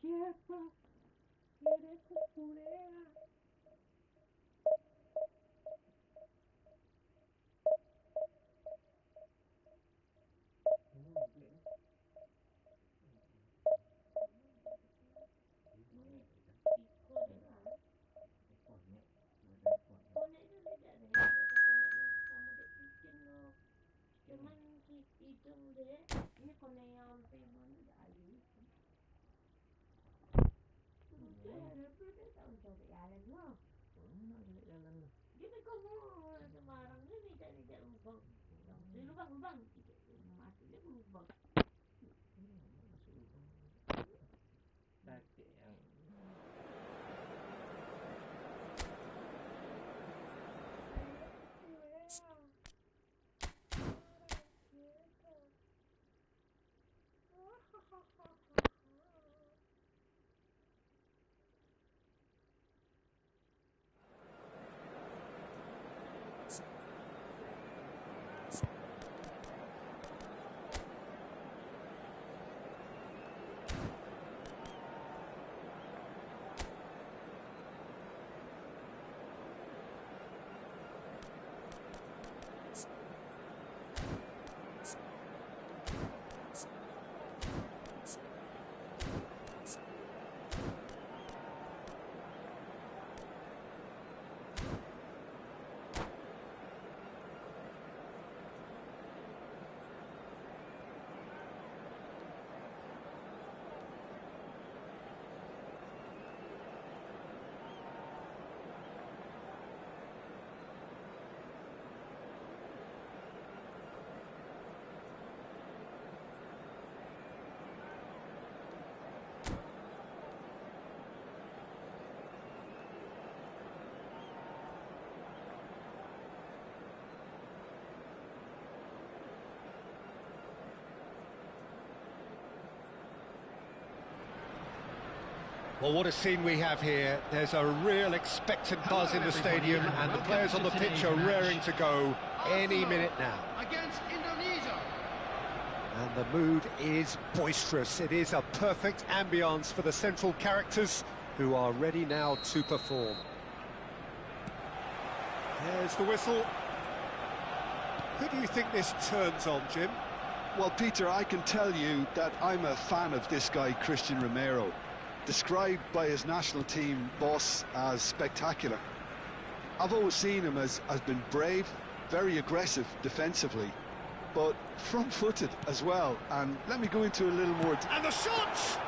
quieta, quieres purera. Cuman hidung deh, ini kone yang pengen dari. Terus ada pun tahu coba jalan loh. Jalan. Jadi kamu Semarang ini tidak lubang. Di lubang, mati dia lubang. Masuk lubang. Tadi yang Well, what a scene we have here. There's a real expectant buzz in the stadium, and the players on the pitch are raring to go any minute now. Against Indonesia. And the mood is boisterous. It is a perfect ambience for the central characters who are ready now to perform. There's the whistle. Who do you think this turns on, Jim? Well, Peter, I can tell you that I'm a fan of this guy, Christian Romero. Described by his national team boss as spectacular. I've always seen him as been brave, very aggressive defensively, but front-footed as well. And let me go into a little more... And the shot!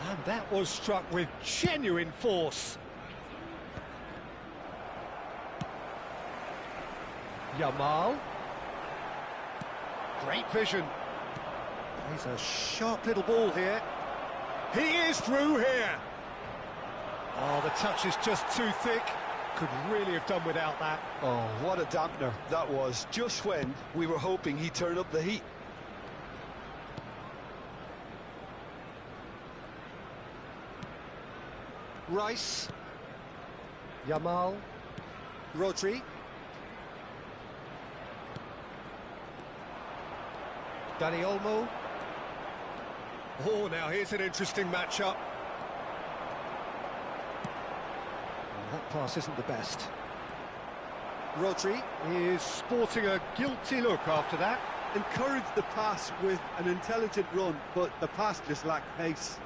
And that was struck with genuine force. Yamal. Great vision. He's a sharp little ball here. He is through here. Oh, the touch is just too thick. Could really have done without that. Oh, what a dampener that was, just when we were hoping he'd turn up the heat. Rice. Yamal. Rodri. Dani Olmo. Oh, now here's an interesting matchup. Well, that pass isn't the best. Rodri is sporting a guilty look after that. Encouraged the pass with an intelligent run, but the pass just lacked pace.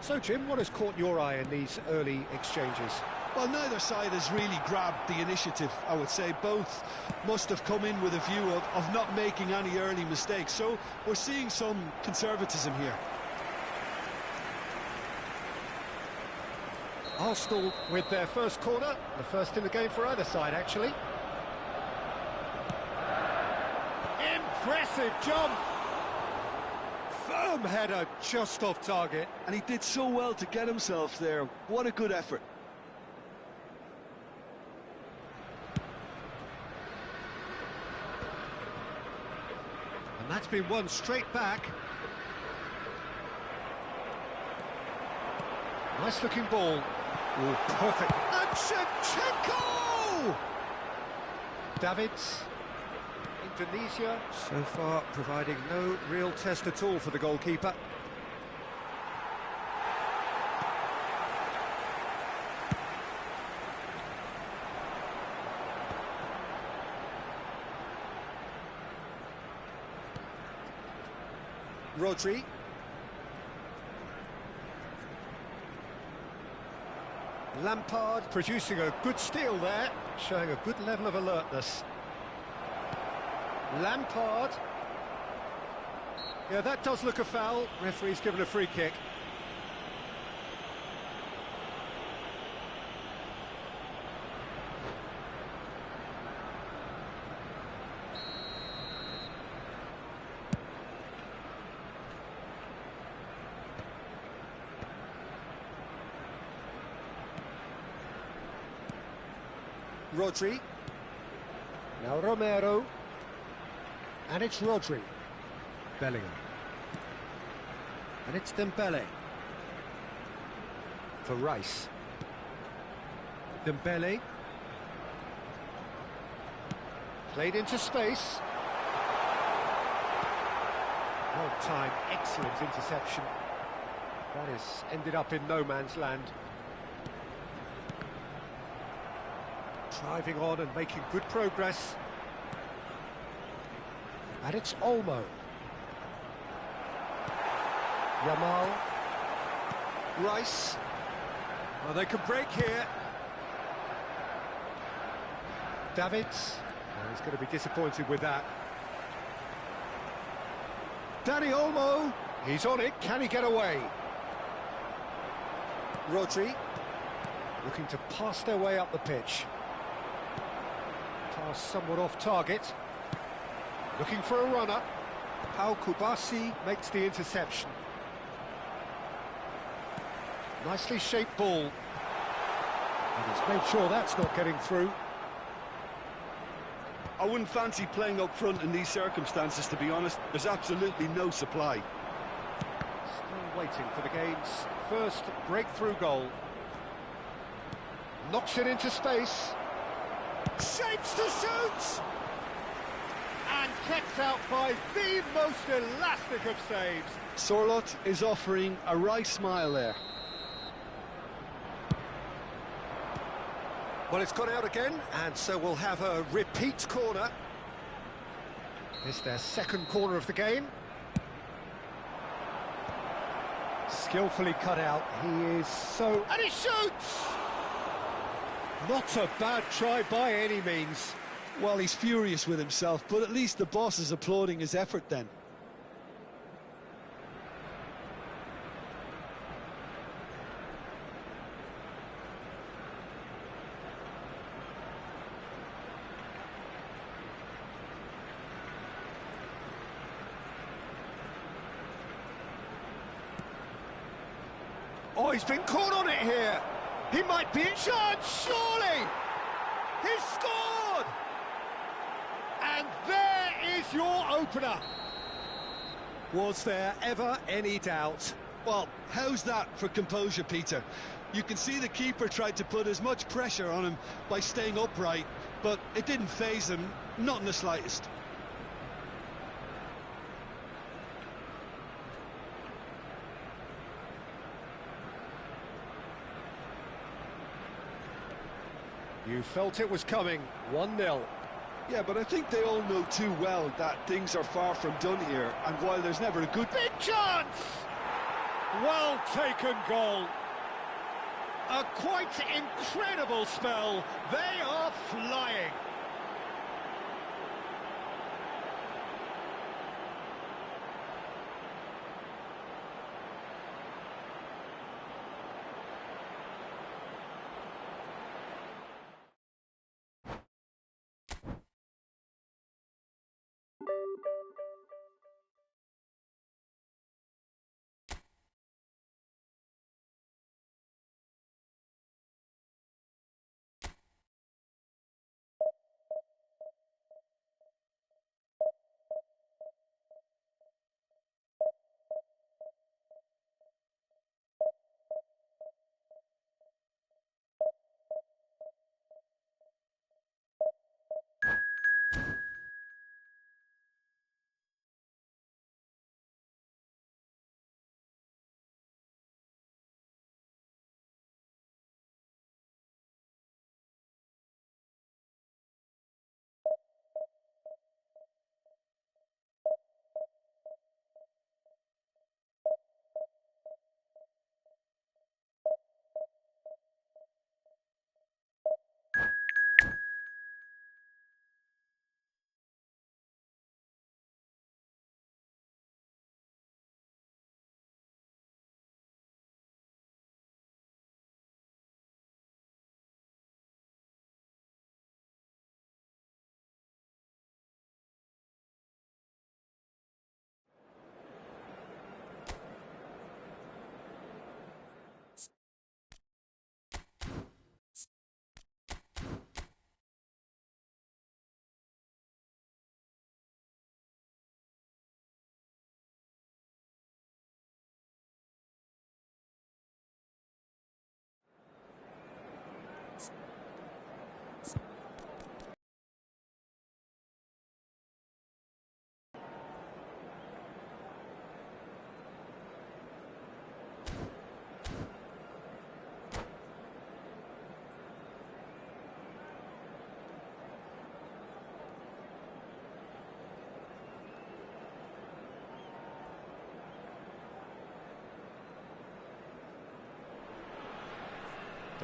So, Jim, what has caught your eye in these early exchanges? Well, neither side has really grabbed the initiative, I would say. Both must have come in with a view of not making any early mistakes. So we're seeing some conservatism here. Arsenal with their first corner, the first in the game for either side, actually. Impressive jump! Firm header just off target. And he did so well to get himself there. What a good effort. And that's been won straight back. Nice looking ball. Oh, perfect. And Shevchenko! Davids Indonesia, so far providing no real test at all for the goalkeeper. Rodri. Lampard producing a good steal there, showing a good level of alertness. Lampard. Yeah, that does look a foul. Referee's given a free kick. Rodri. Now Romero. And it's Rodri. Bellingham. And it's Dembele. For Rice. Dembele. Played into space. Well timed, excellent interception. That has ended up in no man's land. Driving on and making good progress. And it's Olmo. Yamal. Rice. Well, they can break here. Davids. Well, he's going to be disappointed with that. Danny Olmo. He's on it. Can he get away? Rodri. Looking to pass their way up the pitch. Pass somewhat off target. Looking for a runner. Pau Kubasi makes the interception. Nicely shaped ball. And he's made sure that's not getting through. I wouldn't fancy playing up front in these circumstances, to be honest. There's absolutely no supply. Still waiting for the game's first breakthrough goal. Knocks it into space. Shapes to shoot! And kept out by the most elastic of saves. Sorlot is offering a wry smile there. Well, it's gone out again, and so we'll have a repeat corner. It's their second corner of the game. Skillfully cut out. He is so... And he shoots! Not a bad try by any means. Well, he's furious with himself, but at least the boss is applauding his effort then. Oh, he's been caught on it here. He might be in charge, surely! He's scored! And there is your opener. Was there ever any doubt? Well, how's that for composure, Peter? You can see the keeper tried to put as much pressure on him by staying upright, but it didn't faze him, not in the slightest. You felt it was coming, 1-0. Yeah, but I think they all know too well that things are far from done here, and while there's never a good... Big chance! Well taken goal. A quite incredible spell. They are flying.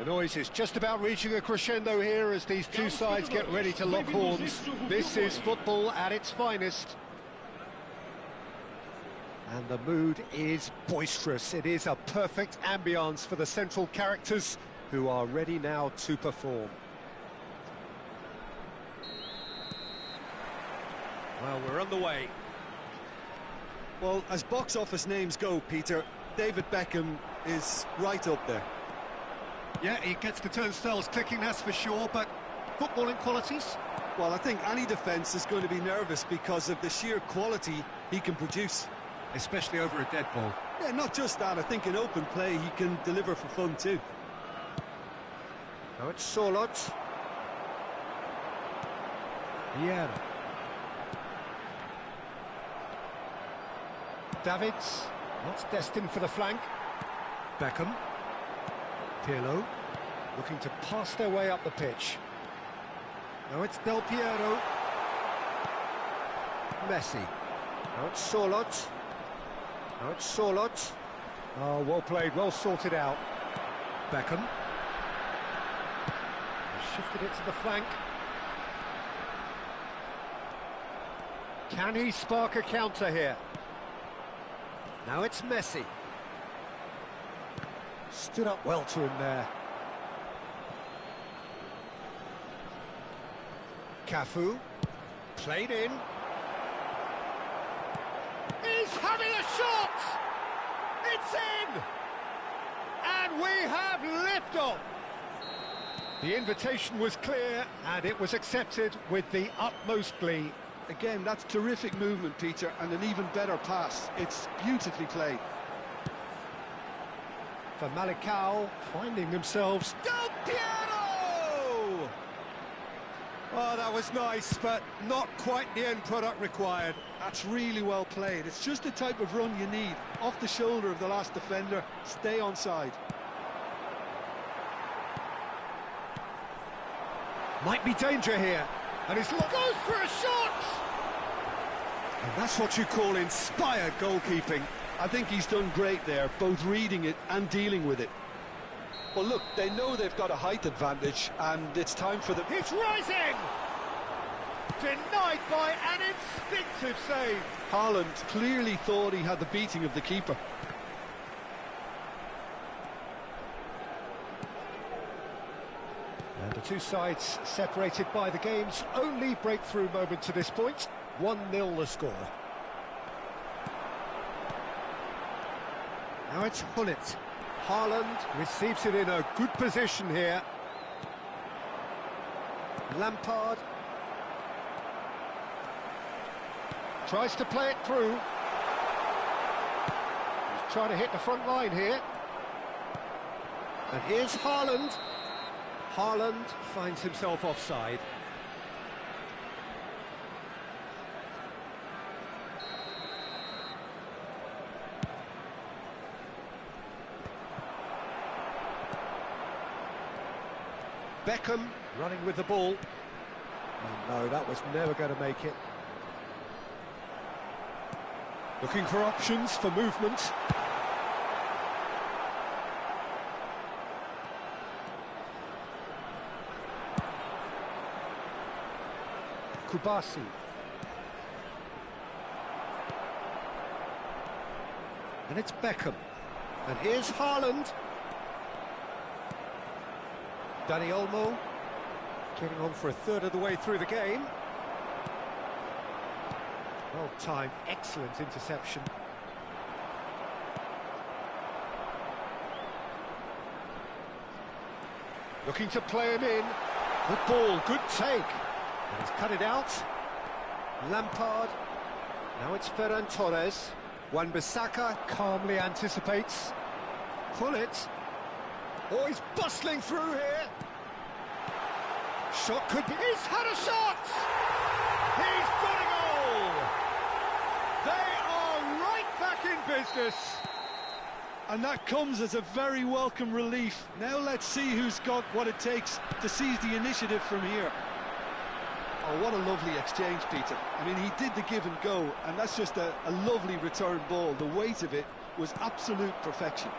The noise is just about reaching a crescendo here as these two sides get ready to lock horns. This is football at its finest. And the mood is boisterous. It is a perfect ambience for the central characters who are ready now to perform. Well, we're on the way. Well, as box office names go, Peter, David Beckham is right up there. Yeah, he gets the turnstiles clicking, that's for sure, but footballing qualities? Well, I think any defence is going to be nervous because of the sheer quality he can produce. Especially over a dead ball. Yeah, not just that, I think in open play he can deliver for fun too. Now it's Solot. Vieira. Davids, not destined for the flank. Beckham. Pirlo, looking to pass their way up the pitch. Now it's Del Piero. Messi. Now it's Solot. Now it's Solot. Oh, well played, well sorted out. Beckham. Shifted it to the flank. Can he spark a counter here? Now it's Messi. Stood up well to him there. Cafu. Played in. He's having a shot! It's in! And we have liftoff! The invitation was clear, and it was accepted with the utmost glee. Again, that's terrific movement, Peter, and an even better pass. It's beautifully played. For Malicao, finding themselves. Del Piero! Oh, that was nice, but not quite the end product required. That's really well played. It's just the type of run you need. Off the shoulder of the last defender, stay onside. Might be danger here, and he's goes for a shot! And that's what you call inspired goalkeeping. I think he's done great there, both reading it and dealing with it. Well, look, they know they've got a height advantage, and it's time for them. It's rising! Denied by an instinctive save. Haaland clearly thought he had the beating of the keeper. And the two sides separated by the game's only breakthrough moment to this point. 1-0 the score. Now it's Hullet. Haaland receives it in a good position here. Lampard tries to play it through. He's trying to hit the front line here. And here's Haaland. Haaland finds himself offside. Beckham running with the ball. Oh no, that was never going to make it. Looking for options for movement. Kubasi. And it's Beckham. And here's Haaland. Dani Olmo getting on for a third of the way through the game. Well timed, excellent interception. Looking to play him in. Good ball, good take. And he's cut it out. Lampard. Now it's Ferran Torres. Wan-Bissaka calmly anticipates. Pull it. Oh, he's bustling through here. Shot could be... He's had a shot! He's got a goal! They are right back in business. And that comes as a very welcome relief. Now let's see who's got what it takes to seize the initiative from here. Oh, what a lovely exchange, Peter. I mean, he did the give and go, and that's just a lovely return ball. The weight of it was absolute perfection.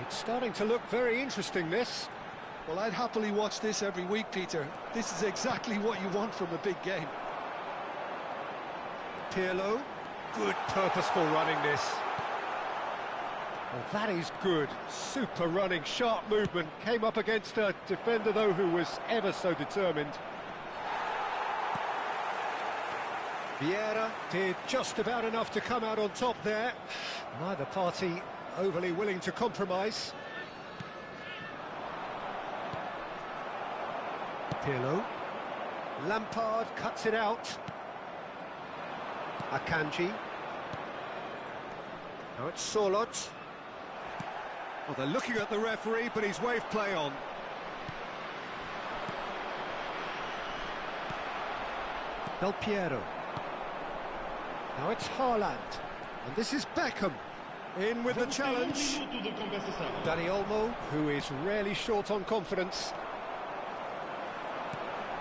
It's starting to look very interesting, this. Well, I'd happily watch this every week, Peter. This is exactly what you want from a big game. Pirlo, good purposeful running this. Well, that is good. Super running, sharp movement. Came up against a defender, though, who was ever so determined. Vieira did just about enough to come out on top there. Neither party overly willing to compromise. Pirlo. Lampard cuts it out. Akanji. Now it's Sorloth. Well, they're looking at the referee, but he's waved play on. Del Piero. Now it's Haaland. And this is Beckham. In with the challenge. Dani Olmo, who is rarely short on confidence.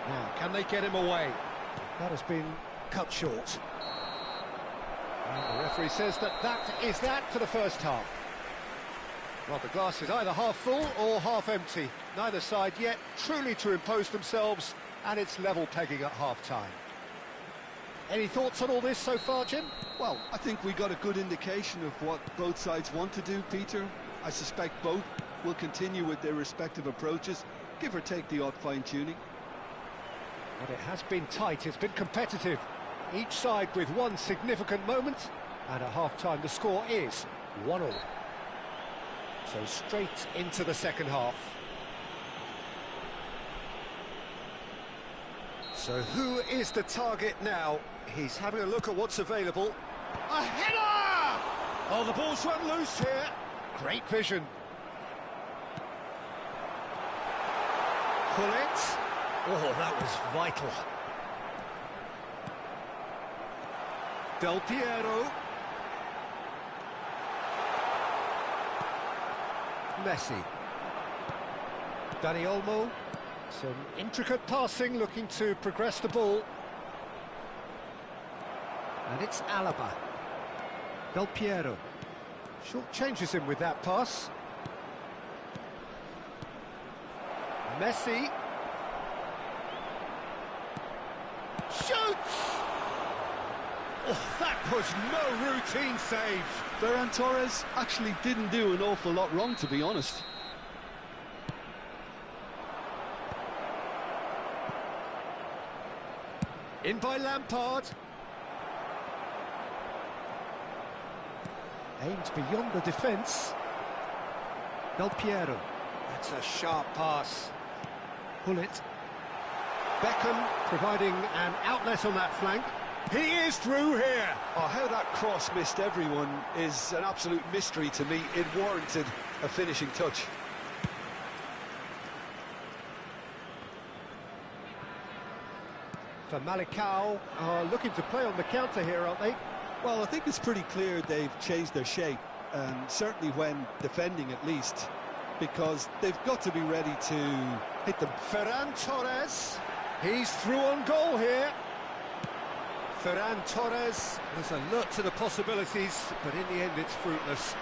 Now, can they get him away? That has been cut short. And the referee says that is that for the first half. Well, the glass is either half full or half empty. Neither side yet truly to impose themselves, and it's level pegging at half-time. Any thoughts on all this so far, Jim? Well, I think we got a good indication of what both sides want to do, Peter. I suspect both will continue with their respective approaches, give or take the odd fine-tuning. But it has been tight, it's been competitive. Each side with one significant moment, and at half-time the score is 1-1. So straight into the second half. So who is the target now? He's having a look at what's available. A header! Oh, the ball's run loose here. Great vision. Pull it. Oh, that was vital. Del Piero. Messi. Dani Olmo. Some intricate passing, looking to progress the ball. And it's Alaba. Del Piero. Short changes him with that pass. Messi. Shoots! Oh, that was no routine save. Ferran Torres actually didn't do an awful lot wrong, to be honest. In by Lampard. Aimed beyond the defence. Del Piero. That's a sharp pass. Pull it. Beckham providing an outlet on that flank. He is through here. Oh, how that cross missed everyone is an absolute mystery to me. It warranted a finishing touch. For Malicao are looking to play on the counter here, aren't they? Well, I think it's pretty clear they've changed their shape, and certainly when defending at least, because they've got to be ready to hit them. Ferran Torres, he's through on goal here. Ferran Torres was alert to the possibilities, but in the end it's fruitless.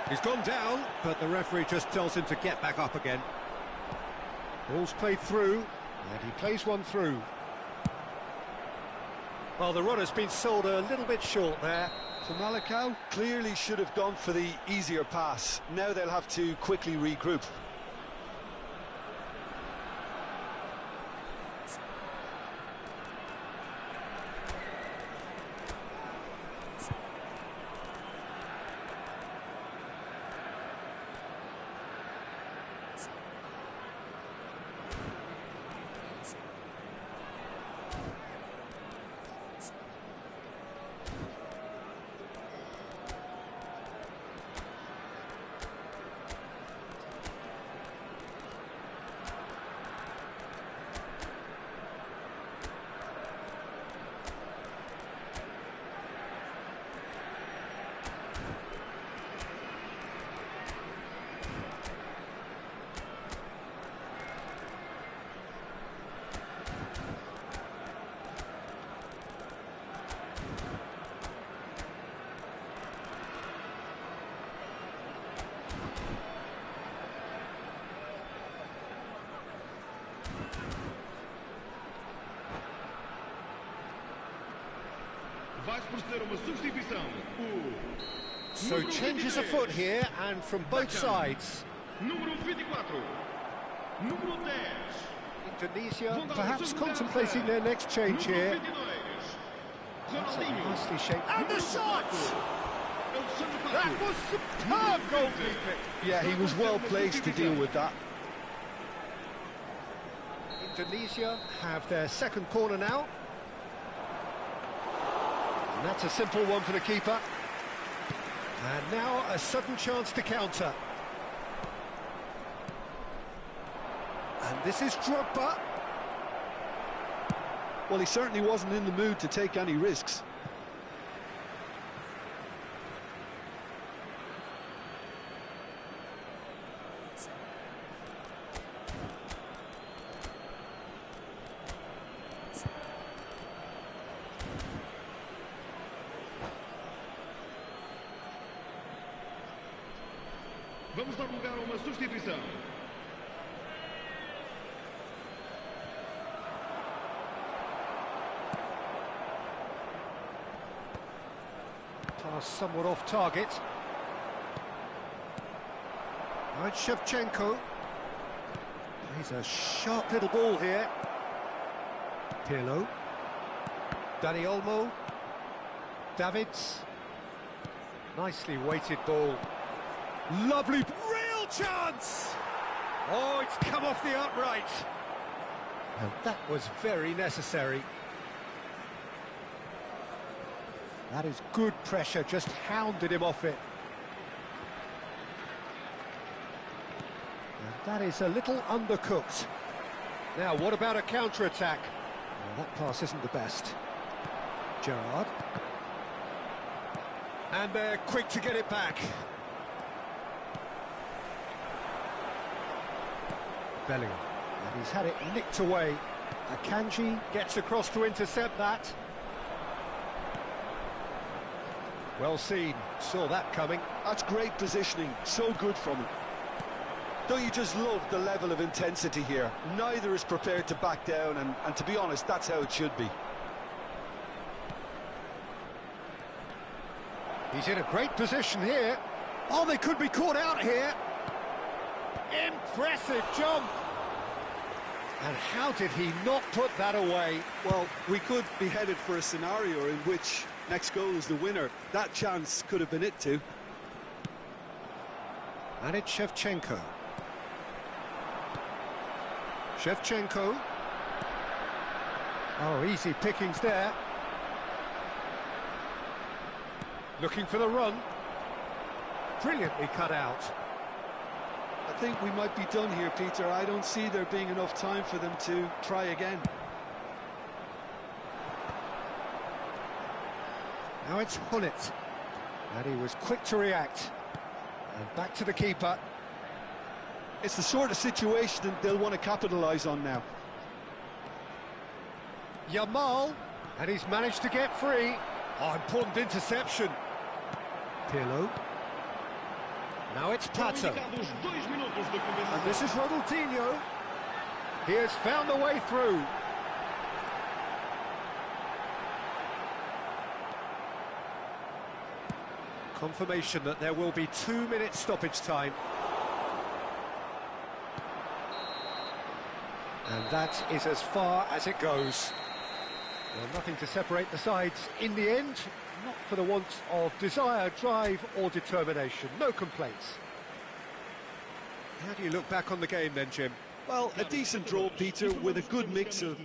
He's gone down, but the referee just tells him to get back up again. Ball's played through, and he plays one through. Well, the runner's been sold a little bit short there. So Malicao clearly should have gone for the easier pass. Now they'll have to quickly regroup. So changes afoot here, and from both sides. Indonesia perhaps contemplating their next change here. That's a nicely shaped... And the shot! That was superb goalkeeping! Yeah, he was well placed to deal with that. Indonesia have their second corner now. And that's a simple one for the keeper. And now a sudden chance to counter. And this is Drogba. Well, he certainly wasn't in the mood to take any risks. Vamos dar lugar a uma substituição. Pass somewhat off target. Now it's Shevchenko. He's a sharp little ball here. Pirlo. Dani Olmo. Davids. Nicely weighted ball. Lovely, real chance! Oh, it's come off the upright. And that was very necessary. That is good pressure, just hounded him off it. And that is a little undercooked. Now, what about a counter-attack? Well, that pass isn't the best. Gerrard. And they're quick to get it back. Bellingham, and he's had it nicked away. Akanji gets across to intercept that. Well seen, saw that coming. That's great positioning, so good from him. Don't you just love the level of intensity here? Neither is prepared to back down, and to be honest, that's how it should be. He's in a great position here. Oh, they could be caught out here. Impressive jump! And how did he not put that away? Well, we could be headed for a scenario in which next goal is the winner. That chance could have been it too. And it's Shevchenko. Shevchenko. Oh, easy pickings there. Looking for the run. Brilliantly cut out. I think we might be done here, Peter. I don't see there being enough time for them to try again. Now it's Hullet. And he was quick to react. And back to the keeper. It's the sort of situation that they'll want to capitalise on now. Yamal. And he's managed to get free. Oh, important interception. Pirlo. Now it's Pato. And this is Ronaldinho. He has found a way through. Confirmation that there will be 2 minutes stoppage time. And that is as far as it goes. Well, nothing to separate the sides in the end. Not for the want of desire, drive or determination. No complaints. How do you look back on the game then, Jim? Well, a decent draw, Peter, with a good mix of...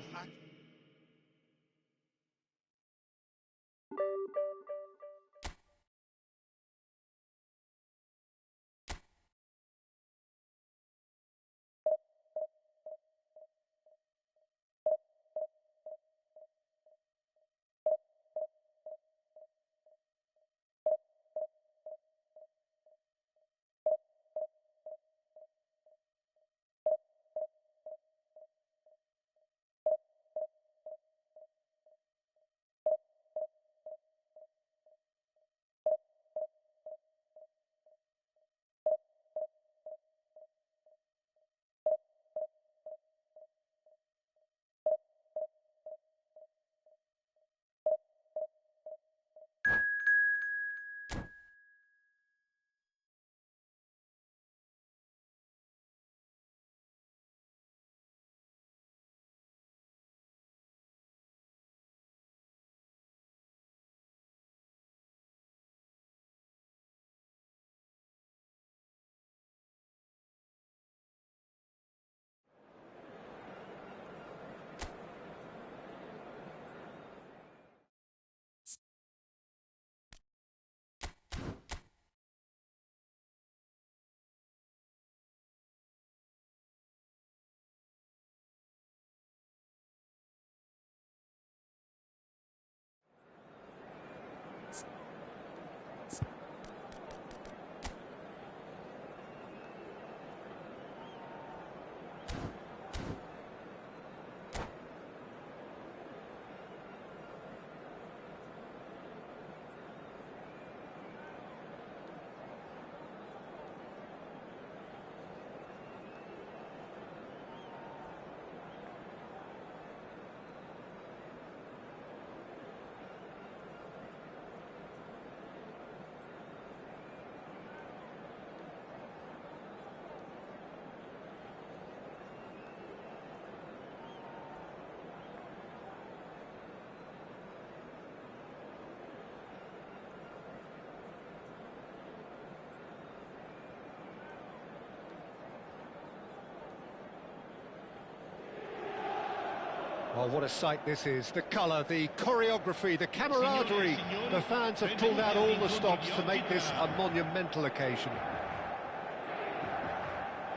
Oh, what a sight this is. The colour, the choreography, the camaraderie. The fans have pulled out all the stops to make this a monumental occasion.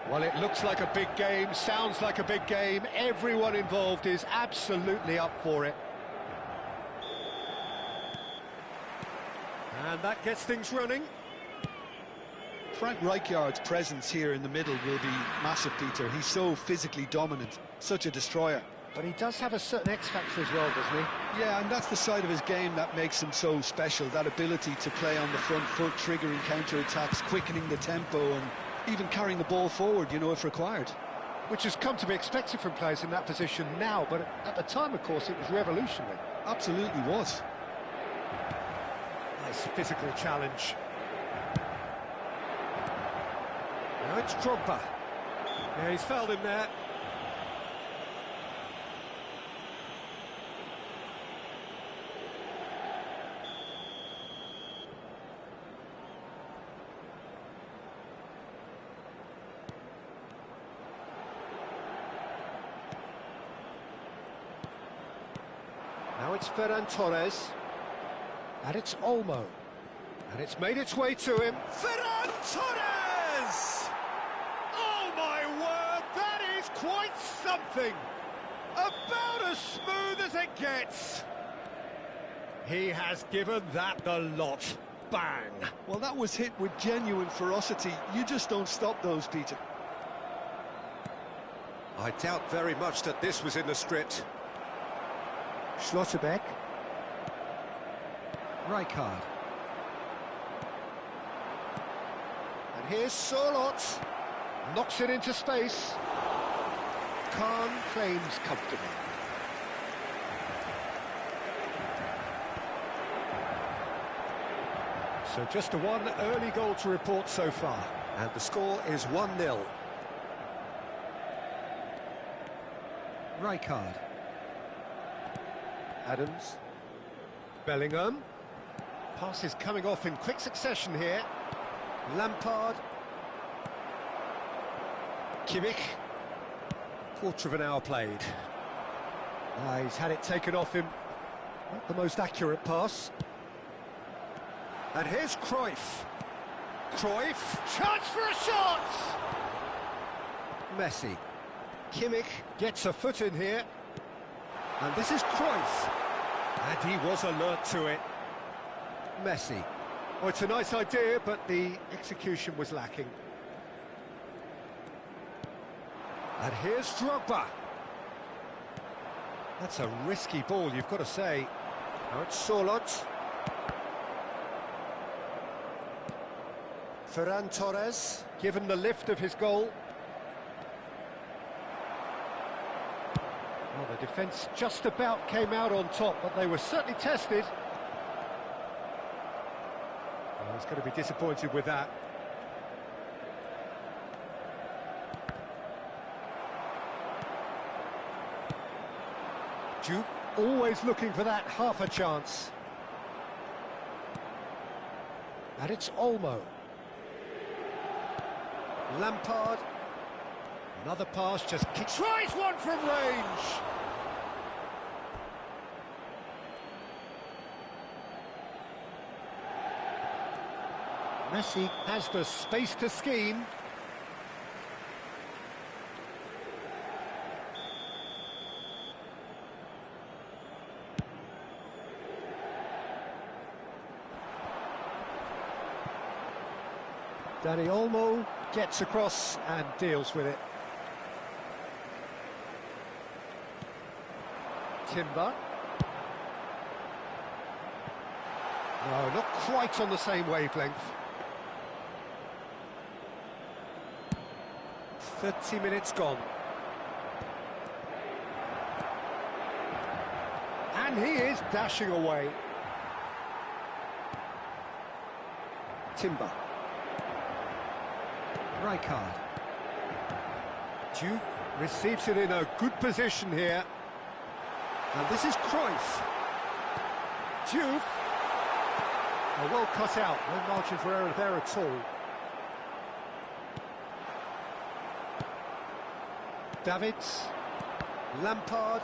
Well, it looks like a big game, sounds like a big game. Everyone involved is absolutely up for it. And that gets things running. Frank Rijkaard's presence here in the middle will be massive, Peter. He's so physically dominant, such a destroyer. But he does have a certain X-factor as well, doesn't he? Yeah, and that's the side of his game that makes him so special, that ability to play on the front foot, triggering counter-attacks, quickening the tempo, and even carrying the ball forward, you know, if required. Which has come to be expected from players in that position now, but at the time, of course, it was revolutionary. Absolutely was. Nice physical challenge. Now it's Drogba. Yeah, he's fouled him there. Now it's Ferran Torres. And it's Olmo. And it's made its way to him. Ferran Torres! Oh my word, that is quite something! About as smooth as it gets. He has given that the lot. Bang! Well, that was hit with genuine ferocity. You just don't stop those, Peter. I doubt very much that this was in the script. Schlotterbeck. Rijkaard. And here's Sorloth. Knocks it into space. Khan claims comfortably. So just the one early goal to report so far. And the score is 1-0. Rijkaard. Adams. Bellingham. Passes coming off in quick succession here. Lampard. Kimmich. Quarter of an hour played. He's had it taken off him. Not the most accurate pass. And here's Cruyff. Cruyff. Chance for a shot! Messi. Kimmich gets a foot in here. And this is Cruyff. And he was alert to it. Messi. Oh, it's a nice idea, but the execution was lacking. And here's Drogba. That's a risky ball, you've got to say. Now it's Sorloth. Ferran Torres, given the lift of his goal. Well, the defence just about came out on top, but they were certainly tested. Well, he's going to be disappointed with that. Duke always looking for that half a chance. And it's Olmo. Lampard. Another pass, just tries one from range. Messi has the space to scheme. Dani Olmo gets across and deals with it. Timber. No, not quite on the same wavelength. 30 minutes gone. And he is dashing away. Timber. Rijkaard. Duke receives it in a good position here. And this is Cruyff. Duke. Oh, well cut out. No margin for error there at all. Davids. Lampard.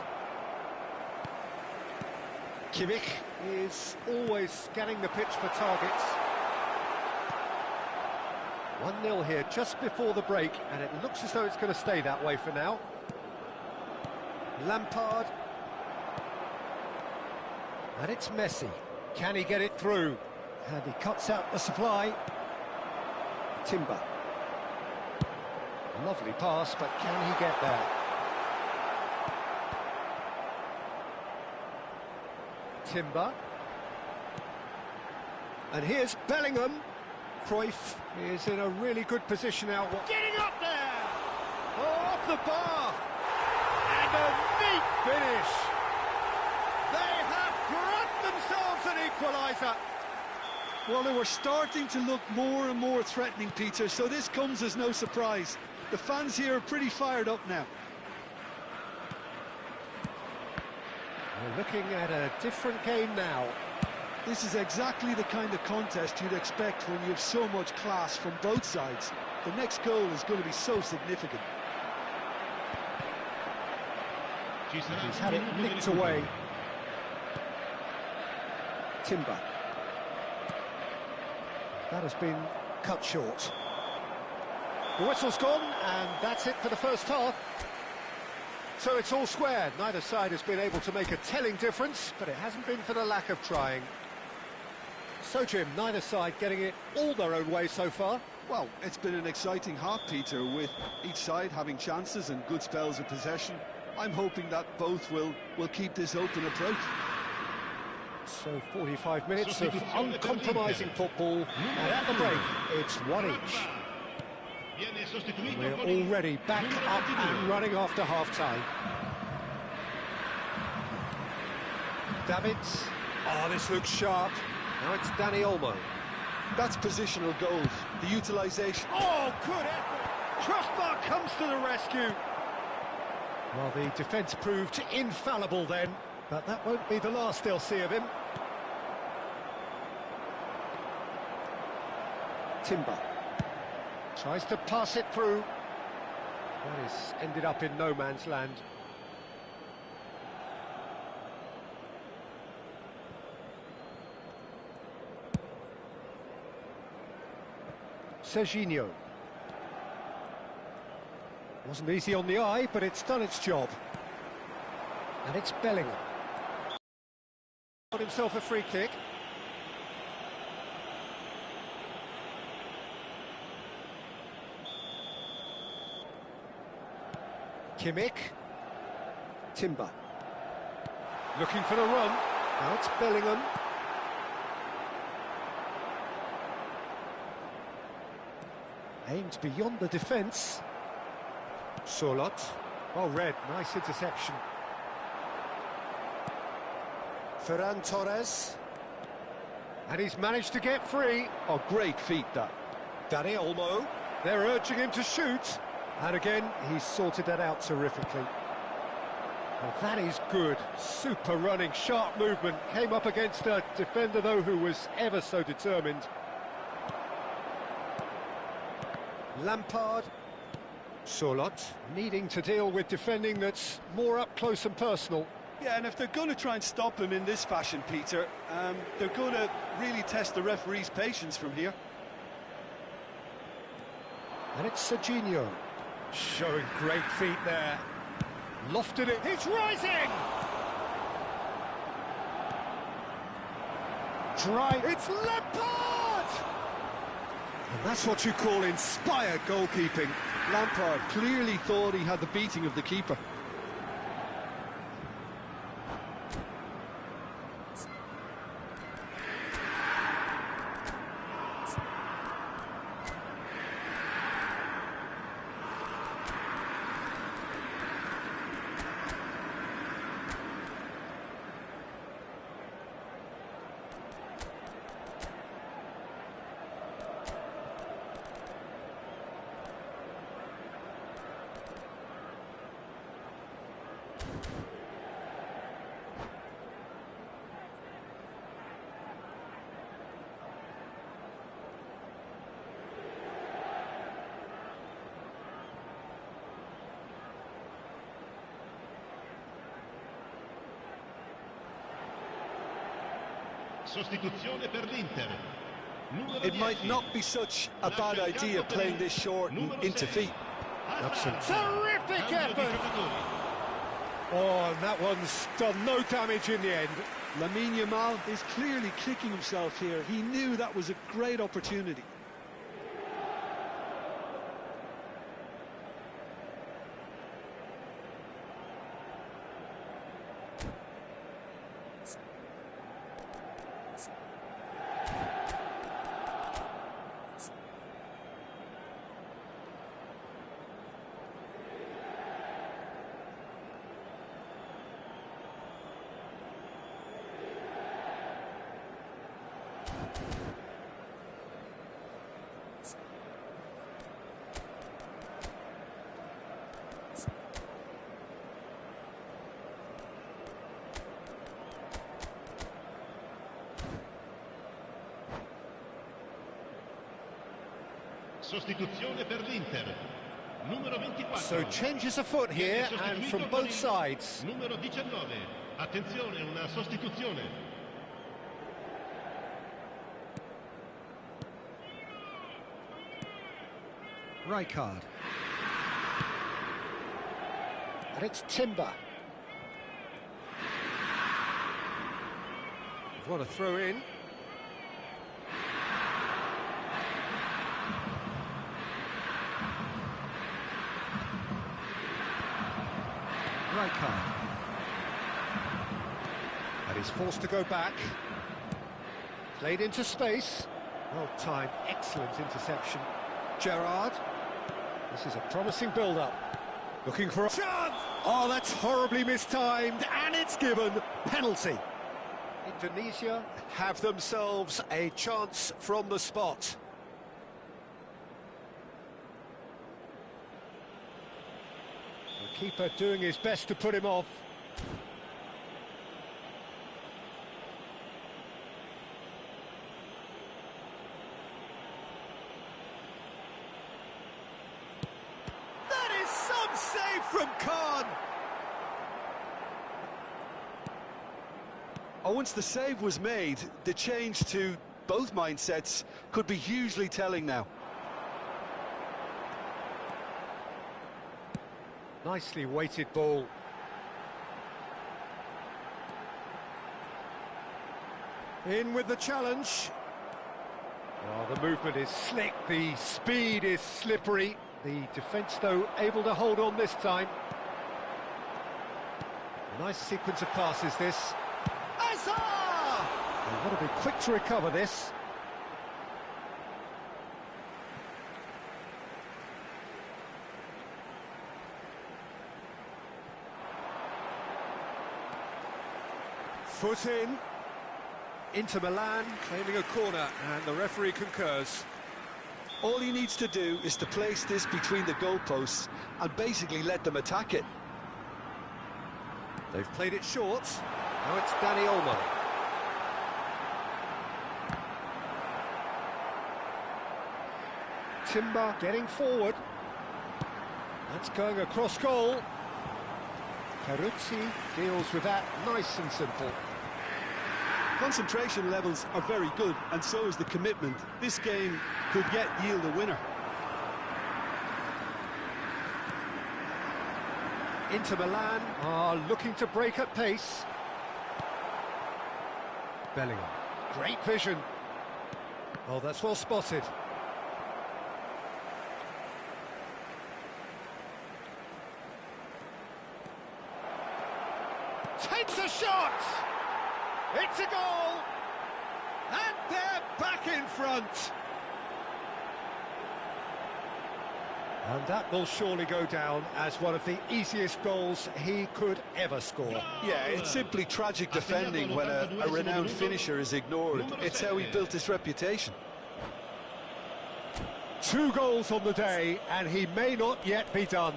Kimmich is always scanning the pitch for targets. 1-0 here just before the break, and it looks as though it's going to stay that way for now. Lampard. And it's Messi. Can he get it through? And he cuts out the supply. Timber. Lovely pass, but can he get there? Timber. And here's Bellingham. Cruyff is in a really good position now. Getting up there! Oh, off the bar! And a neat finish! They have grabbed themselves an equaliser! Well, they were starting to look more and more threatening, Peter, so this comes as no surprise. The fans here are pretty fired up now. We're looking at a different game now. This is exactly the kind of contest you'd expect when you have so much class from both sides. The next goal is going to be so significant. He's had it nicked away. Timber. That has been cut short. The whistle's gone, and that's it for the first half. So it's all square. Neither side has been able to make a telling difference, but it hasn't been for the lack of trying. So, Jim, neither side getting it all their own way so far. Well, it's been an exciting half, Peter, with each side having chances and good spells of possession. I'm hoping that both will keep this open approach. So 45 minutes of uncompromising football, and at the break, it's one each. We're already back up and running after half-time. Davids. Oh, this looks sharp. Now it's Dani Olmo. That's positional goals. The utilisation. Oh, good effort! Crossbar comes to the rescue. Well, the defence proved infallible then, but that won't be the last they'll see of him. Timber. Tries to pass it through. That is ended up in no man's land. Serginho. Wasn't easy on the eye, but it's done its job. And it's Bellingham. Got himself a free kick. Kimmich. Timber. Looking for the run. Now it's Bellingham. Aimed beyond the defence. Solot. Well read, nice interception. Ferran Torres. And he's managed to get free. Oh, great feat, that. Dani Olmo. They're urging him to shoot. And again, he's sorted that out terrifically. Well, that is good. Super running, sharp movement. Came up against a defender, though, who was ever so determined. Lampard. Solot needing to deal with defending that's more up close and personal. Yeah, and if they're going to try and stop him in this fashion, Peter, they're going to really test the referee's patience from here. And it's Serginho. Showing great feet there. Lofted it. It's rising! Drive. It's Lampard! And that's what you call inspired goalkeeping. Lampard clearly thought he had the beating of the keeper. Sostituzione per l'Inter. Numero It might 10. not be such a bad idea playing this short and into feet. That's a terrific effort. Oh, and that one's done no damage in the end. Lamine Yamal is clearly kicking himself here. He knew that was a great opportunity. Sostituzione per l'Inter. Numero 24. So changes afoot here and from both sides. Numero 19. Attenzione, una sostituzione. Rijkaard. And it's Timber. What a throw in. Rijkaard. And he's forced to go back. Played into space. Well timed, excellent interception. Gerrard. This is a promising build-up. Looking for a chance! Oh, that's horribly mistimed, and it's given. Penalty. Indonesia have themselves a chance from the spot. The keeper doing his best to put him off. That is some save from Khan. Oh, once the save was made, the change to both mindsets could be hugely telling now. Nicely weighted ball. In with the challenge. Oh, the movement is slick, the speed is slippery. The defence, though, able to hold on this time. A nice sequence of passes, this. They've got to be quick to recover this. Foot in. Inter Milan claiming a corner, and the referee concurs. All he needs to do is to place this between the goalposts and basically let them attack it. They've played it short. Now it's Danny Olmo. Timber getting forward. That's going across goal. Peruzzi deals with that nice and simple. Concentration levels are very good, and so is the commitment. This game could yet yield a winner. Inter Milan are looking to break at pace. Bellingham, great vision. Oh, that's well spotted. Takes a shot! It's a goal! And they're back in front! And that will surely go down as one of the easiest goals he could ever score. Yeah, it's simply tragic defending when a renowned finisher is ignored. It's how he built his reputation. 2 goals on the day, and he may not yet be done.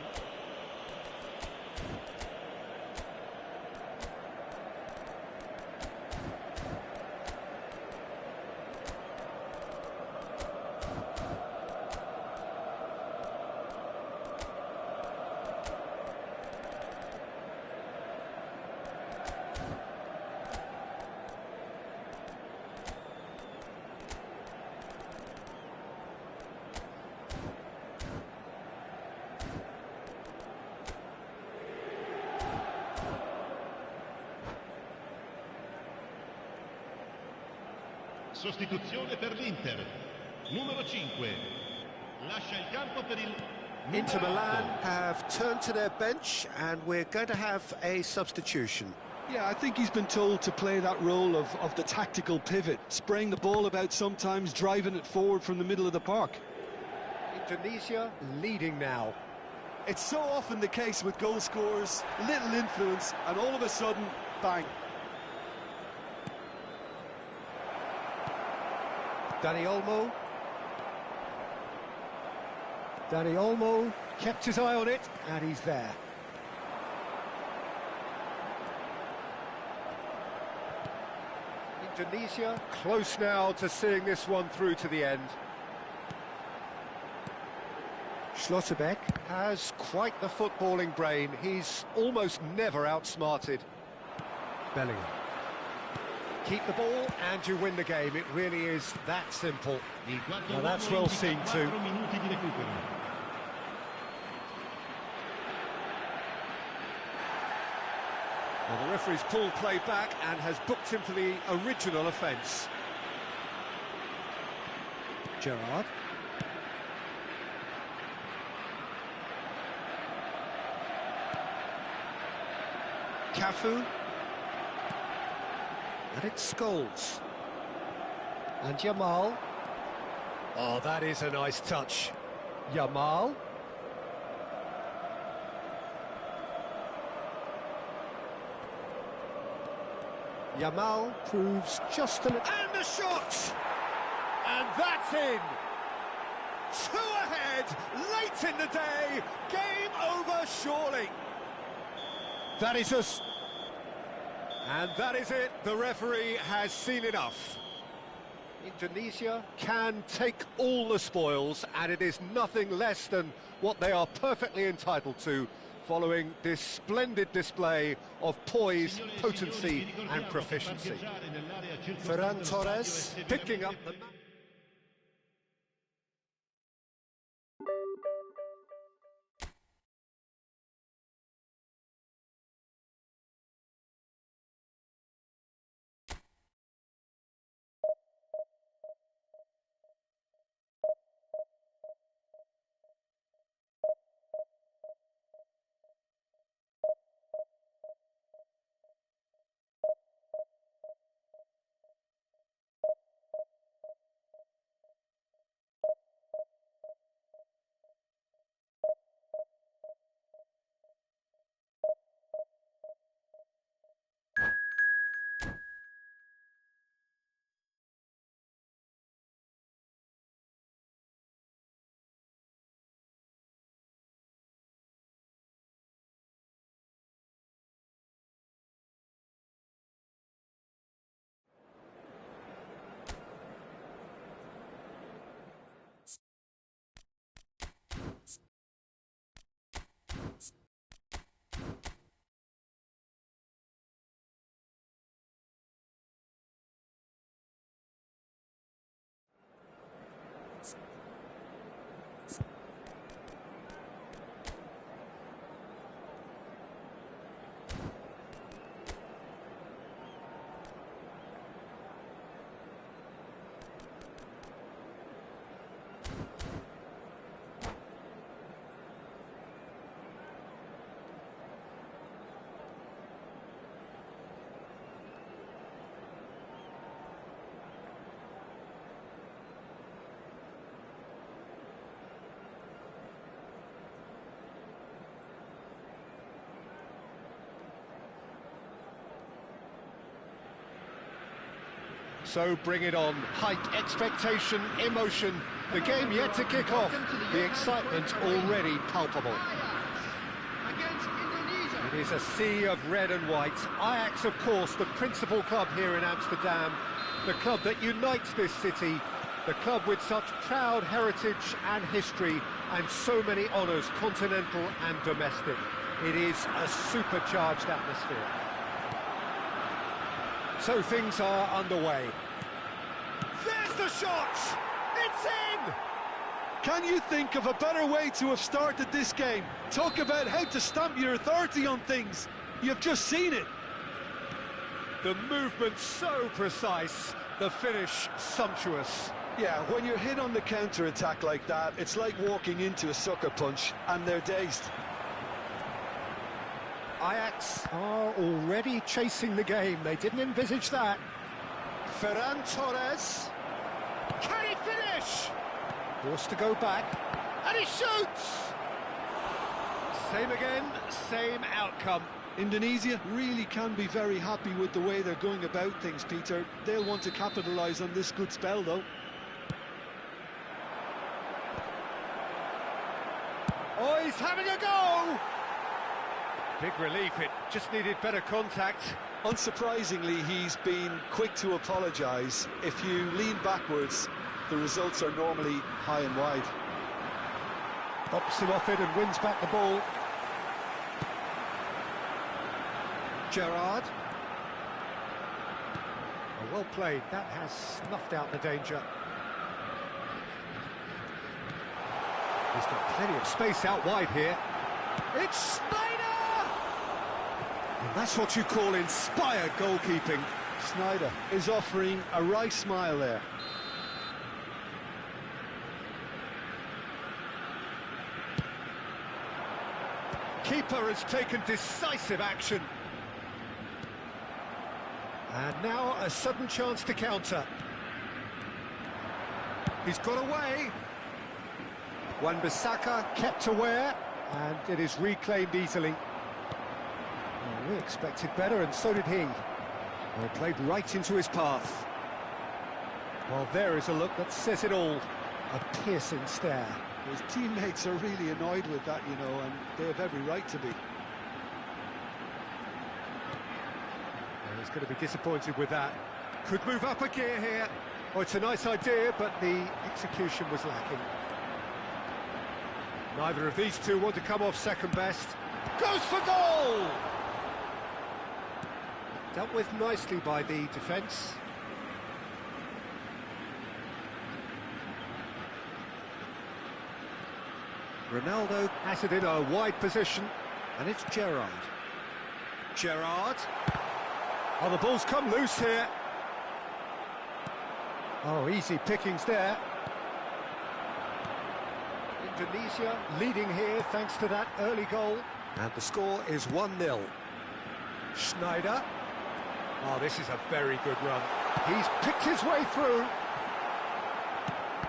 Sostituzione per l'Inter. Numero 5. Lascia il campo per il... Inter Milan have turned to their bench and we're going to have a substitution. Yeah, I think he's been told to play that role of the tactical pivot, spraying the ball about sometimes, driving it forward from the middle of the park. Indonesia leading now. It's so often the case with goal scorers, little influence, and all of a sudden, bang. Dani Olmo. Dani Olmo kept his eye on it, and he's there. Indonesia close now to seeing this one through to the end. Schlotterbeck has quite the footballing brain. He's almost never outsmarted. Bellingham. Keep the ball and you win the game. It really is that simple. Now that's well seen too. Well, the referee's pulled play back and has booked him for the original offence. Gerrard. Cafu. And it's Scholes. And Yamal. Oh, that is a nice touch. Yamal. Yamal proves just a little... And the shot! And that's in! 2 ahead, late in the day, game over surely. That is us. And that is it, the referee has seen enough. Indonesia can take all the spoils, and it is nothing less than what they are perfectly entitled to, following this splendid display of poise, potency and proficiency. Ferran Torres picking up the... So bring it on. Height, expectation, emotion. The game yet to kick off. The excitement already palpable. It is a sea of red and white. Ajax, of course, the principal club here in Amsterdam. The club that unites this city. The club with such proud heritage and history and so many honours, continental and domestic. It is a supercharged atmosphere. So things are underway. There's the shot! It's in! Can you think of a better way to have started this game? Talk about how to stamp your authority on things. You've just seen it. The movement so precise, The finish, sumptuous. Yeah, when you're hit on the counter-attack like that, it's like walking into a sucker punch, and they're dazed. Ajax are already chasing the game. They didn't envisage that. Ferran Torres. Can he finish? Forced to go back. And he shoots! Same again, same outcome. Indonesia really can be very happy with the way they're going about things, Peter. They'll want to capitalise on this good spell, though. Oh, he's having a go! Big relief, it just needed better contact. Unsurprisingly, he's been quick to apologise. If you lean backwards, the results are normally high and wide. Pops him off it and wins back the ball. Gerrard. Oh, well played. That has snuffed out the danger. He's got plenty of space out wide here. It's Schneider! And that's what you call inspired goalkeeping. Sneijder is offering a wry smile there. Keeper has taken decisive action. And now a sudden chance to counter. He's got away. Wan-Bissaka kept aware, and it is reclaimed easily. Well, we expected better, and so did he. Well, played right into his path. Well, there is a look that says it all. A piercing stare. His teammates are really annoyed with that, you know, and they have every right to be. Well, he's going to be disappointed with that. Could move up a gear here. Oh, it's a nice idea, but the execution was lacking. Neither of these two want to come off second best. Goes for goal! Dealt with nicely by the defence. Ronaldo has it in a wide position, and it's Gerrard. Gerrard. Oh, the ball's come loose here. Oh, easy pickings there. Indonesia leading here thanks to that early goal. And the score is 1-0. Sneijder. Oh, this is a very good run. He's picked his way through.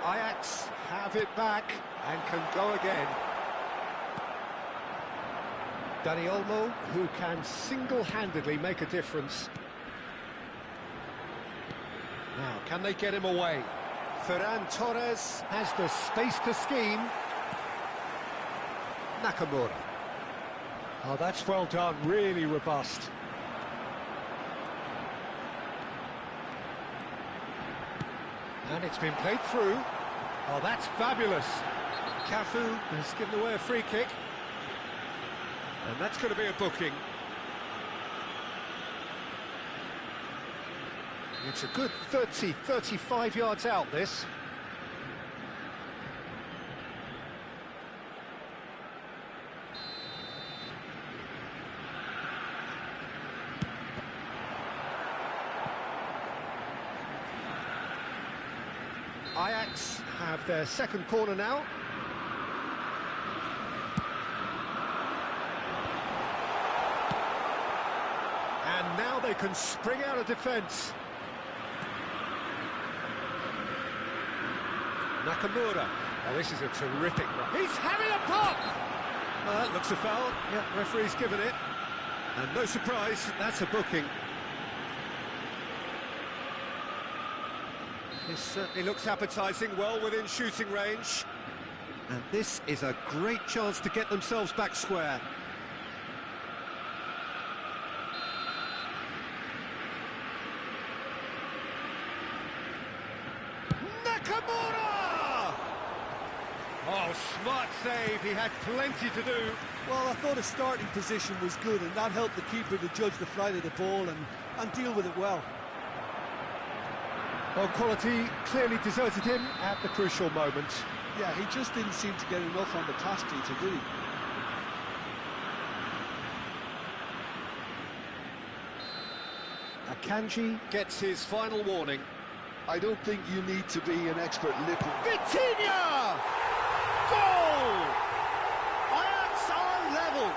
Ajax have it back and can go again. Dani Olmo, who can single-handedly make a difference. Now, can they get him away? Ferran Torres has the space to scheme. Nakamura. Oh, that's well done, really robust. And it's been played through. Oh, that's fabulous. Cafu has given away a free kick. And that's going to be a booking. It's a good 30, 35 yards out, this. Ajax have their second corner now. And now they can spring out of defence. Nakamura. Oh, this is a terrific run. He's having a pop! That looks a foul. Yeah, referee's given it. And no surprise, that's a booking. This certainly looks appetising, well within shooting range. And this is a great chance to get themselves back square. Nakamura! Oh, smart save, he had plenty to do. Well, I thought his starting position was good, and that helped the keeper to judge the flight of the ball and deal with it well. Well, quality clearly deserted him at the crucial moment. Yeah, he just didn't seem to get enough on the task sheet, did he? Akanji gets his final warning. I don't think you need to be an expert lip. Vitinha! Goal! Ajax are level.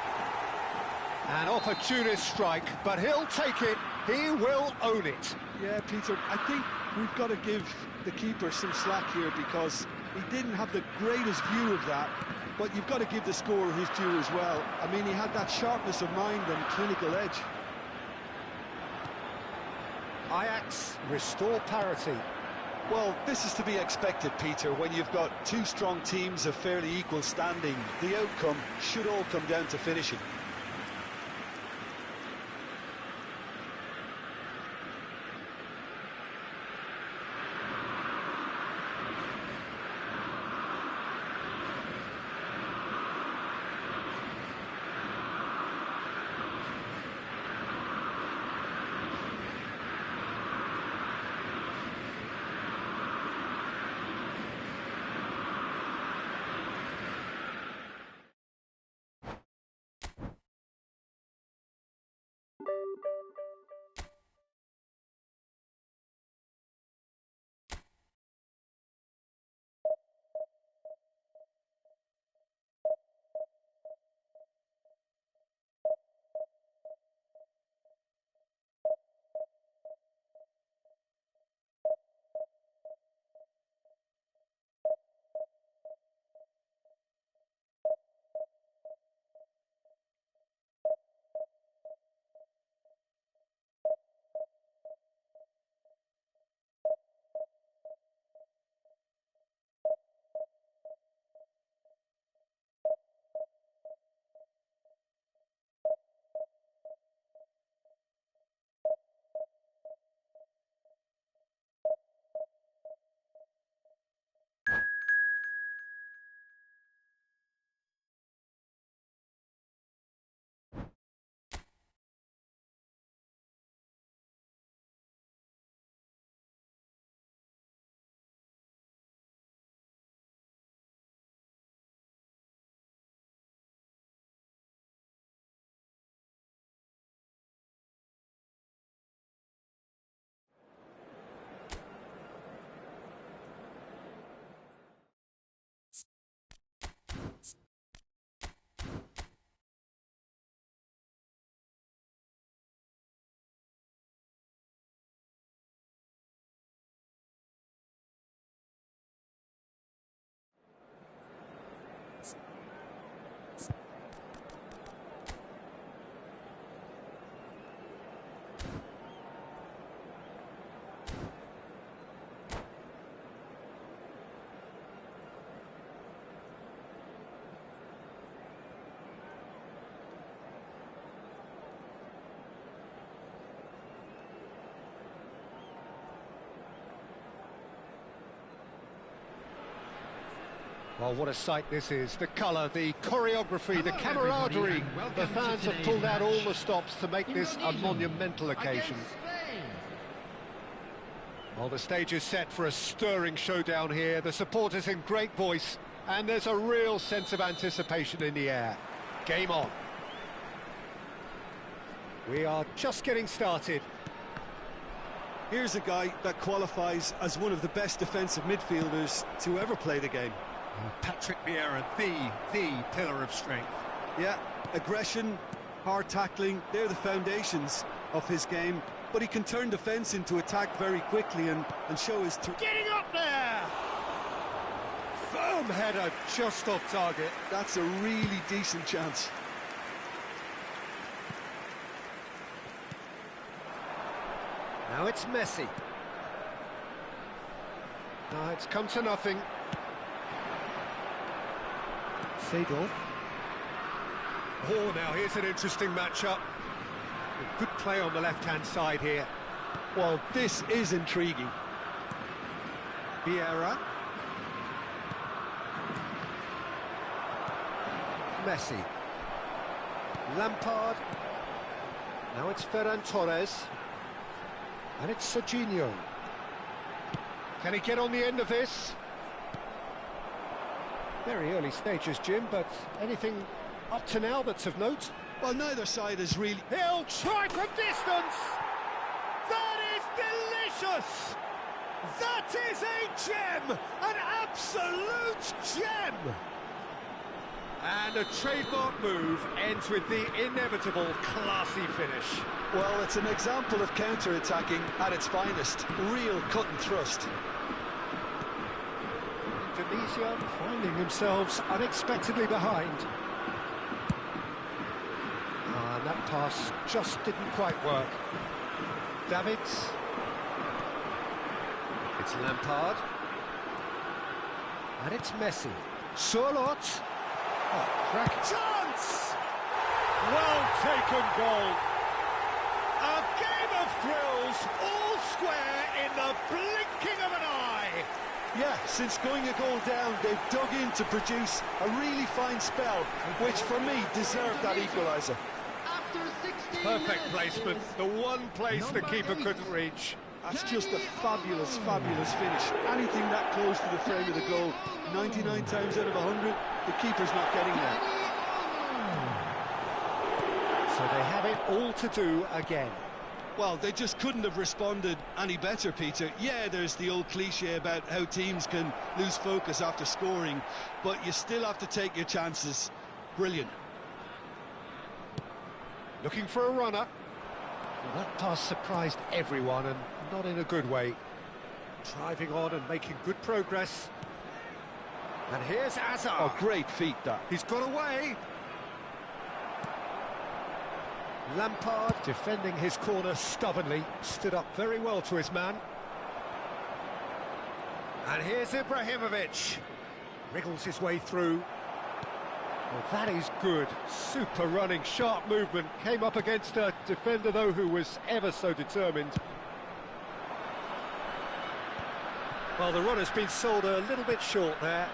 An opportunist strike, but he'll take it. He will own it. Yeah, Peter, I think we've got to give the keeper some slack here because he didn't have the greatest view of that, but you've got to give the scorer his due as well. I mean, he had that sharpness of mind and clinical edge. Ajax restore parity. Well, this is to be expected, Peter, when you've got two strong teams of fairly equal standing. The outcome should all come down to finishing. Well, what a sight this is. The colour, the choreography, the camaraderie. The fans have pulled out all the stops to make this a monumental occasion. Well, the stage is set for a stirring showdown here. The supporters in great voice, and there's a real sense of anticipation in the air. Game on. We are just getting started. Here's a guy that qualifies as one of the best defensive midfielders to ever play the game. Patrick Vieira, the pillar of strength. Yeah, aggression, hard tackling, they're the foundations of his game. But he can turn defence into attack very quickly and show his... Getting up there! Firm header, just off target. That's a really decent chance. Now it's Messi. Now it's come to nothing. Seedorf. Oh, now here's an interesting matchup. Good play on the left-hand side here. Well, this is intriguing. Vieira. Messi. Lampard. Now it's Ferran Torres. And it's Serginho. Can he get on the end of this? Very early stages, Jim, but anything up to now that's of note? Well, neither side is really... He'll try from distance! That is delicious! That is a gem! An absolute gem! And a trademark move ends with the inevitable classy finish. Well, it's an example of counter-attacking at its finest. Real cut and thrust. Indonesia finding themselves unexpectedly behind. And that pass just didn't quite work. Davids. It's Lampard. And it's Messi. Surlot. Oh, crack. Chance! Well taken goal. A game of thrills, all square in the blinking of an eye. Yeah, since going a goal down, they've dug in to produce a really fine spell, which for me deserved that equaliser. Perfect placement, the one place the keeper couldn't reach. That's just a fabulous, fabulous finish. Anything that close to the frame of the goal, 99 times out of 100, the keeper's not getting there. So they have it all to do again. Well, they just couldn't have responded any better, Peter. Yeah, there's the old cliche about how teams can lose focus after scoring, but you still have to take your chances. Brilliant. Looking for a runner. Well, that pass surprised everyone, and not in a good way. Driving on and making good progress. And here's Azar. Oh, great feat, that. He's got away. Lampard, defending his corner stubbornly, stood up very well to his man. And here's Ibrahimovic. Wriggles his way through. Well, that is good. Super running, sharp movement. Came up against a defender, though, who was ever so determined. Well, the run has been sold a little bit short there.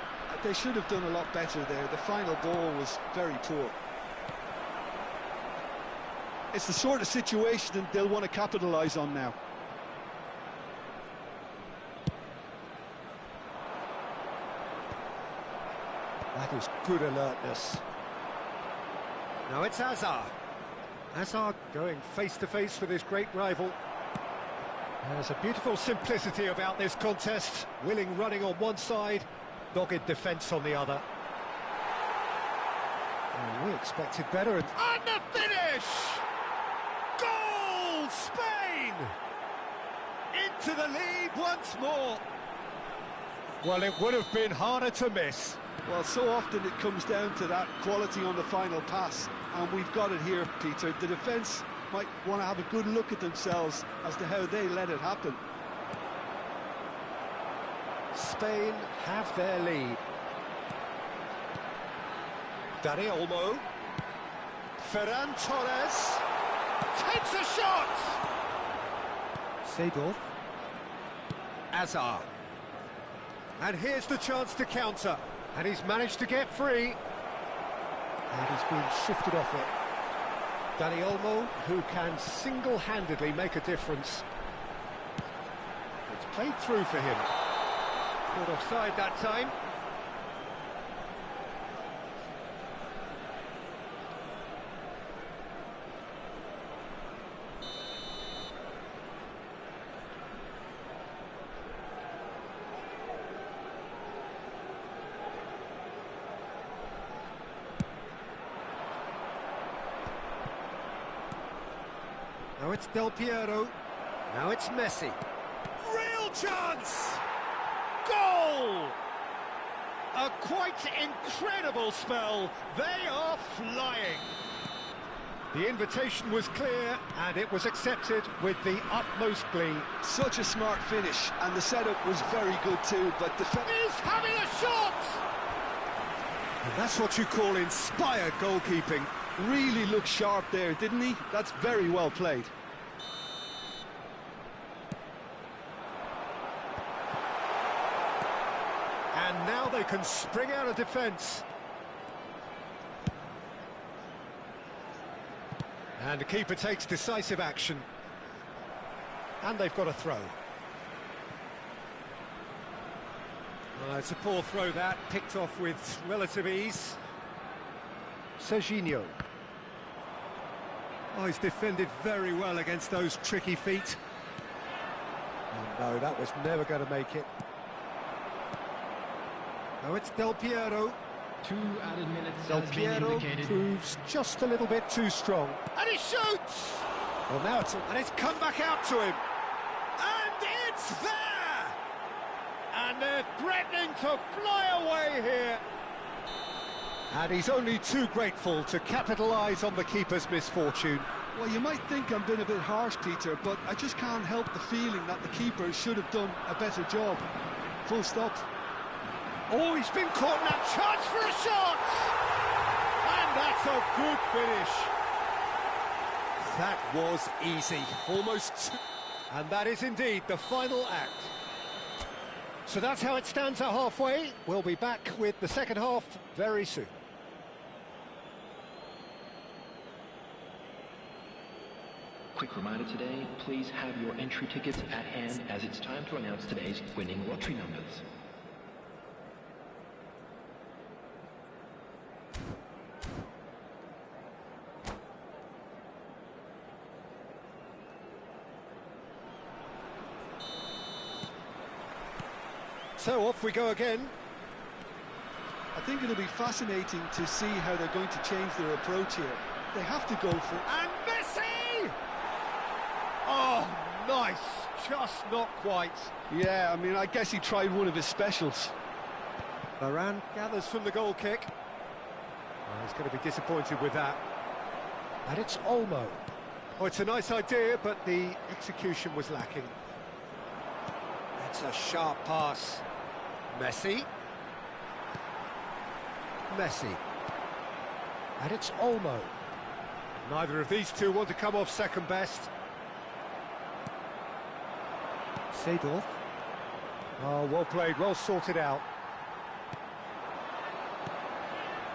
They should have done a lot better there. The final ball was very poor. It's the sort of situation that they'll want to capitalise on now. That is good alertness. Now it's Azar. Azar going face-to-face with his great rival. There's a beautiful simplicity about this contest. Willing running on one side, dogged defence on the other. Oh, we expected better. And the finish! Goal, Spain! Into the lead once more. Well, it would have been harder to miss. Well, so often it comes down to that quality on the final pass, and we've got it here, Peter. The defence might want to have a good look at themselves as to how they let it happen. Spain have their lead. Dani Olmo. Ferran Torres. Takes a shot! Seedorf. Azar. And here's the chance to counter. And he's managed to get free. And he's been shifted off it. Dani Olmo, who can single-handedly make a difference. It's played through for him. Caught offside that time. Now it's Del Piero. Now it's Messi. Real chance! Goal! A quite incredible spell. They are flying. The invitation was clear, and it was accepted with the utmost glee. Such a smart finish, and the setup was very good too, but the... He's having a shot! And that's what you call inspired goalkeeping. Really looked sharp there, didn't he? That's very well played. And now they can spring out of defence. And the keeper takes decisive action. And they've got a throw. Well, it's a poor throw that, picked off with relative ease. Serginho. Oh, he's defended very well against those tricky feet. And No, that was never going to make it. Now it's Del Piero. 2 added minutes Del has been Piero indicated. proves just a little bit too strong. And he shoots! Well, now it's come back out to him. And it's there! And they're threatening to fly away here. And he's only too grateful to capitalise on the keeper's misfortune. Well, you might think I'm being a bit harsh, Peter, but I just can't help the feeling that the keeper should have done a better job. Full stop. Oh, he's been caught in that chance for a shot! And that's a good finish. That was easy, almost. And that is indeed the final act. So that's how it stands at halfway. We'll be back with the second half very soon. Quick reminder today, please have your entry tickets at hand as it's time to announce today's winning lottery numbers. So off we go again. I think it'll be fascinating to see how they're going to change their approach here. They have to go for... And Messi! Oh, nice. Just not quite. Yeah, I mean, I guess he tried one of his specials. Varane gathers from the goal kick. Oh, he's going to be disappointed with that. And it's Olmo. Oh, it's a nice idea, but the execution was lacking. That's a sharp pass. Messi. Messi. And it's Olmo. Neither of these two want to come off second best. Seedorf. Oh, well played, well sorted out.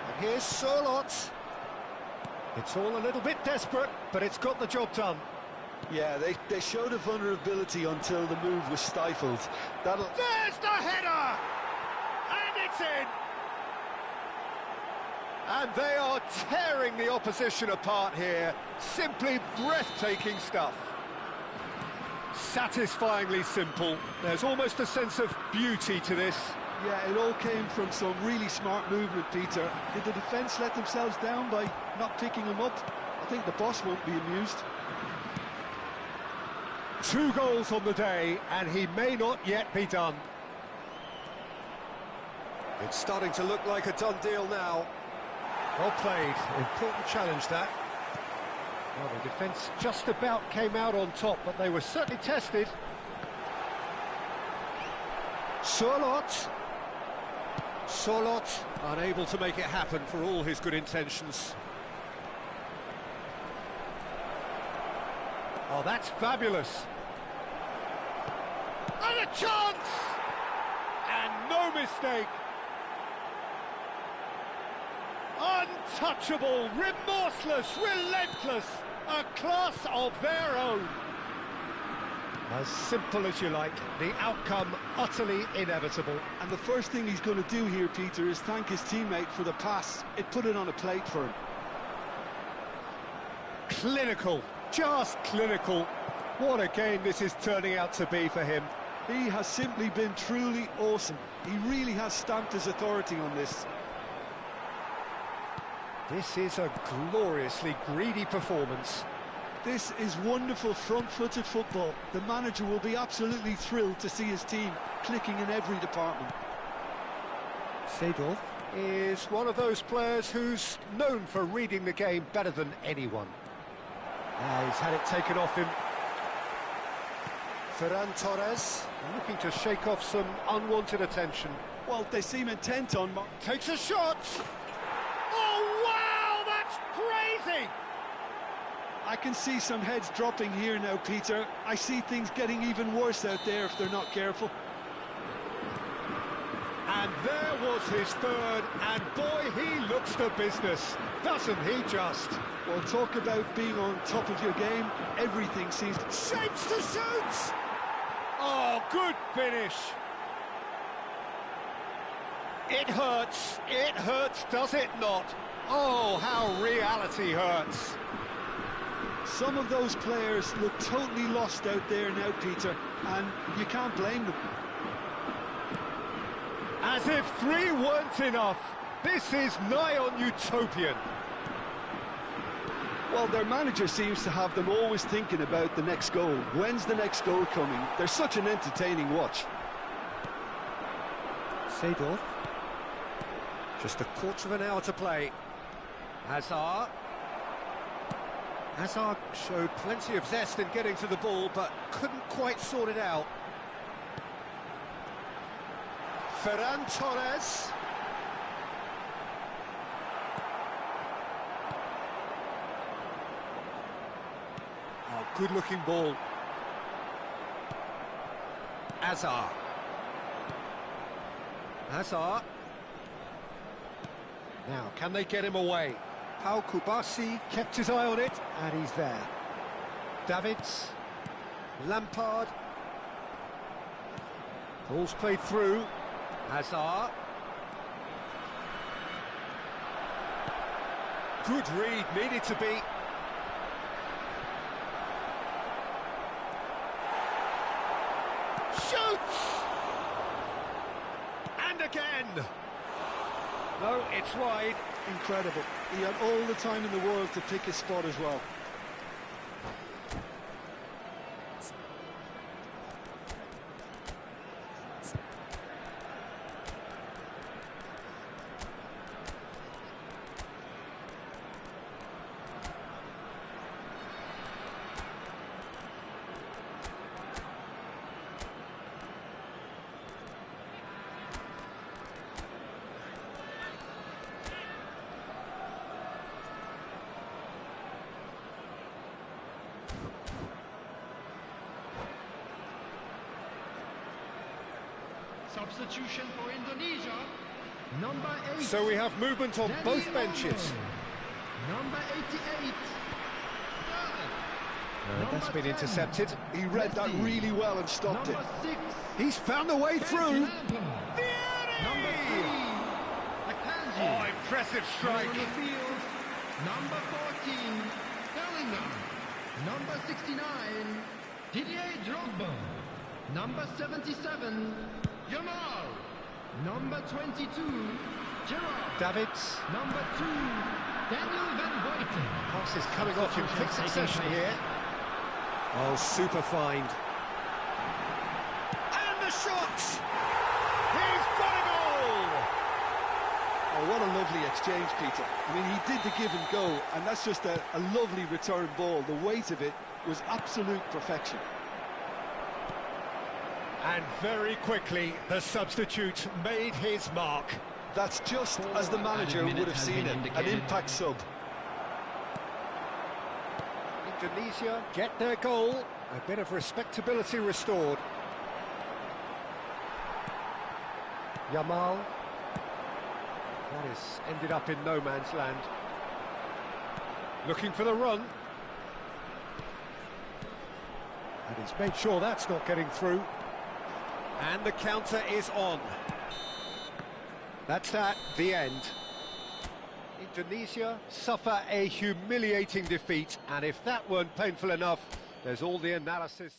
And here's Sörloth. It's all a little bit desperate, but it's got the job done. Yeah, they showed a vulnerability until the move was stifled. There's the header! And it's in! And they are tearing the opposition apart here. Simply breathtaking stuff. Satisfyingly simple. There's almost a sense of beauty to this. Yeah, it all came from some really smart movement, Peter. Did the defence let themselves down by not picking him up? I think the boss won't be amused. 2 goals on the day, and he may not yet be done. It's starting to look like a done deal now. Well played. Important challenge, that. Well, the defence just about came out on top, but they were certainly tested. Sörloth. Sörloth unable to make it happen for all his good intentions. Oh, that's fabulous. And a chance! And no mistake. Untouchable, remorseless, relentless, a class of their own. As simple as you like, the outcome utterly inevitable. And the first thing he's going to do here, Peter, is thank his teammate for the pass. It put it on a plate for him. Clinical, just clinical. What a game this is turning out to be for him. He has simply been truly awesome. He really has stamped his authority on this. This is a gloriously greedy performance. This is wonderful front-footed football. The manager will be absolutely thrilled to see his team clicking in every department. Seedorf is one of those players who's known for reading the game better than anyone. He's had it taken off him. Ferran Torres looking to shake off some unwanted attention. Well, they seem intent on... Takes a shot! Oh, wow, that's crazy! I can see some heads dropping here now, Peter. I see things getting even worse out there if they're not careful. And there was his third, and boy, he looks the business, doesn't he just? Well, talk about being on top of your game. Everything seems to... Shapes to shoot! Oh, good finish. It hurts, does it not? Oh, how reality hurts. Some of those players look totally lost out there now, Peter, and you can't blame them. As if 3 weren't enough, this is nigh on utopian. Well, their manager seems to have them always thinking about the next goal. When's the next goal coming? They're such an entertaining watch. Seedorf. Just a quarter of an hour to play. Hazard. Hazard showed plenty of zest in getting to the ball, but couldn't quite sort it out. Ferran Torres. Oh, good-looking ball. Hazard. Hazard. Now, can they get him away? Pau Kubasi kept his eye on it, and he's there. Davids. Lampard. Ball's played through. Hazard. Good read, needed to be. Shoots! And again! No, it's wide. Incredible. He had all the time in the world to pick his spot as well. Substitution for Indonesia. Number 8. So we have movement on both benches. Number 88. That's been intercepted. He read that really well and stopped it. Number 6. He's found a way through. Number 3. Akanji. Oh, impressive strike. On the field. Number 14. Bellingham. Number 69. Didier Drogba. Number 77. Yamal. Number 22. Gerrard. Davids. Number 2. Daniel Van Hoyten. Pass is coming off in quick succession here. Oh, super find. And the shot! He's got it all! Oh, what a lovely exchange, Peter. I mean, he did the give and go, and that's just a lovely return ball. The weight of it was absolute perfection. And very quickly, the substitute made his mark. That's just as the manager would have seen it, an impact sub. Indonesia get their goal. A bit of respectability restored. Yamal. That has ended up in no man's land. Looking for the run. And he's made sure that's not getting through. And the counter is on. That's that, the end. Indonesia suffer a humiliating defeat, and if that weren't painful enough, there's all the analysis.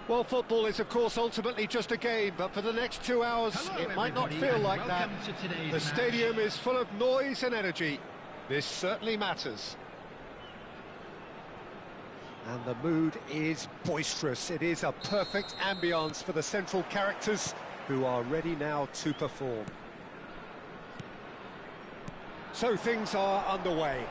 Well, football is, of course, ultimately just a game, but for the next 2 hours, Hello, it might not everybody, feel like that. welcome to today's The match. stadium is full of noise and energy. This certainly matters. And the mood is boisterous. It is a perfect ambience for the central characters who are ready now to perform. So things are underway.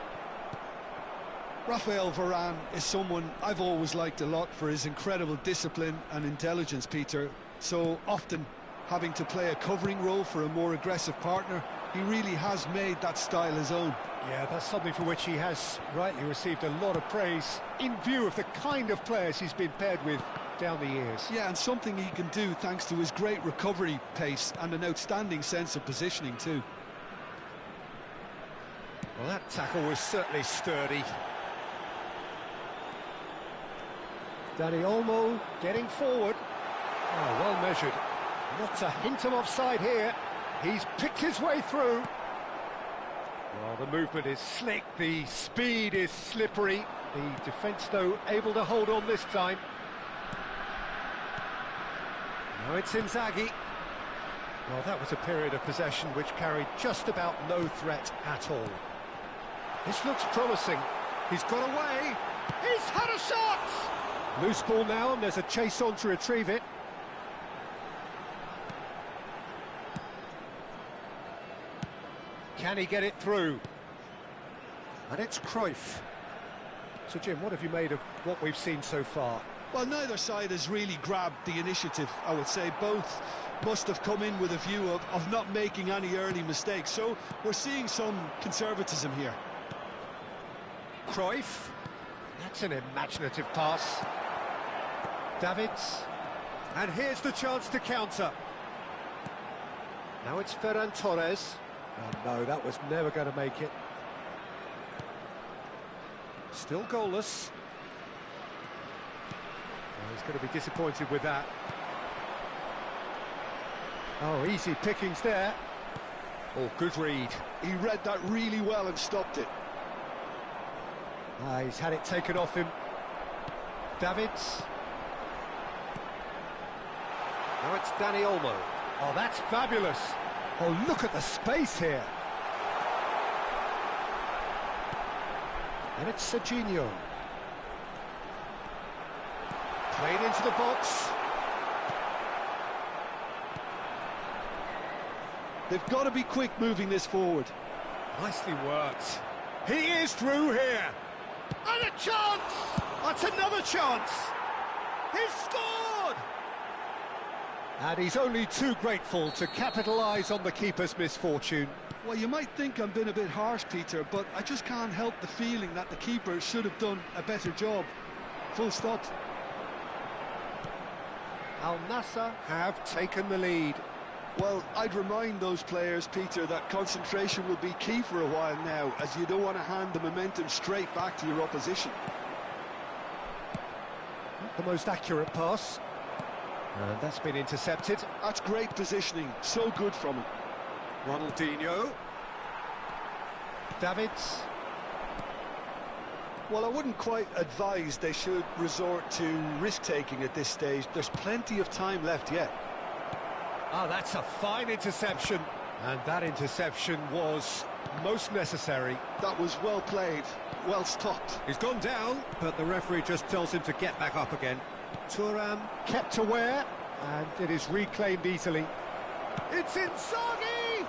Raphael Varane is someone I've always liked a lot for his incredible discipline and intelligence, Peter. So often having to play a covering role for a more aggressive partner, he really has made that style his own. Yeah, that's something for which he has rightly received a lot of praise in view of the kind of players he's been paired with down the years. Yeah, and something he can do thanks to his great recovery pace and an outstanding sense of positioning too. Well, that tackle was certainly sturdy. Dani Olmo getting forward. Oh, well measured. Not a hint of offside here. He's picked his way through. Well, the movement is slick, the speed is slippery. The defence, though, able to hold on this time. Now it's Inzaghi. Well, that was a period of possession which carried just about no threat at all. This looks promising. He's got away. He's had a shot! Loose ball now, and there's a chase on to retrieve it. Can he get it through? And it's Cruyff. So, Jim, what have you made of what we've seen so far? Well, neither side has really grabbed the initiative, I would say. Both must have come in with a view of not making any early mistakes. So we're seeing some conservatism here. Cruyff. That's an imaginative pass. Davids. And here's the chance to counter. Now it's Ferran Torres. Oh no, that was never going to make it. Still goalless. Oh, he's going to be disappointed with that. Oh, easy pickings there. Oh, good read. He read that really well and stopped it. Ah, he's had it taken off him. Davids. Now it's Dani Olmo. Oh, that's fabulous. Oh, look at the space here. And it's Serginho. Played into the box. They've got to be quick moving this forward. Nicely worked. He is through here. And a chance! That's another chance. He's scored! And he's only too grateful to capitalise on the keeper's misfortune. Well, you might think I'm being a bit harsh, Peter, but I just can't help the feeling that the keeper should have done a better job. Full stop. Al Nassr have taken the lead. Well, I'd remind those players, Peter, that concentration will be key for a while now, as you don't want to hand the momentum straight back to your opposition. Not the most accurate pass. And that's been intercepted. That's great positioning, so good from him. Ronaldinho. Davids. Well, I wouldn't quite advise they should resort to risk-taking at this stage. There's plenty of time left yet. Ah, that's a fine interception. And that interception was most necessary. That was well played, well stopped. He's gone down, but the referee just tells him to get back up again. Thuram kept aware, and it is reclaimed easily. It's Inzaghi!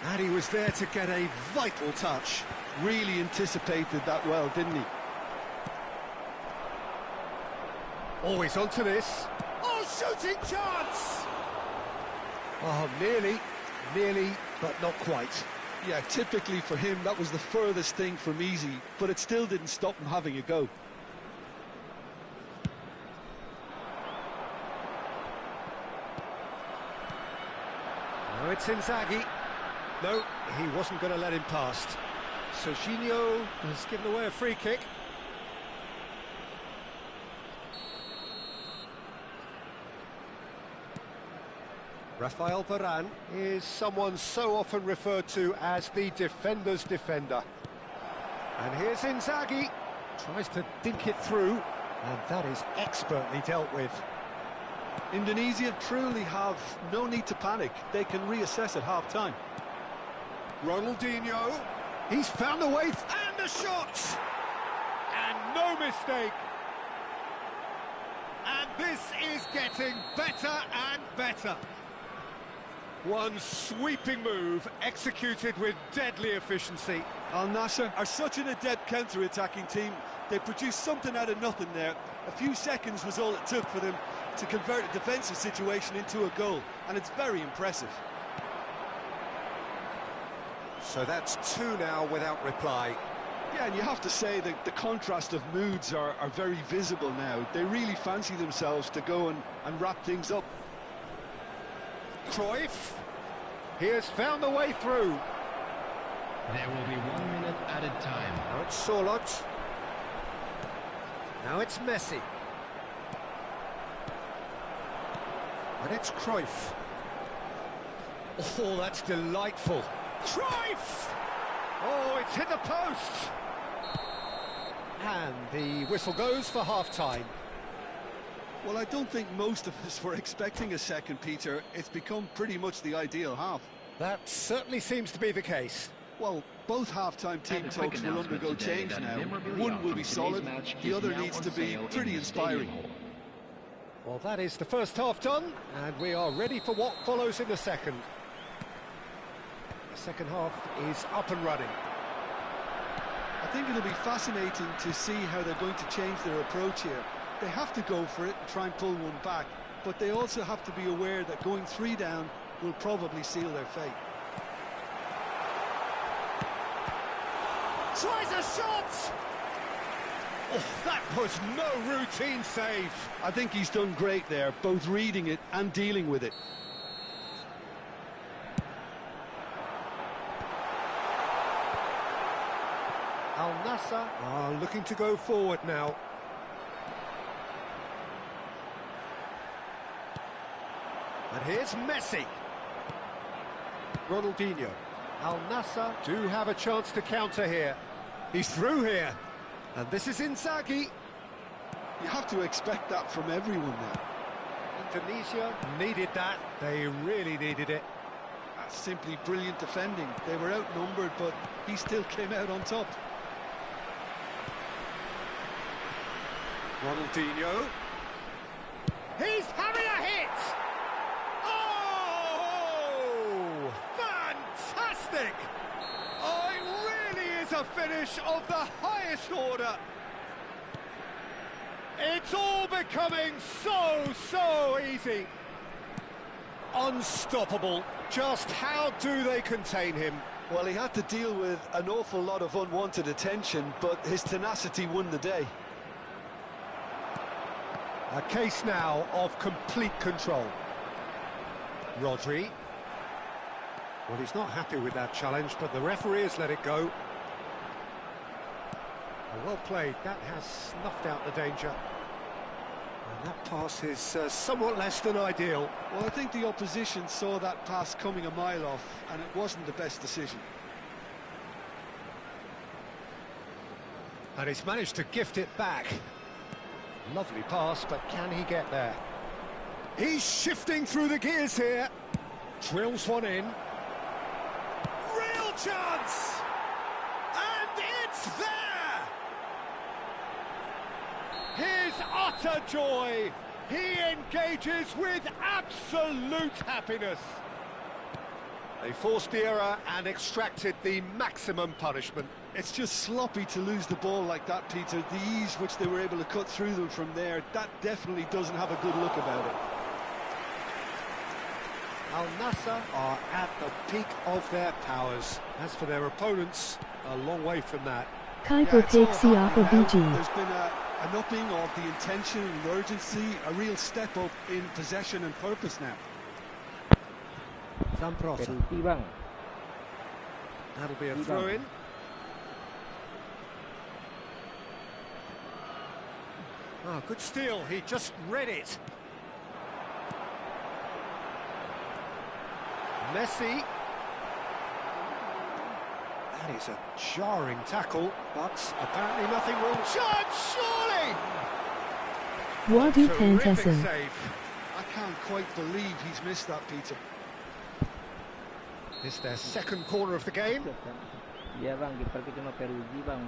And he was there to get a vital touch. Really anticipated that well, didn't he? Always onto this. Oh, shooting chance! Oh, nearly, but not quite. Yeah, typically for him, that was the furthest thing from easy, but it still didn't stop him having a go. Now it's Inzaghi. No, he wasn't going to let him past. Serginho has given away a free kick. Raphael Varane is someone so often referred to as the defender's defender. And here's Inzaghi. Tries to dink it through. And that is expertly dealt with. Indonesia truly have no need to panic. They can reassess at half-time. Ronaldinho, he's found the way, and the shot! And no mistake. And this is getting better and better. One sweeping move executed with deadly efficiency. Al Nassr are such an adept counter-attacking team. They produced something out of nothing there. A few seconds was all it took for them to convert a defensive situation into a goal, and it's very impressive. So that's 2 now without reply. Yeah, and you have to say that the contrast of moods are very visible now. They really fancy themselves to go and wrap things up. Cruyff, he has found the way through. There will be 1 minute added time. Now it's Solot. Now it's Messi. And it's Cruyff. Oh, that's delightful. Cruyff! Oh, it's hit the post. And the whistle goes for half-time. Well, I don't think most of us were expecting a second, Peter. It's become pretty much the ideal half. That certainly seems to be the case. Well, both half-time team talks will undergo change now. One will be solid, the other needs to be pretty inspiring. Well, that is the first half done, and we are ready for what follows in the second. The second half is up and running. I think it'll be fascinating to see how they're going to change their approach here. They have to go for it and try and pull one back, but they also have to be aware that going 3 down will probably seal their fate. Tries a shot! Oh, that was no routine save. I think he's done great there, both reading it and dealing with it. Al Nassr are looking to go forward now. And here's Messi. Ronaldinho. Al Nassr do have a chance to counter here. He's through here. And this is Inzaghi. You have to expect that from everyone now. Indonesia needed that. They really needed it. That's simply brilliant defending. They were outnumbered, but he still came out on top. Ronaldinho. He's having a hit! Oh! Fantastic! Oh, it really is a finish of the highest order. It's all becoming so easy. Unstoppable. Just how do they contain him? Well, he had to deal with an awful lot of unwanted attention, but his tenacity won the day. A case now of complete control. Rodri. Well, he's not happy with that challenge, but the referee has let it go. Well played. That has snuffed out the danger. And that pass is somewhat less than ideal. Well, I think the opposition saw that pass coming a mile off, and it wasn't the best decision. And he's managed to gift it back. Lovely pass, but can he get there? He's shifting through the gears here. Drills one in. Real chance! And it's there! His utter joy! He engages with absolute happiness. They forced the error and extracted the maximum punishment. It's just sloppy to lose the ball like that, Peter. The ease which they were able to cut through them from there, that definitely doesn't have a good look about it. Al Nassr are at the peak of their powers. As for their opponents, a long way from that. There's been an upping of the intention and urgency, a real step up in possession and purpose now. That'll be a throw-in. Oh, good steal. He just read it. Messi. That is a jarring tackle, but apparently nothing wrong. Shot, surely! Waduh Terrific Pantesan. I save. can't quite believe he's missed that, Peter. It's their second corner of the game. Iya bang, kiper kita cuma Perugi bang.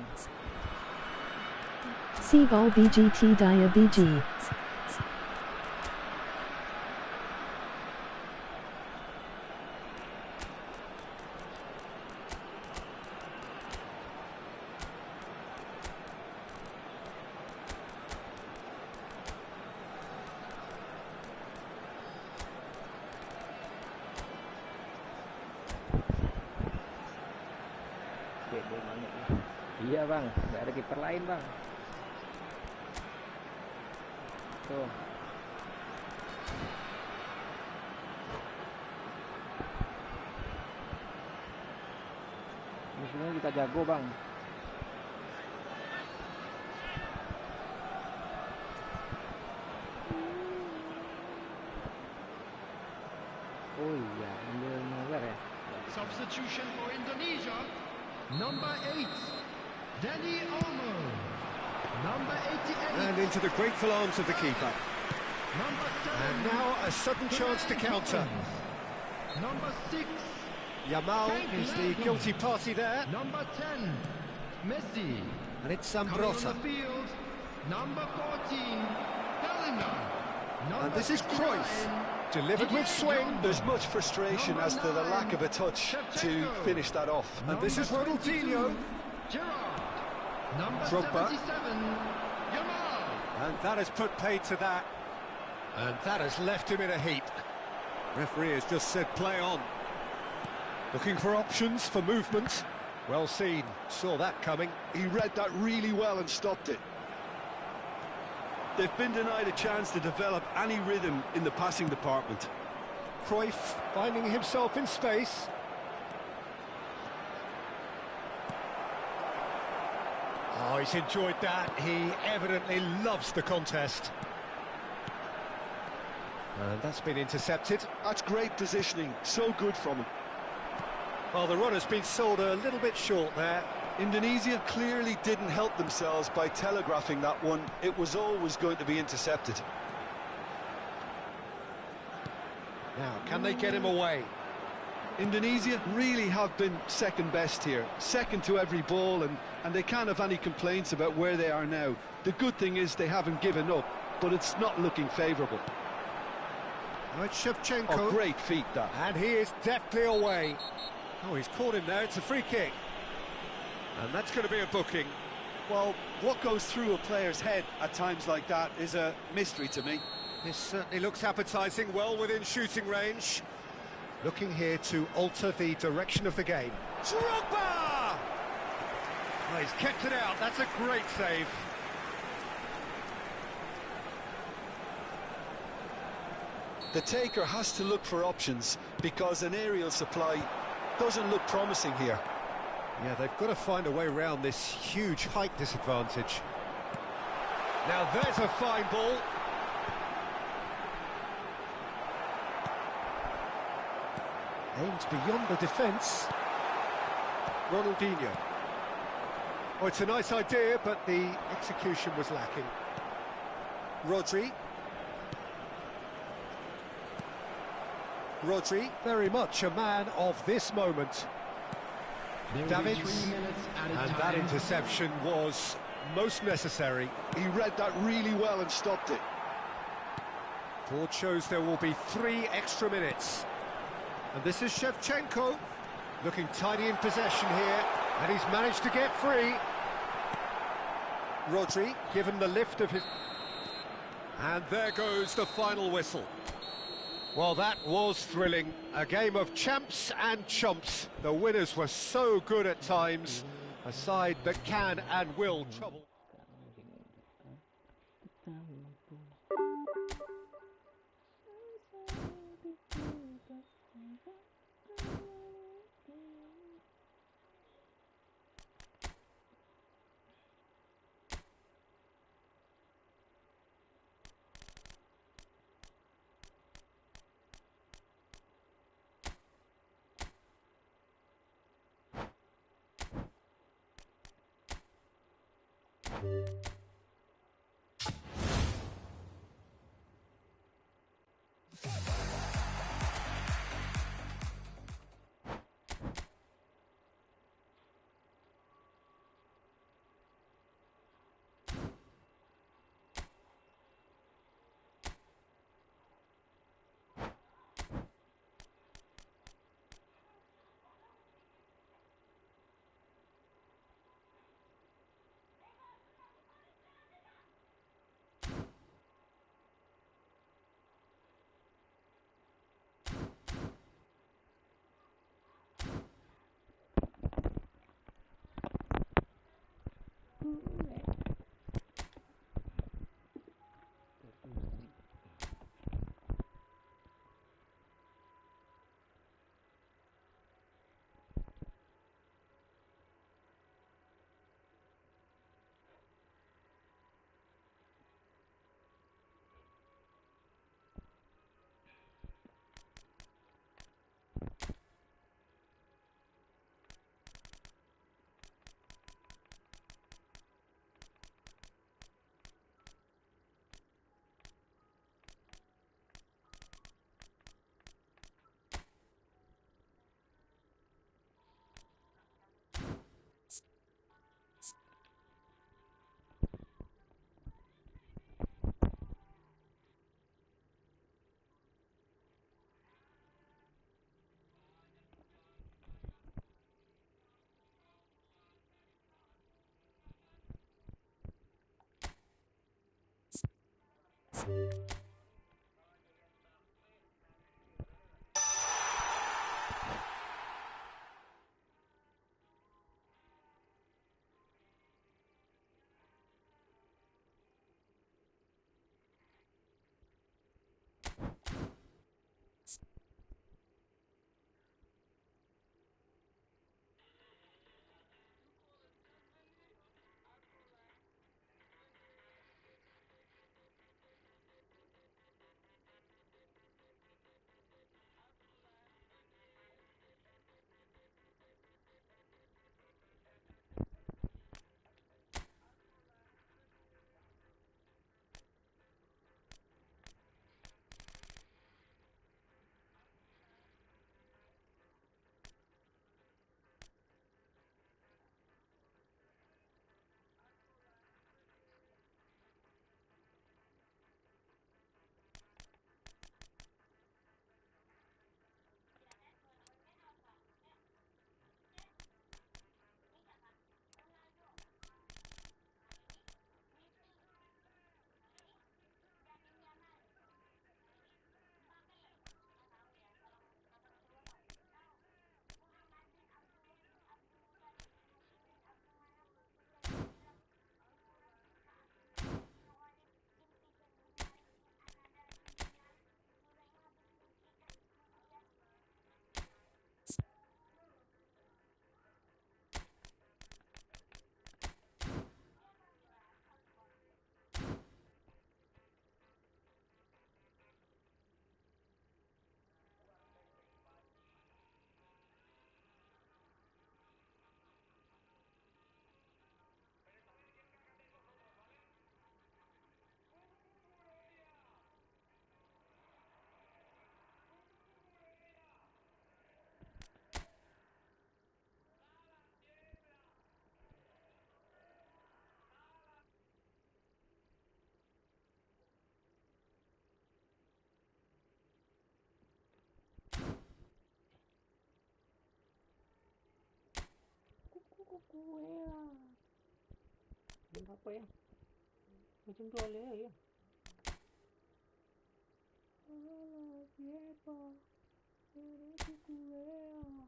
Seagull BGT Dia BG. Iya bang, nggak ada kiper lain bang. Tuh. Musuhnya kita jago bang. Oh iya, ambil nomor ya. Substitution for Indonesia. Number 8, Danny Olmo. Number 88. And into the grateful arms of the keeper. Number 7. And now a sudden chance to counter. Number 6. Yamal is the guilty party there. Number 10, Messi. And it's Coming on Zambrotta. the field, number 14, Bellingham. And this is Cruyff. Delivered with swing. There's much frustration as to the lack of a touch to finish that off. And this is Ronaldinho. Gerrard. Number Drogba. 77, Yamal. And that has put paid to that. And that has left him in a heap. Referee has just said play on. Looking for options for movement. Well seen. Saw that coming. He read that really well and stopped it. They've been denied a chance to develop any rhythm in the passing department. Cruyff finding himself in space. Oh, he's enjoyed that. He evidently loves the contest. And that's been intercepted. That's great positioning. So good from him. Well, the run has been sold a little bit short there. Indonesia clearly didn't help themselves by telegraphing that one. It was always going to be intercepted. Now, can they get him away? Indonesia really have been second best here. Second to every ball, and they can't have any complaints about where they are now. The good thing is they haven't given up, but it's not looking favourable. Right, Shevchenko. Oh, great feat, that. And he is deftly away. Oh, he's caught him there. It's a free kick. And that's going to be a booking. Well, what goes through a player's head at times like that is a mystery to me. This certainly looks appetising, well within shooting range. Looking here to alter the direction of the game. Drogba! Oh, he's kept it out. That's a great save. The taker has to look for options because an aerial supply doesn't look promising here. Yeah, they've got to find a way around this huge height disadvantage. Now there's a fine ball. Aims beyond the defence. Ronaldinho. Oh, it's a nice idea, but the execution was lacking. Rodri. Rodri, very much a man of this moment. Davids, and that interception was most necessary. He read that really well and stopped it. Board shows there will be 3 extra minutes. And this is Shevchenko, looking tidy in possession here, and he's managed to get free. Rodri, given the lift of his... And there goes the final whistle. Well, that was thrilling. A game of champs and chumps. The winners were so good at times. A side that can and will trouble. Gue lah. Jam apa ya? Macam tu oleh ya. Alah, siapa? Itu gue lah.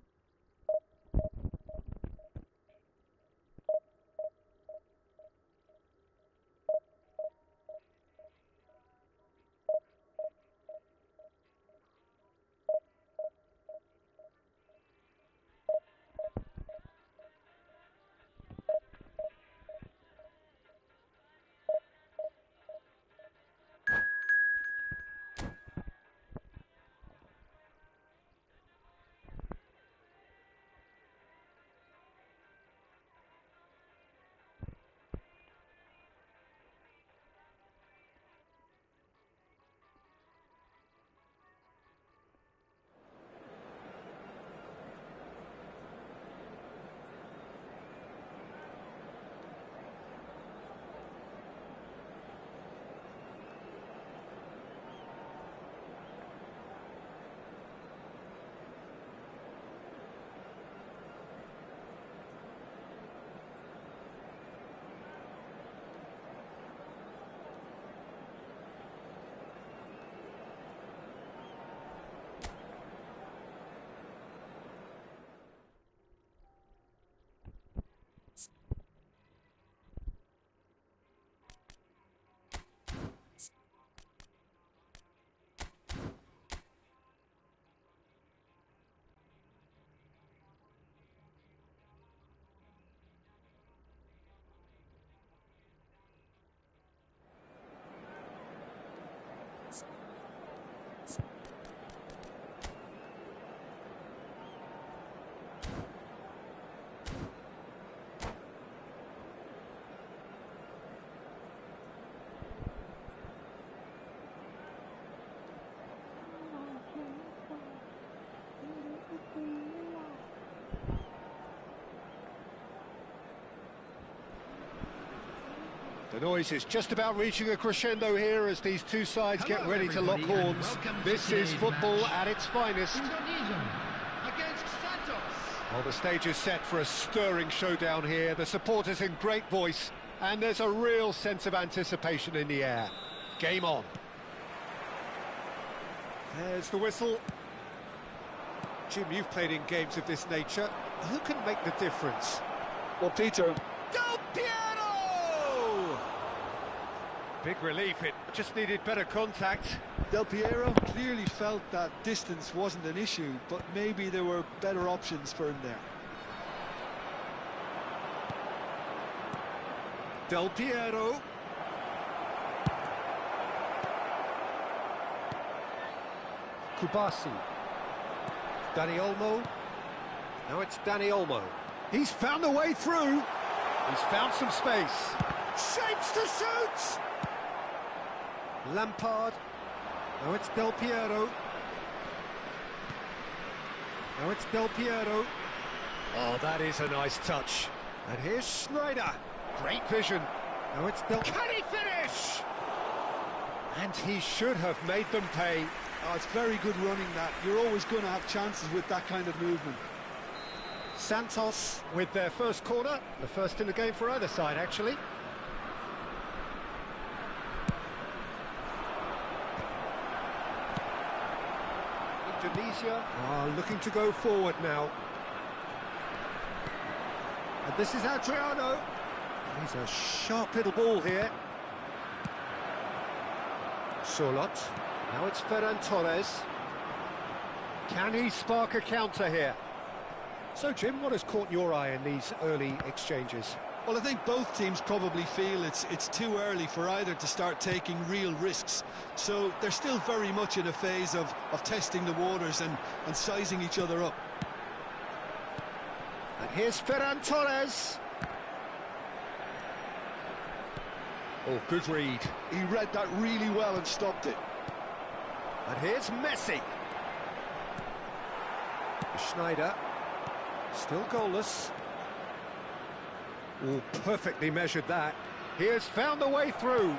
The noise is just about reaching a crescendo here as these two sides get ready to lock horns. This is football at its finest. Against Santos. Well, the stage is set for a stirring showdown here. The supporters in great voice, and there's a real sense of anticipation in the air. Game on. There's the whistle. Jim, you've played in games of this nature. Who can make the difference? Well, Peter, Del Piero! Big relief, it just needed better contact. Del Piero clearly felt that distance wasn't an issue, but maybe there were better options for him there. Del Piero. Kubasi. Dani Olmo. Now it's Dani Olmo. He's found a way through. He's found some space. Shapes to shoot! Lampard. Now it's Del Piero. Now it's Del Piero. Oh, that is a nice touch. And here's Schneider. Great vision. Now it's Del... Can he finish? And he should have made them pay. Oh, it's very good running that. You're always going to have chances with that kind of movement. Santos with their first corner. The first in the game for either side, actually. Indonesia are looking to go forward now. And this is Adriano. He's a sharp little ball here. Solot. Now it's Ferran Torres. Can he spark a counter here? So, Jim, what has caught your eye in these early exchanges? Well, I think both teams probably feel it's too early for either to start taking real risks. So they're still very much in a phase of testing the waters and sizing each other up. And here's Ferran Torres. Oh, good read. He read that really well and stopped it. And here's Messi. Schneider. Still goalless. Oh, perfectly measured that. He has found a way through.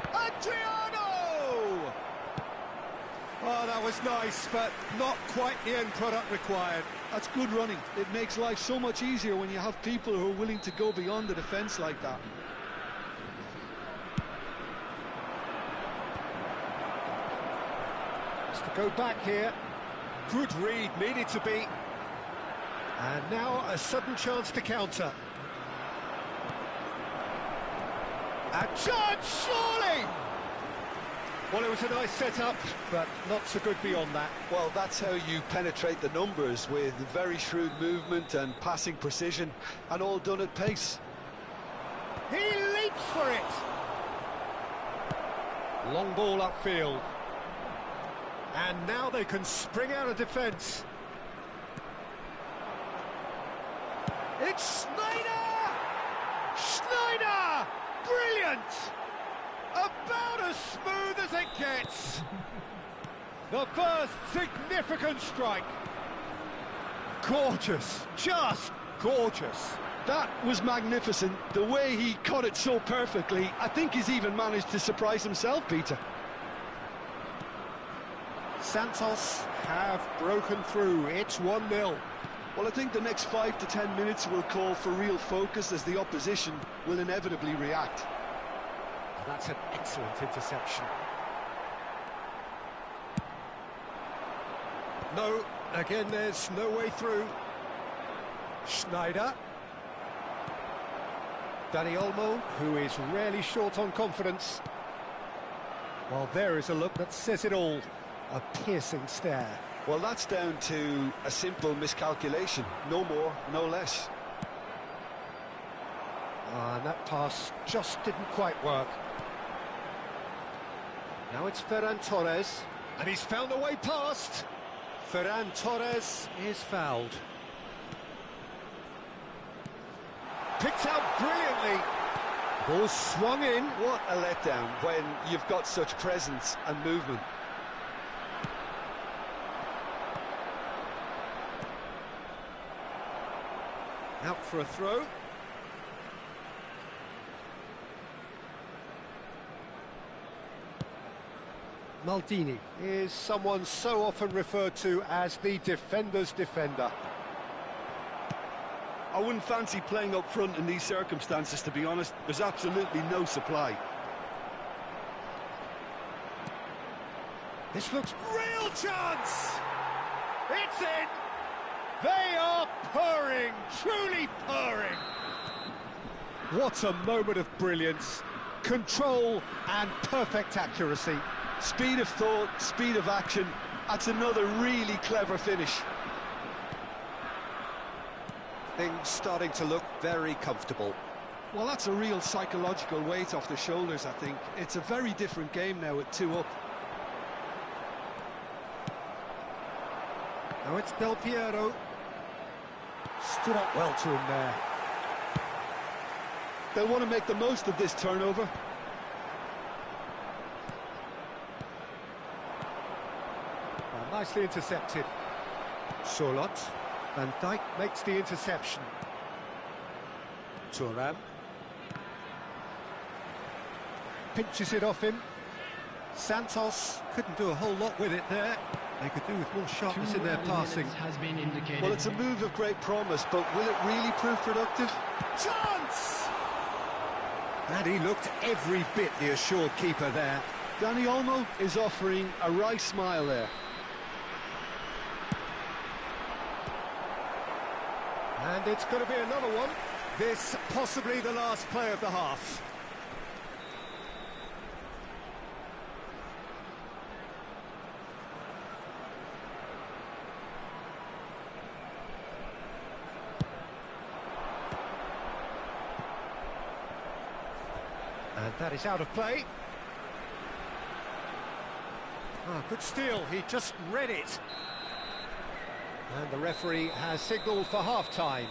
Adriano! Oh, that was nice, but not quite the end product required. That's good running. It makes life so much easier when you have people who are willing to go beyond the defence like that. Has to go back here. Good read, needed to be. And now a sudden chance to counter. A chance, surely! Well, it was a nice setup, but not so good beyond that. Well, that's how you penetrate the numbers, with very shrewd movement and passing precision, and all done at pace. He leaps for it! Long ball upfield. And now they can spring out of defence. It's Schneider! Schneider! Brilliant! About as smooth as it gets. The first significant strike. Gorgeous, just gorgeous. That was magnificent. The way he caught it so perfectly, I think he's even managed to surprise himself, Peter. Santos have broken through. It's 1-0. Well, I think the next 5 to 10 minutes will call for real focus, as the opposition will inevitably react. That's an excellent interception. No, again, there's no way through. Schneider. Dani Olmo, who is rarely short on confidence. Well, there is a look that says it all. A piercing stare. Well, that's down to a simple miscalculation. No more, no less. And that pass just didn't quite work. Now it's Ferran Torres. And he's found a way past. Ferran Torres is fouled. Picked out brilliantly. Ball swung in. What a letdown when you've got such presence and movement. Out for a throw. Maldini is someone so often referred to as the defender's defender. I wouldn't fancy playing up front in these circumstances, to be honest. There's absolutely no supply. This looks... Real chance! It's in! They are purring, truly purring. What a moment of brilliance. Control and perfect accuracy. Speed of thought, speed of action. That's another really clever finish. Things starting to look very comfortable. Well, that's a real psychological weight off the shoulders, I think. It's a very different game now at 2 up. Now it's Del Piero. Stood up well to him there. They'll want to make the most of this turnover. Nicely intercepted. Solot. Van Dijk makes the interception. Thuram. Pinches it off him. Santos couldn't do a whole lot with it there. They could do with more sharpness in their passing. Has been indicated. Well, it's a move of great promise, but will it really prove productive? Chance! And he looked every bit the assured keeper there. Dani Olmo is offering a wry smile there. And it's going to be another one. This possibly the last play of the half. And that is out of play. Ah, good steal, he just read it. And the referee has signalled for half-time.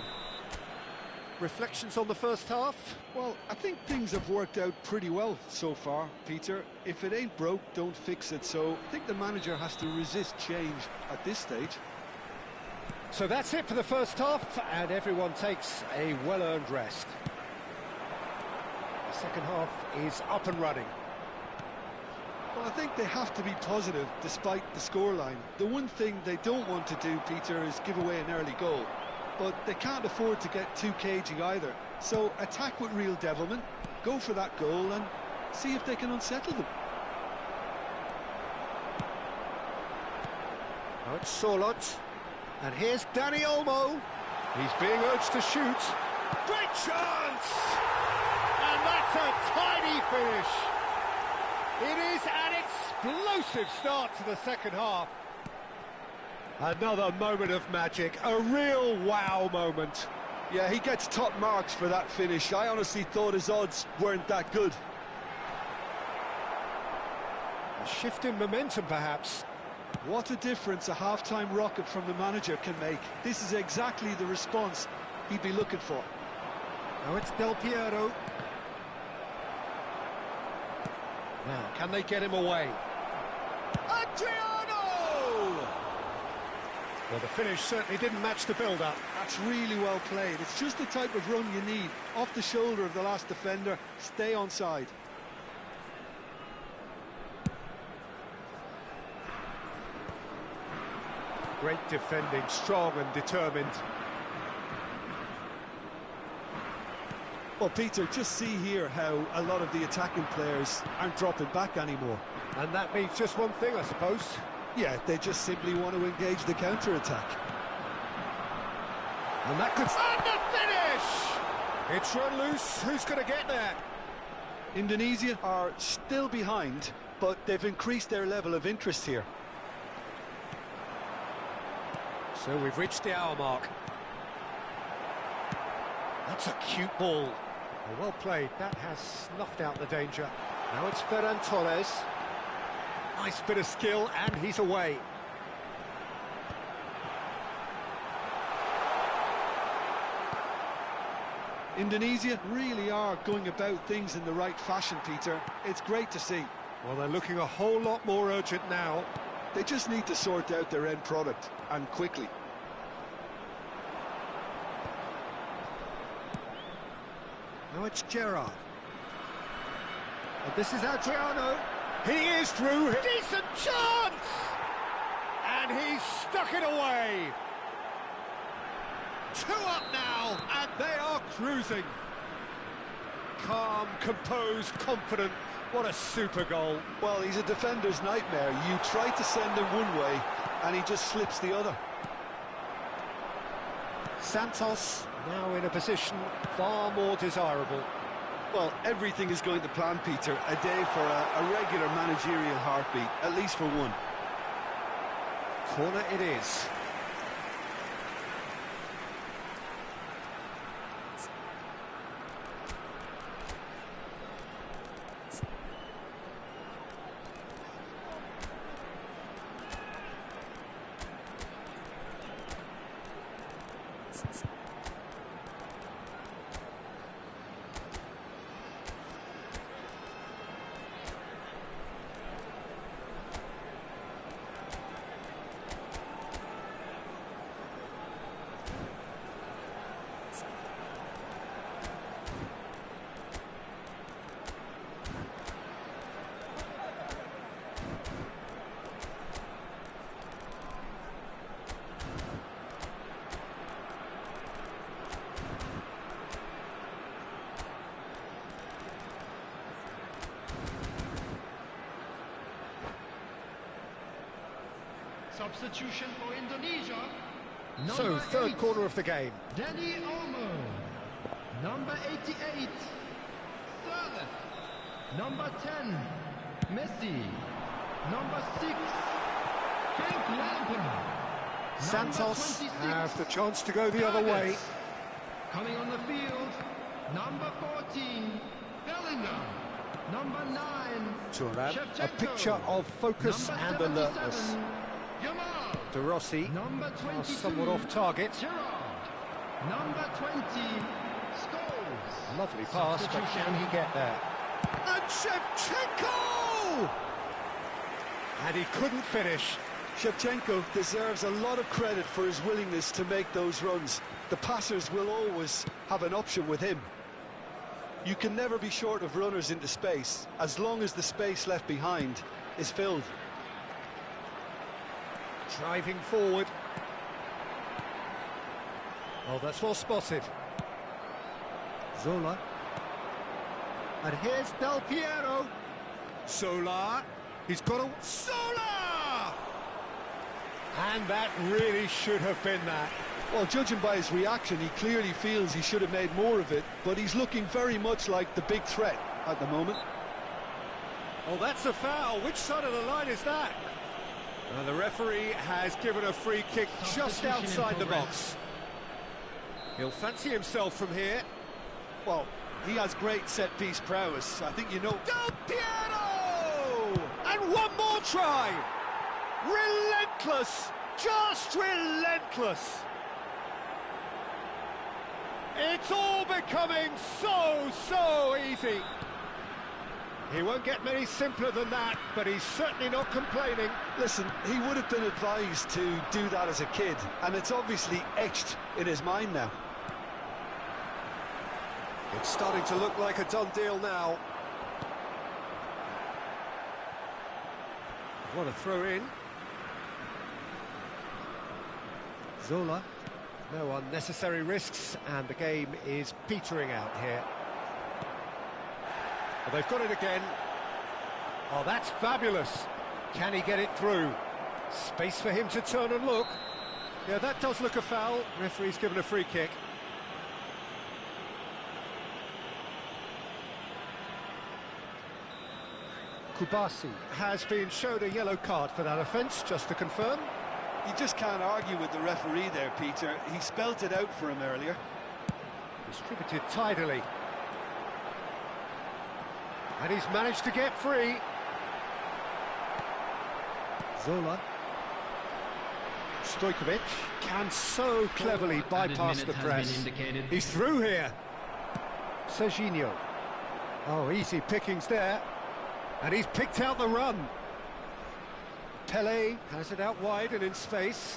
Reflections on the first half? Well, I think things have worked out pretty well so far, Peter. If it ain't broke, don't fix it. So I think the manager has to resist change at this stage. So that's it for the first half, and everyone takes a well-earned rest. The second half is up and running. Well, I think they have to be positive despite the scoreline. The one thing they don't want to do, Peter, is give away an early goal. But they can't afford to get too cagey either. So attack with real devilment, go for that goal and see if they can unsettle them. Now it's Solot. And here's Dani Olmo. He's being urged to shoot. Great chance! And that's a tiny finish. It is an explosive start to the second half. Another moment of magic, a real wow moment. Yeah, he gets top marks for that finish. I honestly thought his odds weren't that good. A shift in momentum, perhaps. What a difference a half-time rocket from the manager can make. This is exactly the response he'd be looking for. Now it's Del Piero. Now, can they get him away? Adriano! Well, the finish certainly didn't match the build-up. That's really well played. It's just the type of run you need. Off the shoulder of the last defender, stay onside. Great defending, strong and determined. Well, Peter, just see here how a lot of the attacking players aren't dropping back anymore. And that means just one thing, I suppose. Yeah, they just simply want to engage the counter-attack. And that could... And the finish! It's run loose. Who's going to get there? Indonesia are still behind, but they've increased their level of interest here. So we've reached the hour mark. That's a cute ball. Well played. That has snuffed out the danger. Now it's Ferran Torres. Nice bit of skill, and he's away. Indonesia really are going about things in the right fashion, Peter. It's great to see. Well, they're looking a whole lot more urgent now. They just need to sort out their end product, and quickly. Now it's Gerrard. And this is Adriano. He is through. Decent chance! And he's stuck it away. 2 up now, and They are cruising. Calm, composed, confident. What a super goal. Well, he's a defender's nightmare. You try to send him one way, and he just slips the other. Santos now in a position far more desirable. Well, everything is going to plan, Peter. A day for a regular managerial heartbeat, at least for one. Corner it is. Substitution for Indonesia. So, Number third 8, quarter of the game. Danny Olmo. Number 88, Sterling. Number 10, Messi. Number 6, Frank Lampard. Santos Number 26, have the chance to go the other way. Curtis. Coming on the field, number 14, Bellingham. Number 9, Thuram, a Shevchenko. picture of focus Number and 77, alertness. Yamal. De Rossi Number are 22, somewhat off target. Gerrard. Number 20, Scholes. Lovely pass, but can he get there? And Shevchenko! And he couldn't finish. Shevchenko deserves a lot of credit for his willingness to make those runs. The passers will always have an option with him. You can never be short of runners into space, as long as the space left behind is filled. Driving forward. Oh, that's well spotted. Zola. And here's Del Piero. Sola. He's got a... Sola! And that really should have been that. Well, judging by his reaction, he clearly feels he should have made more of it, but he's looking very much like the big threat at the moment. Oh, that's a foul. Which side of the line is that? The referee has given a free kick just Substitution in outside the progress. box. He'll fancy himself from here. Well, he has great set-piece prowess. I think you know... Del Piero! And one more try! Relentless! Just relentless! It's all becoming so easy. He won't get many simpler than that, but he's certainly not complaining. Listen, he would have been advised to do that as a kid, and it's obviously etched in his mind now. It's starting to look like a done deal now. What a throw in. Zola. No unnecessary risks, and the game is petering out here. Well, they've got it again. Oh, that's fabulous. Can he get it through? Space for him to turn and look. Yeah, that does look a foul. Referee's given a free kick. Kubasi has been shown a yellow card for that offence, just to confirm. You just can't argue with the referee there, Peter. He spelt it out for him earlier. Distributed tidily. And he's managed to get free. Zola. Stojkovic can so cleverly bypass the press. He's through here. Serginho. Oh, easy pickings there. And he's picked out the run. Pele has it out wide and in space.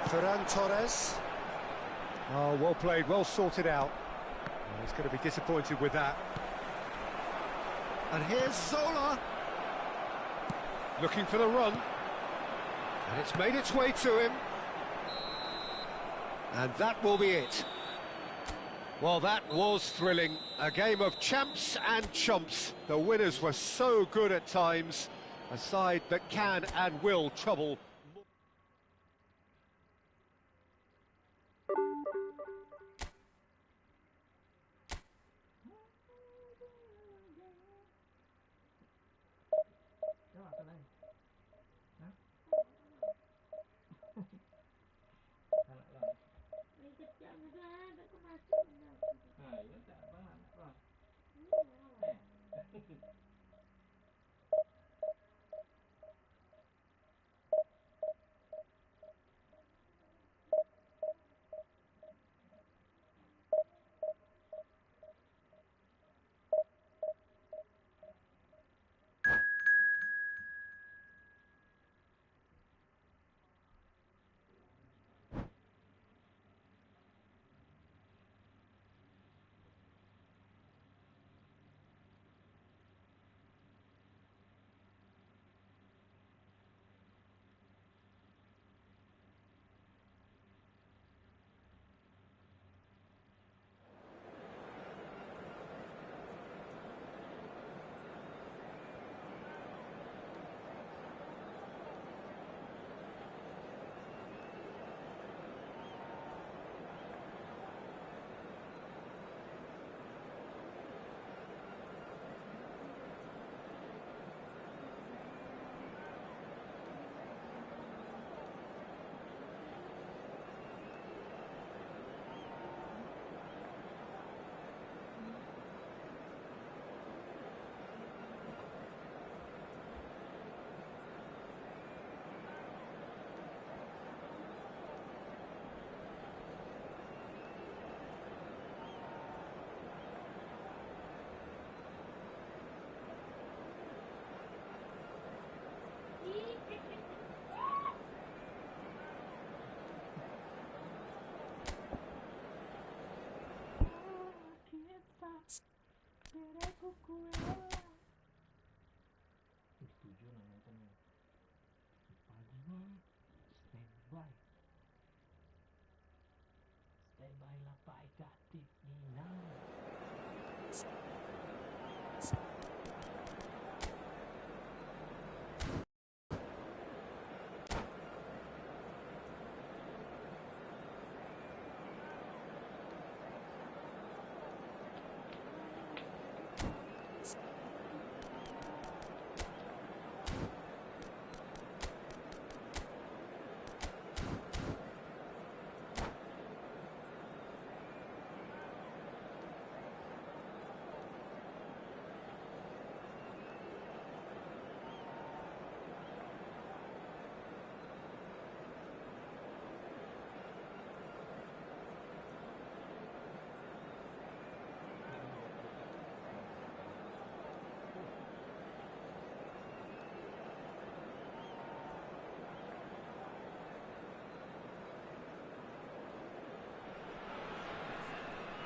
Ferran Torres. Oh, well played, well sorted out. Oh, he's going to be disappointed with that. And here's Zola. Looking for the run. And it's made its way to him. And that will be it. Well, that was thrilling. A game of champs and chumps. The winners were so good at times. A side that can and will trouble. Setuju lah nontonnya. Paginya standby lah Pak Ikatif ni nah.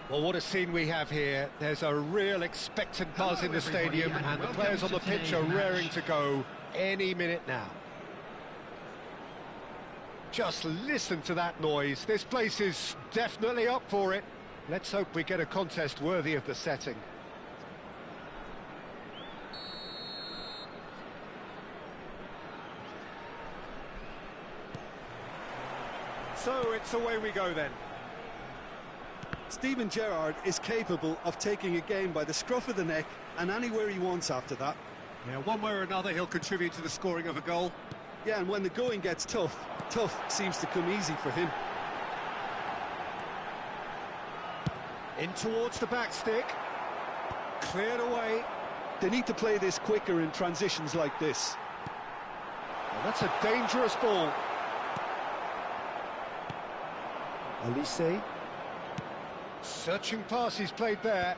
Well, what a scene we have here. There's a real expectant buzz in the stadium, and the players on the pitch are raring to go any minute now. Just listen to that noise. This place is definitely up for it. Let's hope we get a contest worthy of the setting. So it's away we go then. Steven Gerrard is capable of taking a game by the scruff of the neck and anywhere he wants after that. Yeah, one way or another he'll contribute to the scoring of a goal. Yeah, and when the going gets tough, tough seems to come easy for him. In towards the back stick. Cleared away. They need to play this quicker in transitions like this. Well, that's a dangerous ball. Elise. Searching pass he's played there.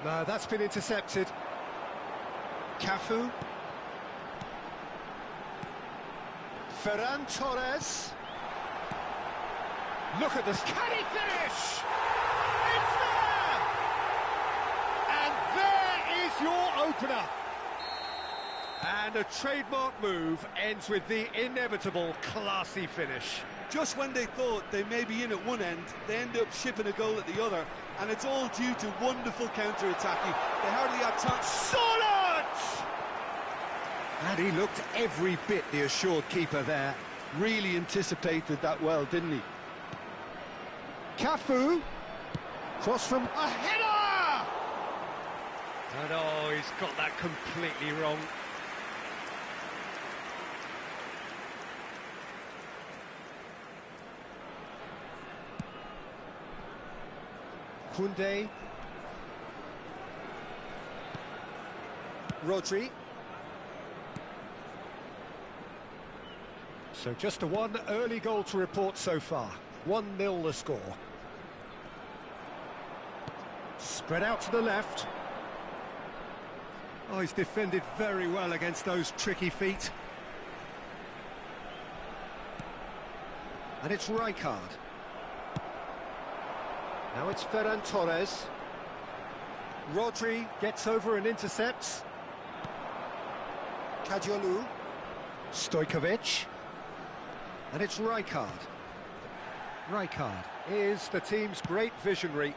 No, that's been intercepted. Cafu. Ferran Torres. Look at this. Can he finish? It's there! And there is your opener. And a trademark move ends with the inevitable classy finish. Just when they thought they may be in at one end, they end up shipping a goal at the other, and it's all due to wonderful counter-attacking. They hardly had time. Solid! And he looked every bit the assured keeper there. Really anticipated that well, didn't he? Cafu, cross from... A header! And oh, he's got that completely wrong. Koundé. Rodri. So just a one early goal to report so far. 1-0 the score. Spread out to the left. Oh, he's defended very well against those tricky feet. And it's Rijkaard. Now it's Ferran Torres. Rodri gets over and intercepts. Kadiolu. Stojkovic. And it's Rijkaard. Rijkaard is the team's great visionary.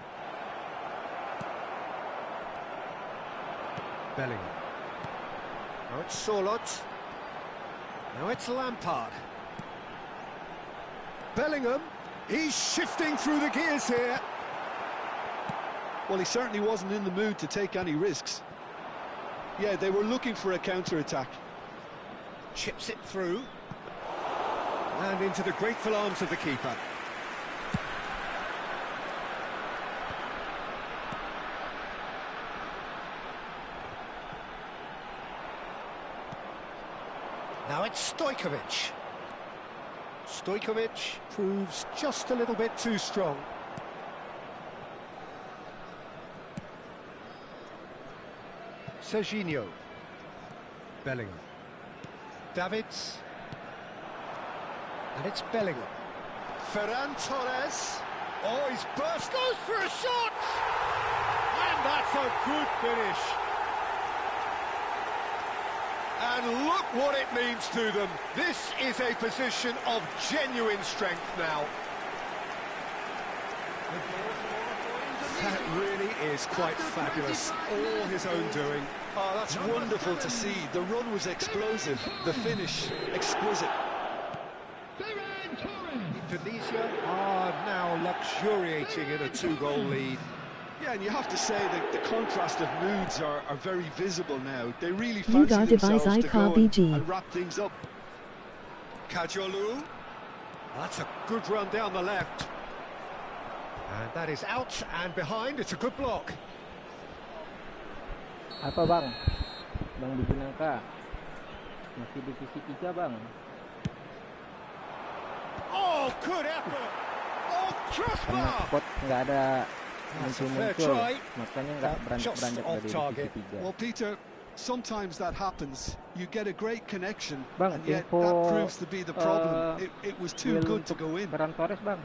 Bellingham. Now it's Sorloth. Now it's Lampard. Bellingham. He's shifting through the gears here. Well, he certainly wasn't in the mood to take any risks. Yeah, they were looking for a counter-attack. Chips it through. And into the grateful arms of the keeper. Now it's Stojkovic. Stojkovic proves just a little bit too strong. Serginho. Bellingham. Davids. And it's Bellingham. Ferran Torres. Oh, he's burst. Goes for a shot! And that's a good finish. And look what it means to them. This is a position of genuine strength now. That really is quite fabulous. All his own doing. Oh, that's wonderful to see. The run was explosive. The finish, exquisite. Indonesia are now luxuriating in a 2-goal lead. Yeah, and you have to say that the contrast of moods are very visible now. They really Yuga fancy device themselves to go BG. and wrap things up. Kadiolu. That's a good run down the left. And that is out and behind. It's a good block. Apa bang? Bang Biji Nangka. Masih divisi 3 bang. Oh, good effort! Oh, Karena crossbar! spot nggak ada That's a fair muncul-muncul, try. makanya nggak Just beranjak-beranjak off dari target. divisi 3. Well, Peter, sometimes that happens. You get a great connection, Bang, and yet info, that proves to be the problem. It was too Will good to untuk go in. Ferran Torres bang.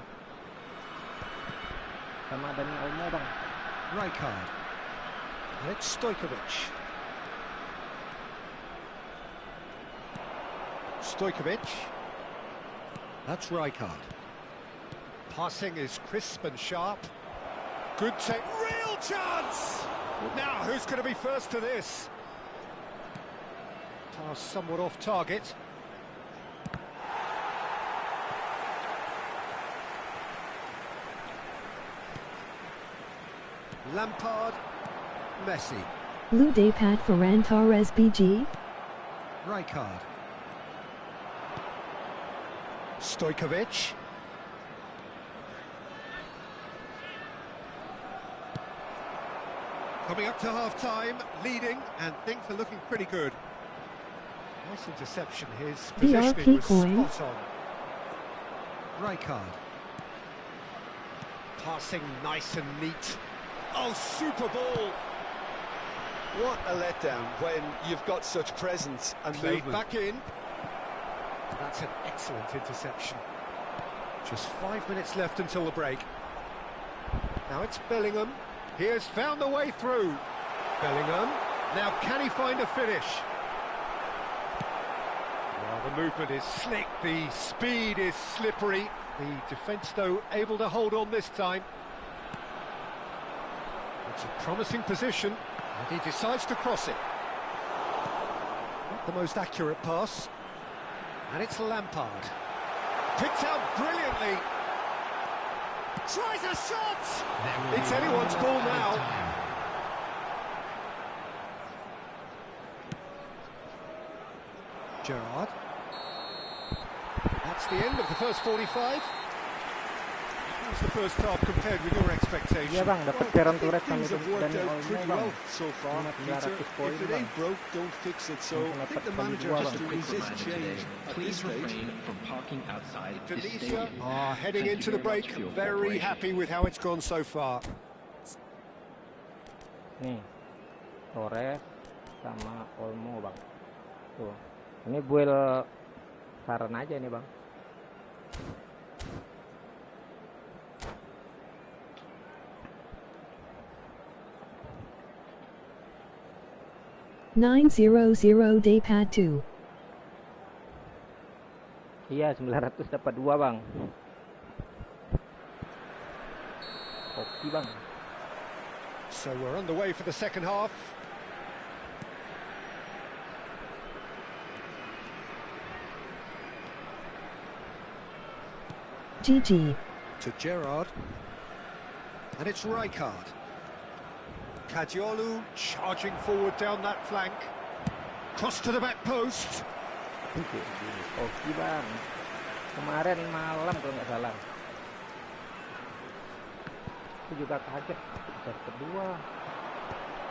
Sama Dani Olmo bang. Rijkaard. And it's Stojkovic. Stojkovic. That's Rijkaard. Passing is crisp and sharp. Good take. Real chance! Now, who's going to be first to this? Pass somewhat off target. Lampard. Messi. Blue Day Pad Ferran Torres BG. Rijkaard. Stojkovic. Coming up to half-time, leading, and things are looking pretty good. Nice interception. His positioning BRP was coin. spot on. Rijkaard. Passing nice and neat. Oh, super ball. What a letdown when you've got such presence and Played movement. back in. That's an excellent interception. Just 5 minutes left until the break. Now it's Bellingham. He has found the way through. Bellingham. Now can he find a finish? The movement is slick, the speed is slippery. The defence, though, able to hold on this time. It's a promising position, and he decides to cross it. Not the most accurate pass. And it's Lampard. Picked out brilliantly. Tries a shot! It's anyone's ball now. Gerrard. That's the end of the first 45. How's the first half compared with your expectations? Iya bang, dapat Ferran Torres sama Things itu have worked dan out Olmo pretty bang. well so far, Peter. 300 poin If it bang. ain't broke, don't fix it. So I think the manager has to resist change at this Please stage. refrain from parking outside this Tunisia stadium. are heading Thank into you the very much break. for your Very cooperation. happy with how it's gone so far. Nih, Torres sama Olmo bang. Tuh, ini build saran aja nih bang. $900 day pad 2. Iya, 900 dapat 2 bang. Oke bang. So we're underway for the second half. GG. To Gerrard. And it's Rijkaard. Kadiolu charging forward down that flank. Cross to the back post. Oke bang. Kemarin malam kalau nggak salah. Aku juga kaget. Set kedua.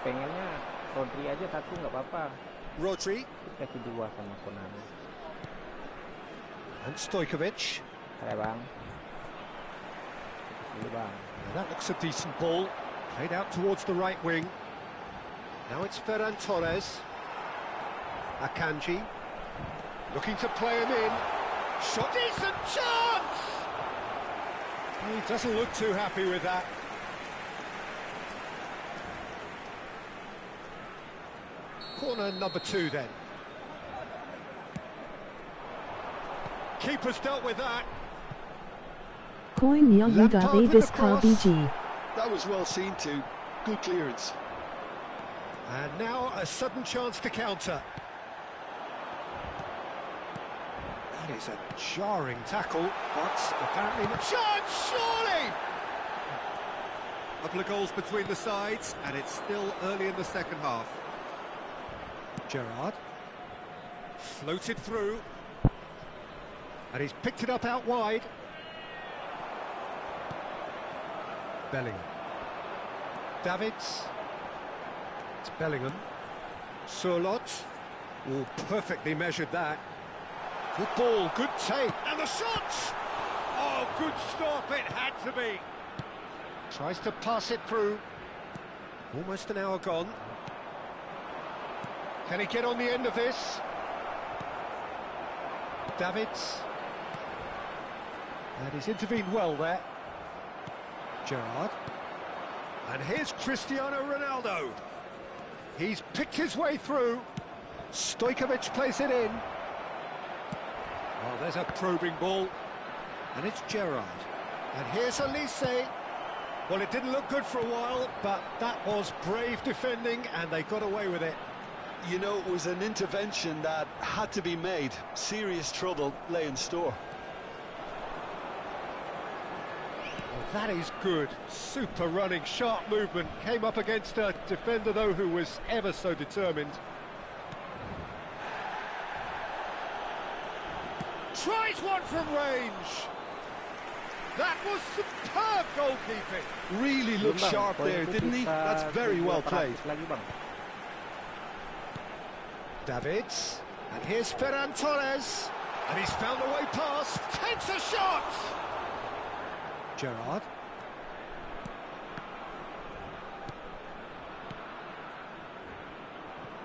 Pengennya Rodri aja satu nggak apa-apa. Rodri. Kasih 2 sama Konami. And Stojkovic. Ada bang. Ini bang. That looks a decent ball. Played out towards the right wing. Now it's Ferran Torres. Akanji. Looking to play him in. Shot. Decent chance! He doesn't look too happy with that. Corner number 2 then. Keeper's dealt with that. Coin Yahoo Lampard with Davis the cross. BG. That was well seen too. Good clearance. And now a sudden chance to counter. That is a jarring tackle, but apparently not. Chance, surely! A couple of goals between the sides, and it's still early in the second half. Gerrard. Floated through. And he's picked it up out wide. Bellingham. Davids. It's Bellingham. Surlot. Oh, perfectly measured that. Good ball, good take. And the shot! Oh, good stop, it had to be. Tries to pass it through. Almost an hour gone. Can he get on the end of this? Davids. And he's intervened well there. Gerrard. And here's Cristiano Ronaldo. He's picked his way through. Stojkovic plays it in. Oh, there's a probing ball. And it's Gerrard. And here's Elise. Well, it didn't look good for a while, but that was brave defending, and they got away with it. You know, it was an intervention that had to be made. Serious trouble lay in store. Well, that is good. Super running, sharp movement. Came up against a defender, though, who was ever so determined. Tries one from range. That was superb goalkeeping. Really looked sharp there, didn't he? That's very well played. Davids. And here's Ferran Torres. And he's found a way past. Takes a shot. Gerrard.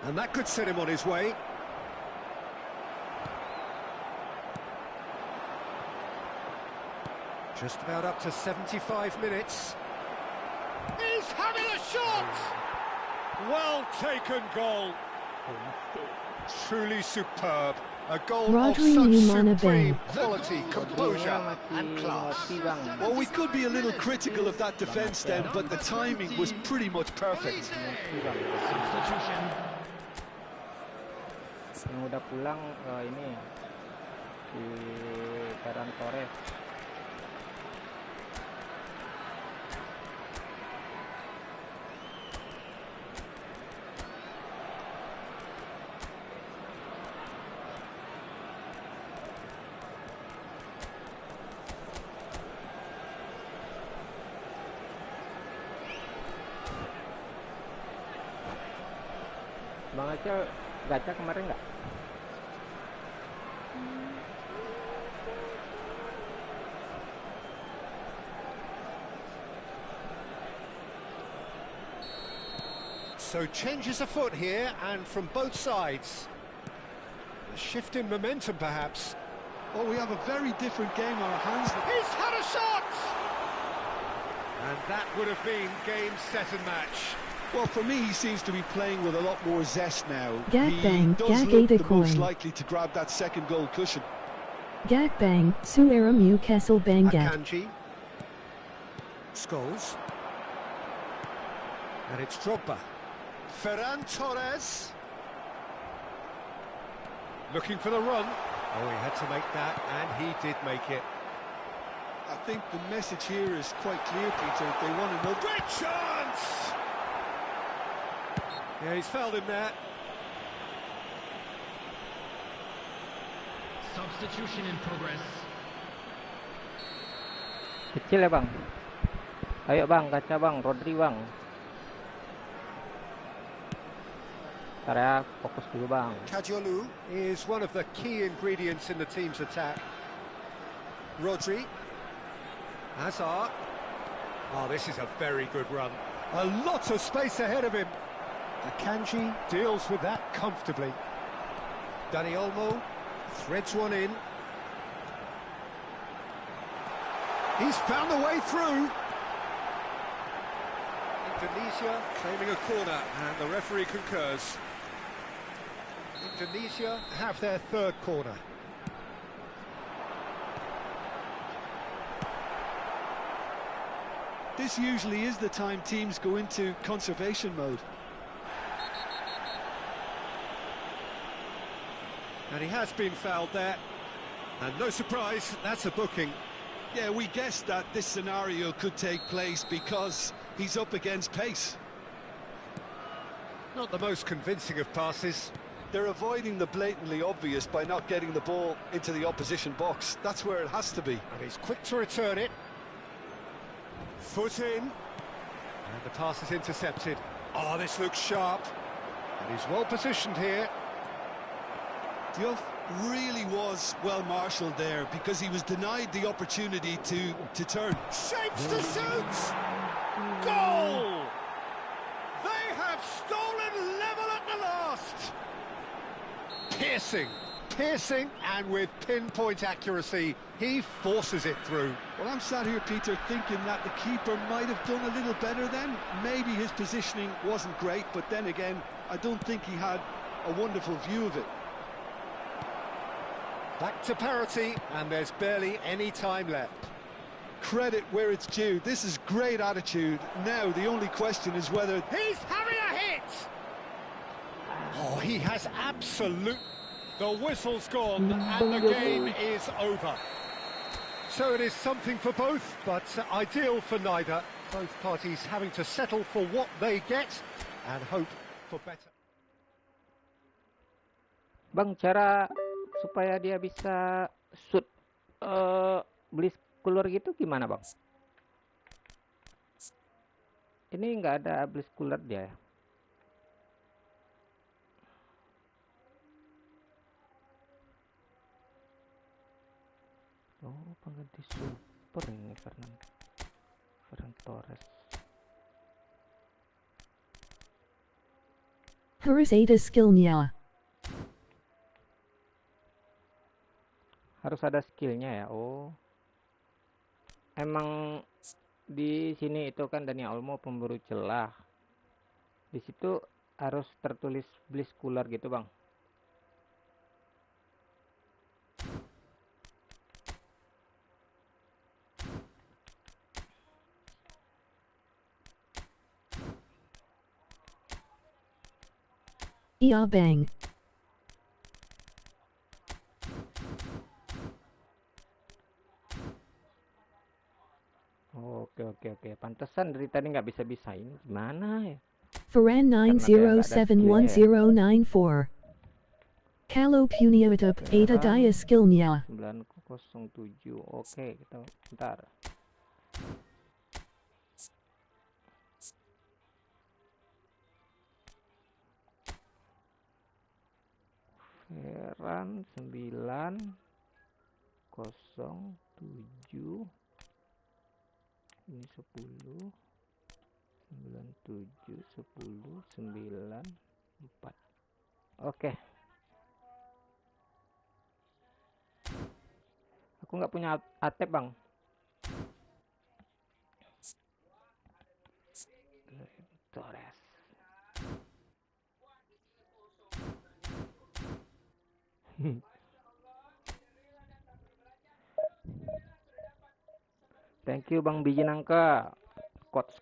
And that could set him on his way. Just about up to 75 minutes. He's having a shot! Well taken goal. Truly superb. A goal Rodri of such Umana supreme Bang. quality, composure and class. Well, we could be a little critical of that defence then, but the timing was pretty much perfect. Substitution. Yang udah pulang ini si Ferran Torres. Bang Acel gacha kemarin nggak? So changes afoot here, and from both sides. A shift in momentum, perhaps. Oh, we have a very different game on our hands. He's had a shot! And that would have been game, set and match. Well, for me, he seems to be playing with a lot more zest now. Gagbang, he does look the most Gagadacoin. likely to grab that second goal cushion. Gagbang, Suera Newcastle Bangat. Akanji. Scholes. And it's Drogba. Ferran Torres. Looking for the run. Oh, he had to make that, and he did make it. I think the message here is quite clear, Peter. They want to know. Great chance! Yeah, he's fouled him there. Substitution in progress. Kecil ya bang. Ayo bang, gacha bang, Rodri bang. Ntar ya, fokus dulu bang. Kajolu is one of the key ingredients in the team's attack. Rodri. Hazard. Oh, this is a very good run. A lot of space ahead of him. Akanji deals with that comfortably. Dani Olmo threads one in. He's found the way through. Indonesia claiming a corner, and the referee concurs. Indonesia have their third corner. This usually is the time teams go into conservation mode. And he has been fouled there. And no surprise, that's a booking. Yeah, we guessed that this scenario could take place because he's up against pace. Not the most convincing of passes. They're avoiding the blatantly obvious by not getting the ball into the opposition box. That's where it has to be. And he's quick to return it. Foot in. And the pass is intercepted. Oh, this looks sharp. And he's well positioned here. Diouf really was well marshalled there because he was denied the opportunity to turn. Shapes to shoot! Goal! They have stolen level at the last! Piercing, and with pinpoint accuracy, he forces it through. Well, I'm sat here, Peter, thinking that the keeper might have done a little better then. Maybe his positioning wasn't great, but then again, I don't think he had a wonderful view of it. Back to parity, and there's barely any time left. Credit where it's due. This is great attitude. Now, the only question is whether... He's having a hit! Oh, he has absolute... The whistle's gone, and the game is over. So it is something for both, but ideal for neither. Both parties having to settle for what they get and hope for better. Bang, cara supaya dia bisa shoot beli keluar gitu gimana bang? Ini nggak ada beli keluar dia ya? Oh, pengganti super ini Ferran Torres. Harus ada skillnya. Harus ada skillnya ya. Oh, emang di sini itu kan Dani Olmo pemburu celah. Di situ harus tertulis bliskular gitu bang. Iya bang. Oke. Pantesan dari tadi nggak bisa ini. Gimana ya? Farhan Karena kayak nggak ada skill ya. 9071094. Kalau punya ada daya skillnya. 907. Oke, kita bentar. Heran 907. Ini 10 97 10 94. Oke. Aku nggak punya atep bang. Torres. Thank you bang biji nangka. Coach.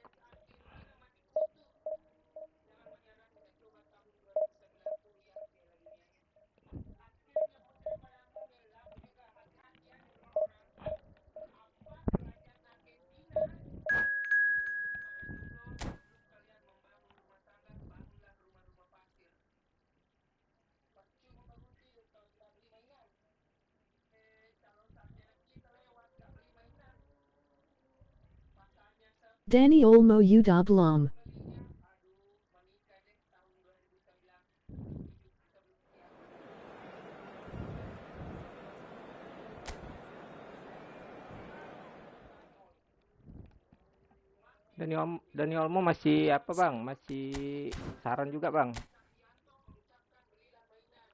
Danny Olmo Udablum. Dani Olmo masih apa bang? Masih saran juga bang.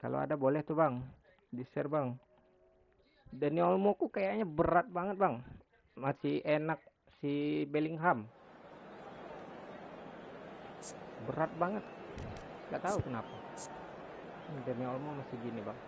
Kalau ada boleh tuh bang, di share bang. Dani Olmo ku kayaknya berat banget bang. Masih enak si Bellingham. Berat banget. Gak tahu kenapa. Dani Olmo masih gini bang.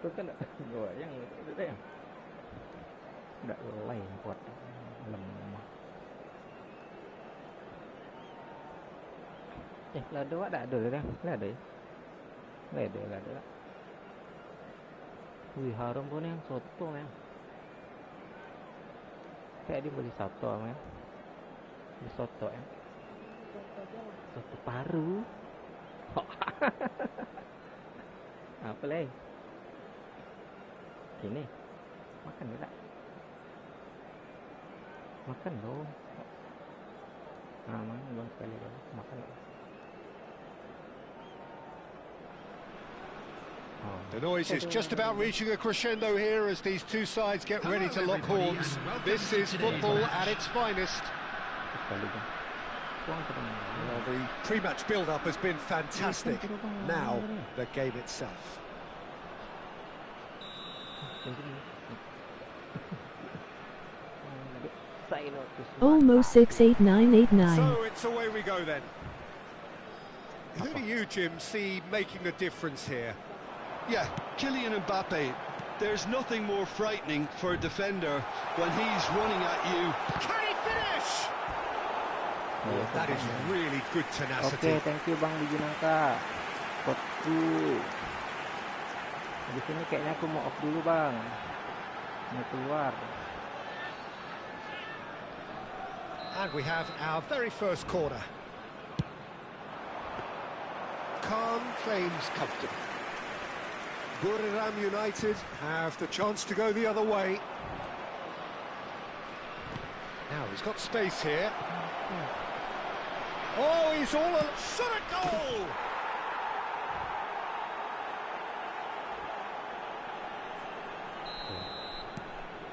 Itu kan goyang itu deh. Udah lain kuat lemah. Lado ada deh. Lado. Wih harum pun yang soto ya. Kayak dia beli soto ya. Beli soto ya. Soto paru. Apa lagi? Ini makan enggak? Makan loh. Makan belum sekali loh. Makan loh. The noise is just about reaching a crescendo here as these two sides get ready to lock horns. This is football at its finest. Well, the pre-match build-up has been fantastic. Now, the game itself. Almost 68989. So it's away we go then. Who do you, Jim, see making a difference here? Yeah, Kylian Mbappe. There's nothing more frightening for a defender when he's running at you. Can he finish? That is really good tenacity. Oke, thank you Bang Biji Nangka. Coachku. Di sini kayaknya aku mau off dulu Bang. Mau keluar. And we have our very first corner. Khan claims comfortable. Buriram United have the chance to go the other way. Now he's got space here. Oh, he's all a shot at goal!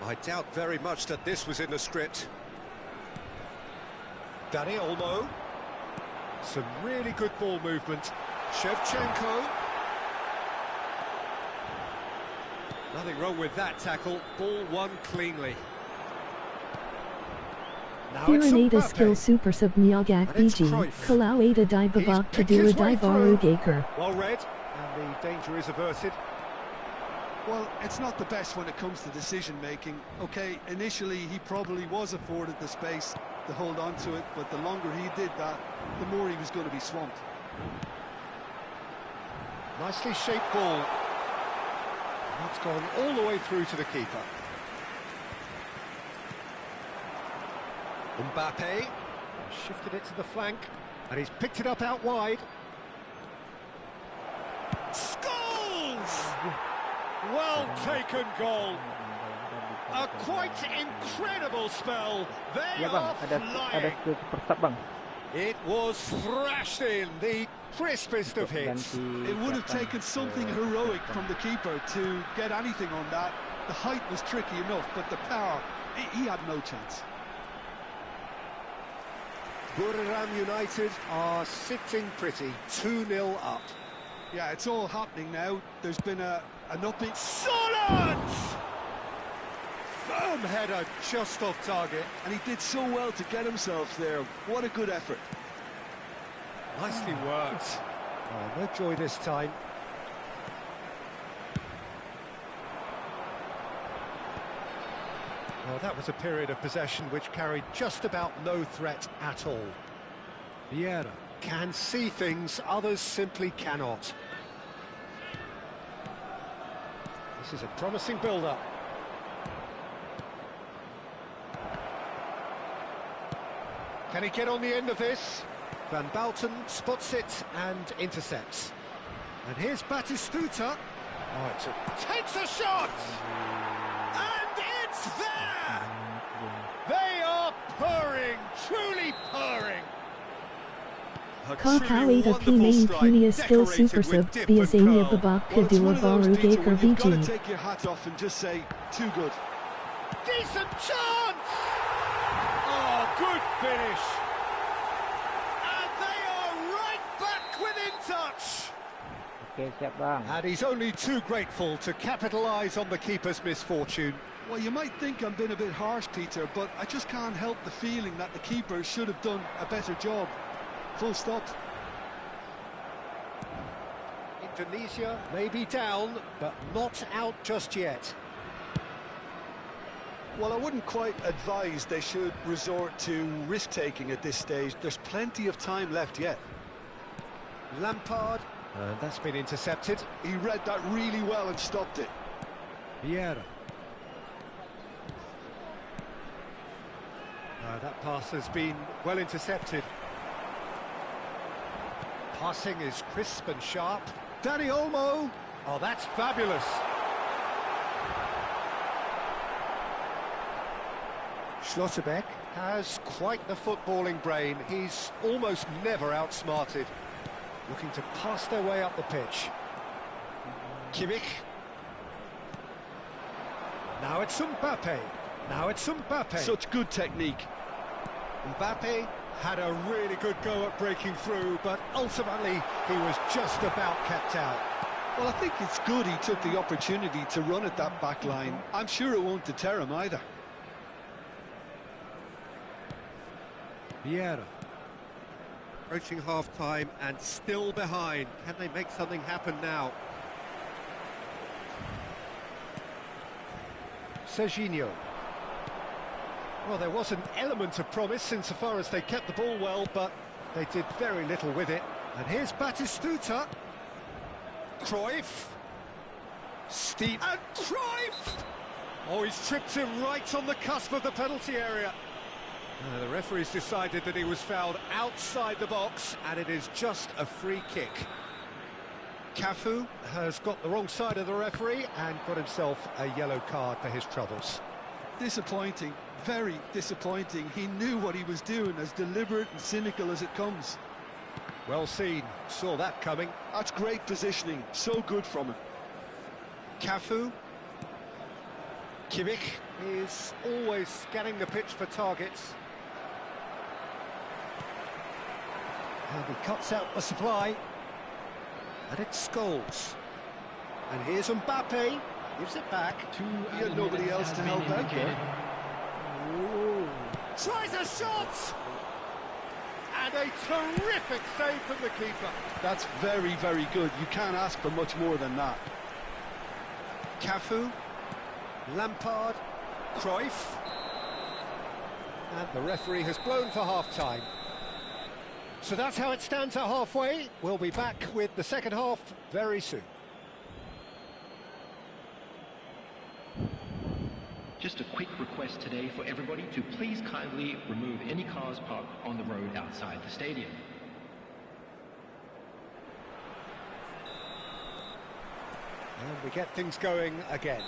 I doubt very much that this was in the script. Danny Olmo. Some really good ball movement. Shevchenko. Nothing wrong with that tackle. Ball won cleanly. Now it's Piraneta Mbappe. skill super sub Nyagak And it's BG, Cruyff. Kalau Ada Di Babak He's picked his Kadua way Di Varu through. Gaker. Well read, and the danger is averted. Well, it's not the best when it comes to decision-making. Okay, initially he probably was afforded the space to hold on to it, but the longer he did that, the more he was going to be swamped. Nicely shaped ball. That's gone all the way through to the keeper. Mbappe shifted it to the flank, and he's picked it up out wide. Scores! Well taken goal. A quite incredible spell. They Ya bang, are ada flying. skill super sub bang. It was thrashed in, the crispest of hits. It would have taken something heroic from the keeper to get anything on that. The height was tricky enough, but the power, he had no chance. Buriram United are sitting pretty, 2-0 up. Yeah, it's all happening now. There's been an upping. Solid! Firm header just off target. And he did so well to get himself there. What a good effort. Nicely worked. Oh, no joy this time. Well, that was a period of possession which carried just about no threat at all. Vieira can see things others simply cannot. This is a promising build-up. Can he get on the end of this? Van Bouten spots it and intercepts. And here's Batistuta. Oh, takes a shot! And it's there! They are purring, truly purring. A Kakao truly Ada P wonderful main strike, punia skill decorated super with sub dip and Biasania curl. Babak Well, it's Kadua one of those, Varu Peter, Gaker when you've got to VG. take your hat off and just say, too good. Decent chance! Oh, good finish! And they are right back within touch! Oke, siap bang. And he's only too grateful to capitalise on the keeper's misfortune. Well, you might think I'm being a bit harsh, Peter, but I just can't help the feeling that the keeper should have done a better job. Full stop. Indonesia may be down, but not out just yet. Well, I wouldn't quite advise they should resort to risk-taking at this stage. There's plenty of time left yet. Lampard, that's been intercepted. He read that really well and stopped it. Vieira. That pass has been well intercepted. Passing is crisp and sharp. Danny Olmo. Oh, that's fabulous. Schlotterbeck has quite the footballing brain. He's almost never outsmarted. Looking to pass their way up the pitch. Kimmich. Now it's Mbappe. Now it's Mbappe. Such good technique. Mbappe had a really good go at breaking through, but ultimately he was just about kept out. Well, I think it's good he took the opportunity to run at that back line. I'm sure it won't deter him either. Vieira. Approaching half-time and still behind. Can they make something happen now? Serginho. Well, there was an element of promise insofar as they kept the ball well, but they did very little with it. And here's Batistuta. Cruyff. Steep. And Cruyff! Oh, he's tripped him right on the cusp of the penalty area. The referee's decided that he was fouled outside the box, and it is just a free kick. Cafu has got the wrong side of the referee and got himself a yellow card for his troubles. Disappointing, very disappointing. He knew what he was doing, as deliberate and cynical as it comes. Well seen, saw that coming. That's great positioning, so good from him. Cafu. Kimmich is always scanning the pitch for targets. And he cuts out the supply. And it's Scholes. And here's Mbappe, gives it back. He had nobody else to help out there. Ooh. Tries a shot! And a terrific save from the keeper. That's very, very good. You can't ask for much more than that. Cafu, Lampard, Cruyff. And the referee has blown for half-time. So that's how it stands at halfway. We'll be back with the second half very soon. Just a quick request today for everybody to please kindly remove any cars parked on the road outside the stadium. And we get things going again.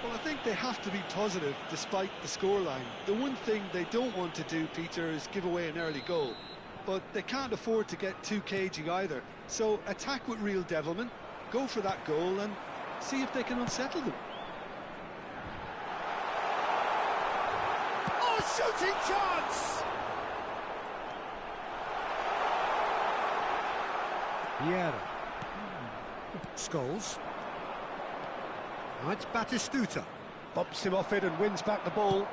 Well, I think they have to be positive despite the scoreline. The one thing they don't want to do, Peter, is give away an early goal. But they can't afford to get too cagey either. So attack with real devilment, go for that goal and see if they can unsettle them. Oh, shooting chance! Vieira. Scholes. Now it's Batistuta. Bumps him off it and wins back the ball.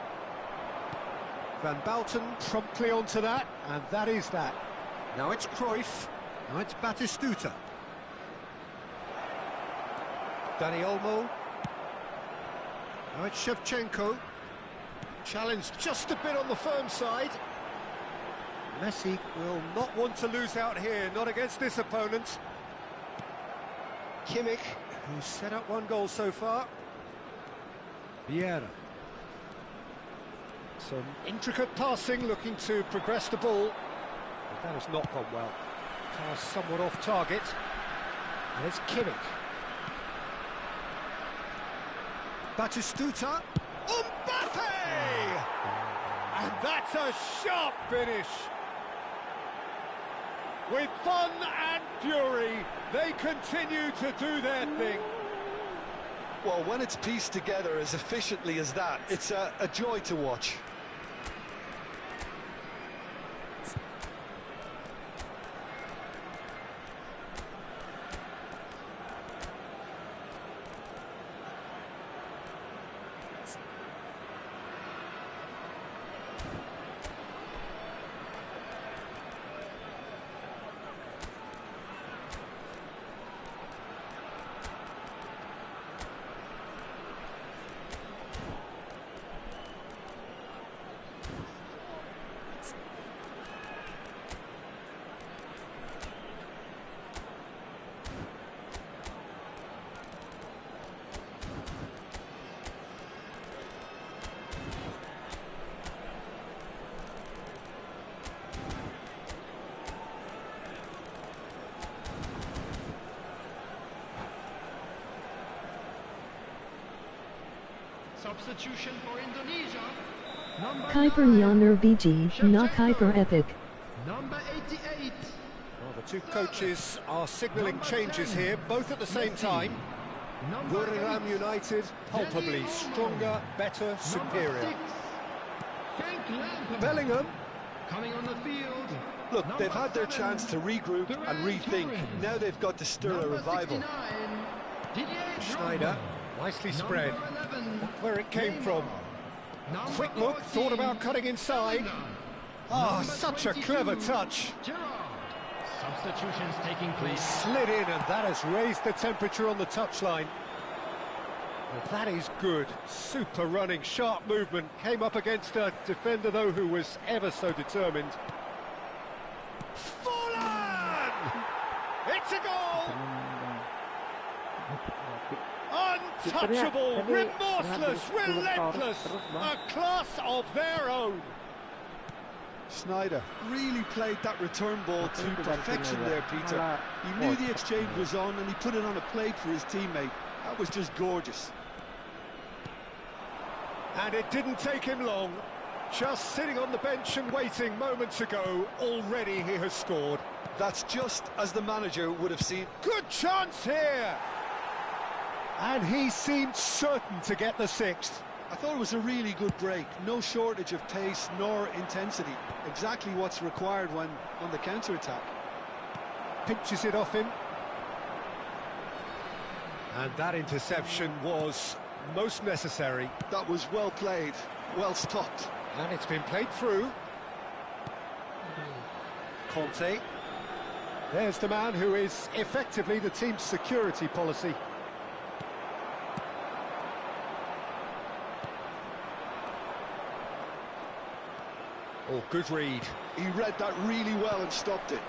Van Bouten promptly onto that, and that is that. Now it's Cruyff. Now it's Batistuta. Dani Olmo. Now it's Shevchenko. Challenged just a bit on the firm side. Messi will not want to lose out here, not against this opponent. Kimmich, who's set up one goal so far. Vieira. Some intricate passing, looking to progress the ball. But that has not gone well. Pass somewhat off target. And it's Kimmich. Batistuta. Mbappe! And that's a sharp finish. With fun and fury, they continue to do their thing. Well, when it's pieced together as efficiently as that, it's a joy to watch. Substitution for Indonesia. Number Kuiper 9, Nyaner BG, na Kuiper Epic. number 88. Well, the two coaches are signalling changes here, both at the same time. Number Buriram 8, United, palpably stronger, better, superior. Number 6, Frank Lampard. Bellingham. Coming on the field. Look, Number they've had their 7, chance to regroup and rethink. Now they've got to stir a number revival. 69, Didier Schneider, Drogba. nicely spread. Number 11, Where it came from. Number Quick look, 14, thought about cutting inside. Ah, Number such a 22, clever touch. Gerrard. Substitutions taking He place. slid in and that has raised the temperature on the touchline. Well, that is good. Super running, sharp movement. Came up against a defender, though, who was ever so determined. Fallen! It's a goal! Untouchable, remorseless, relentless, a class of their own. Snyder really played that return ball to perfection there, Peter. He knew the exchange was on and he put it on a plate for his teammate. That was just gorgeous. And it didn't take him long. Just sitting on the bench and waiting moments ago, already he has scored. That's just as the manager would have seen. Good chance here! And he seemed certain to get the sixth. I thought it was a really good break. No shortage of pace nor intensity. Exactly what's required when on the counter-attack. Pinches it off him. And that interception was most necessary. That was well played, well stopped. And it's been played through. Conte. There's the man who is effectively the team's security policy. Oh, good read. He read that really well and stopped it.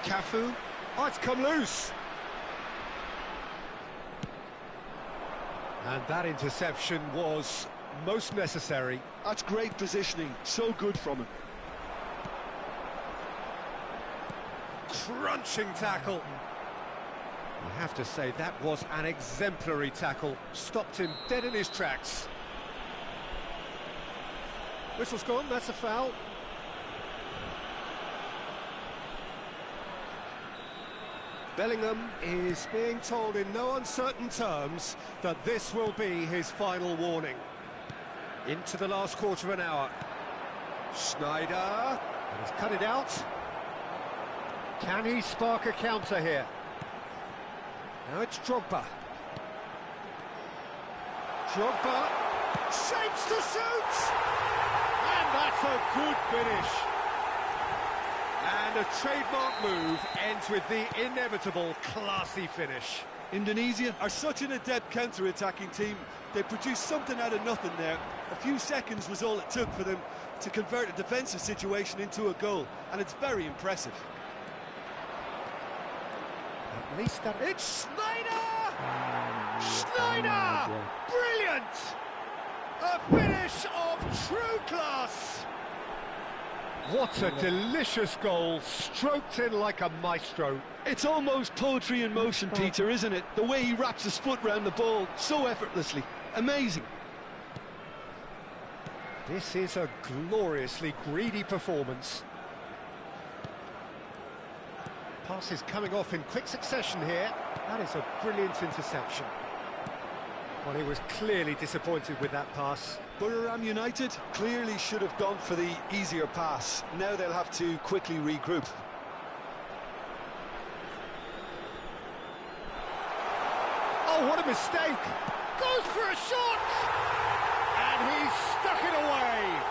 Cafu. Oh, it's come loose. And that interception was most necessary. That's great positioning. So good from him. Crunching tackle. I have to say, that was an exemplary tackle. Stopped him dead in his tracks. Whistle's gone, that's a foul. Bellingham is being told in no uncertain terms that this will be his final warning. Into the last quarter of an hour. Snyder, and he's cut it out. Can he spark a counter here? Now it's Drogba. Drogba shapes to shoot! And that's a good finish. And a trademark move ends with the inevitable classy finish. Indonesia are such an adept counter-attacking team. They produced something out of nothing there. A few seconds was all it took for them to convert a defensive situation into a goal, and it's very impressive. At least that... It's Snyder! Snyder! Brilliant! A finish of true class! What a delicious goal, stroked in like a maestro. It's almost poetry in motion, Peter, isn't it? The way he wraps his foot round the ball so effortlessly. Amazing. This is a gloriously greedy performance. Passes coming off in quick succession here. That is a brilliant interception. Well, he was clearly disappointed with that pass. Buriram United clearly should have gone for the easier pass. Now they'll have to quickly regroup. Oh, what a mistake! Goes for a shot! And he's stuck it away!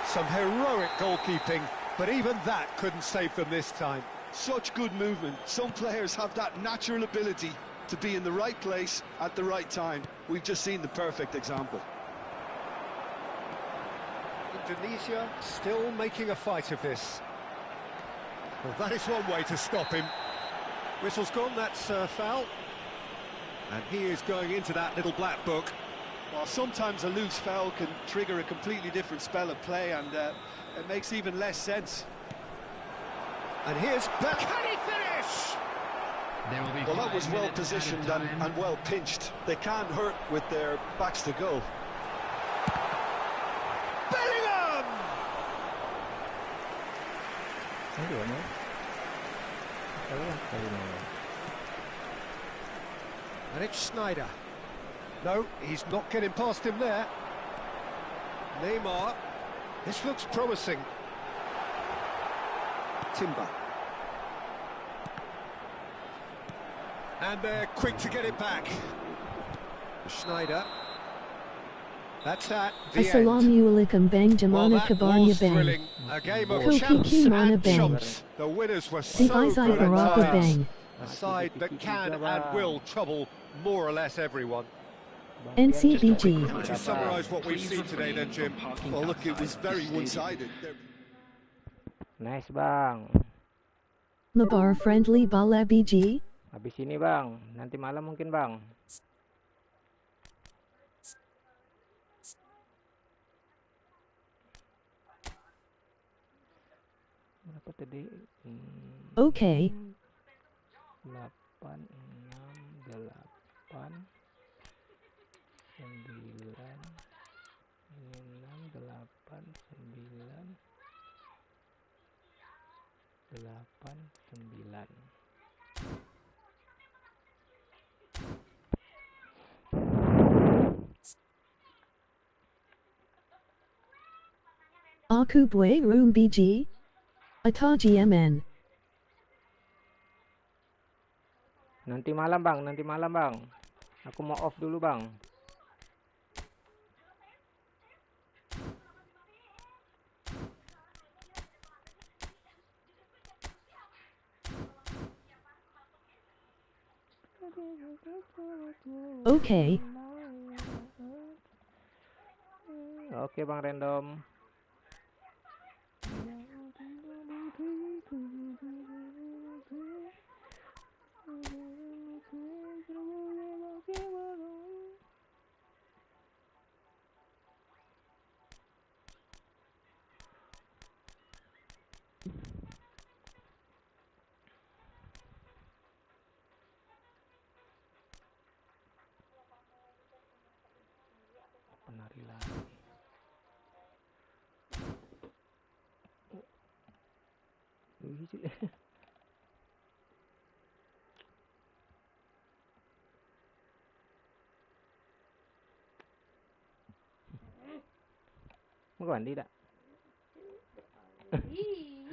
Some heroic goalkeeping, but even that couldn't save them this time. Such good movement. Some players have that natural ability to be in the right place at the right time. We've just seen the perfect example. Indonesia still making a fight of this. Well, that is one way to stop him. Whistle's gone, that's a foul. And he is going into that little black book. Well, sometimes a loose foul can trigger a completely different spell of play, and it makes even less sense. And here's Can he finish? Well, that was well positioned and well pinched. They can't hurt with their backs to goal. Bellingham! And it's Snyder. No, he's not getting past him there. Neymar. This looks promising. Timber. And they're quick to get it back. Schneider. That's that. The Assalamualaikum bang jamana kabarnya bang. Thrilling. A game of Kuki champs mana and bang. chumps. The winners were so Divisi good at baraka times. bang. A side that can and will trouble more or less everyone. NCBG. Would you summarise what we've seen today then, Jim? Well, look, it was very one-sided. Nice, Bang. Mabar friendly bala BG. Habis ini, Bang. Nanti malam mungkin, Bang. Apa tadi? Okay. 8, 6, 8, 9, 6, 8, 9, 8, 9. Aku buay room BG? Atau GMN? Nanti malam bang, nanti malam bang. Aku mau off dulu bang. Okay. Oke bang random. Penari lagi. Mau mandi tak? Ih.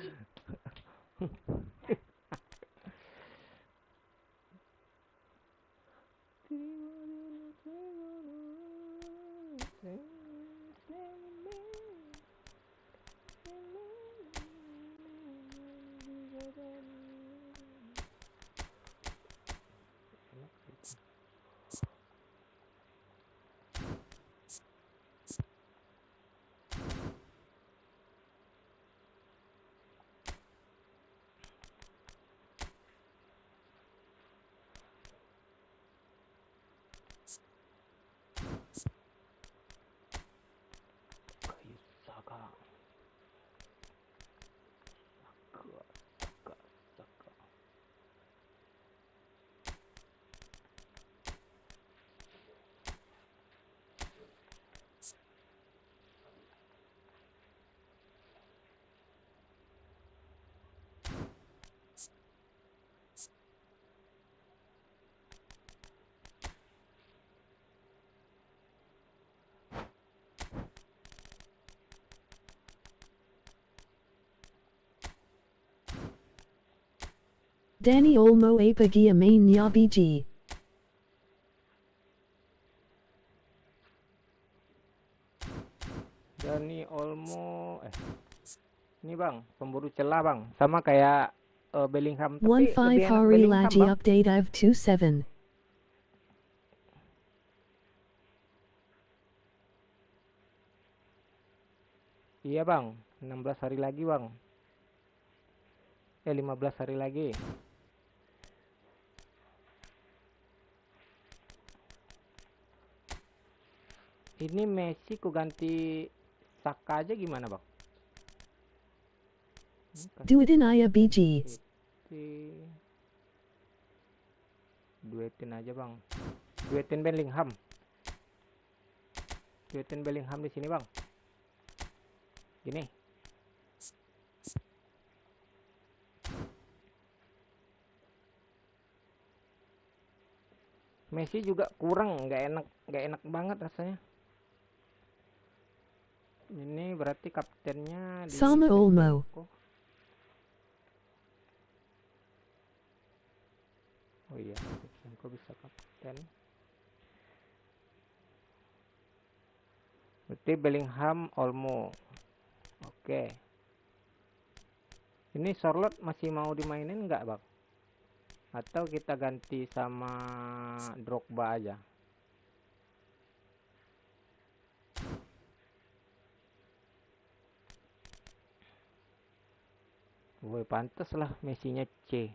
Danny Olmo Apagi Amain Nya BG. Dani Olmo ini bang pemburu celah bang, sama kayak Bellingham, tapi 15 lebih enak Hari Bellingham Lagi bang. Update of 27. Iya bang, 16 hari lagi bang. 15 hari lagi. Ini Messi ku ganti Saka aja gimana bang? Duitin Aya BG. Duetin aja bang. Duetin Bellingham. Duetin Bellingham di sini bang. Gini. Messi juga kurang, nggak enak banget rasanya. Ini berarti kaptennya di Sama Olmo. Oh iya, kok bisa kapten? Berarti Bellingham, Olmo. Oke. Ini Charlotte masih mau dimainin nggak bang? Atau kita ganti sama Drogba aja? Woi, pantas lah Messi-nya C.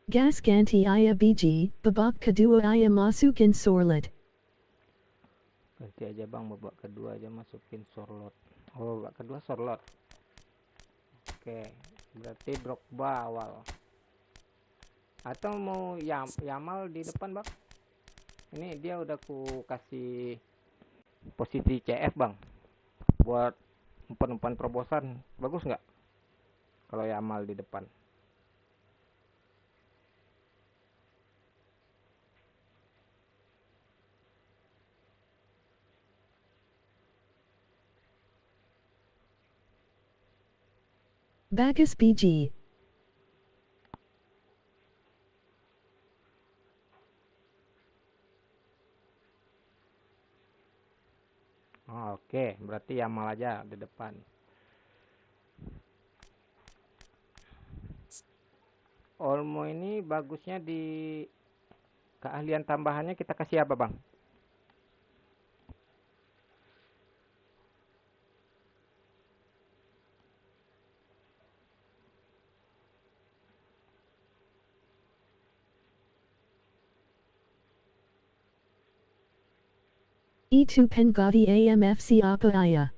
Gas ganti ayah biji, babak kedua ayah masukin sorlet. Ganti aja bang, babak kedua aja masukin sorlot. Oh, babak kedua sorlot. Oke, berarti Drogba awal. Atau mau Yamal di depan bang? Ini dia udah ku kasih posisi CF bang, buat umpan-umpan terobosan. Bagus nggak kalau Yamal di depan? Bagus biji. Oke, berarti Yamal aja di depan. Olmo ini bagusnya di keahlian tambahannya kita kasih apa bang? Itu pengganti AMFC apa ayah?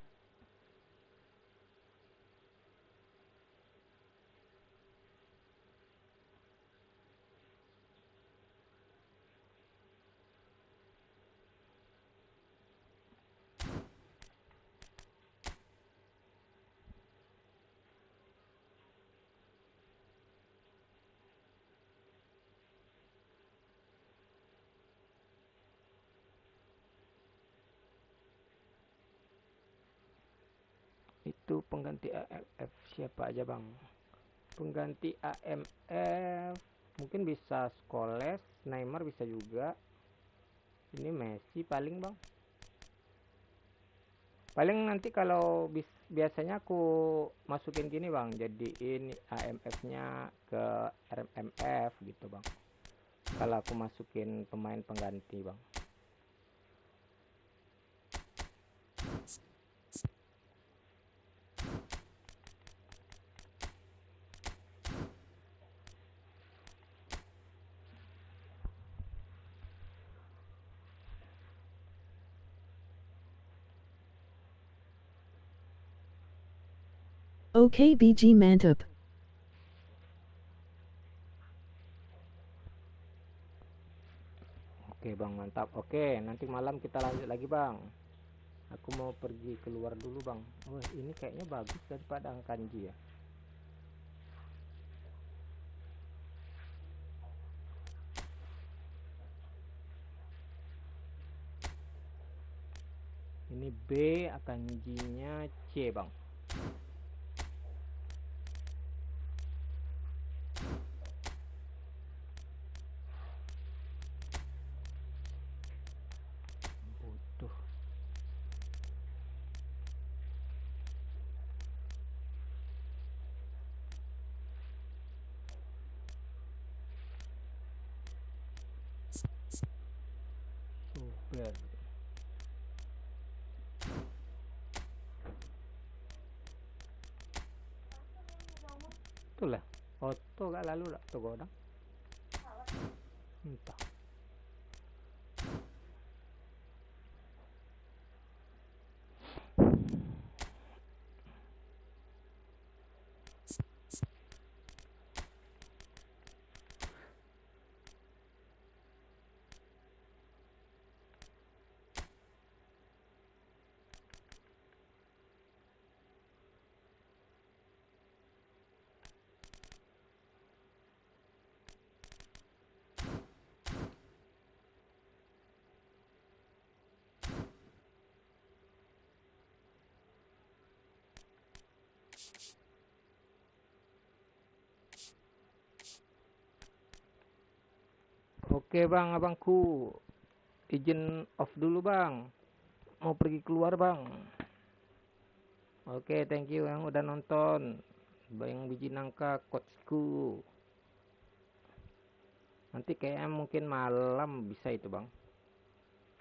Itu pengganti AMF siapa aja bang? Pengganti AMF mungkin bisa Scholes, Neymar bisa juga. Ini Messi paling bang. Paling nanti kalau biasanya aku masukin gini bang, jadiin AMF-nya ke RMF gitu bang. Kalau aku masukin pemain pengganti bang. Oke biji mantap. Oke bang, mantap. Oke, nanti malam kita lanjut lagi bang. Aku mau pergi keluar dulu bang. Wah, ini kayaknya bagus daripada kanji ya. Ini B, kanjinya C bang. Butuh. Super. Itulah. Foto gak lalu lah tuh godang. Entah. Oke bang, abangku. Izin off dulu bang. Mau pergi keluar bang. Oke, thank you yang udah nonton. Bang biji nangka coachku. Nanti kayaknya mungkin malam bisa itu bang.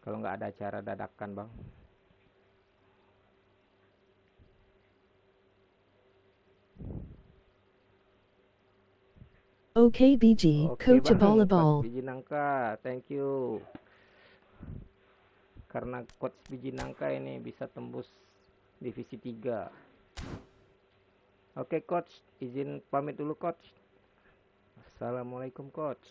Kalau nggak ada acara dadakan bang. Okay BG, Oke coach a bang, ball a Coach ball. Biji Nangka, thank you. Karena Coach Biji Nangka ini bisa tembus divisi 3. Oke Coach, izin pamit dulu Coach. Assalamualaikum Coach.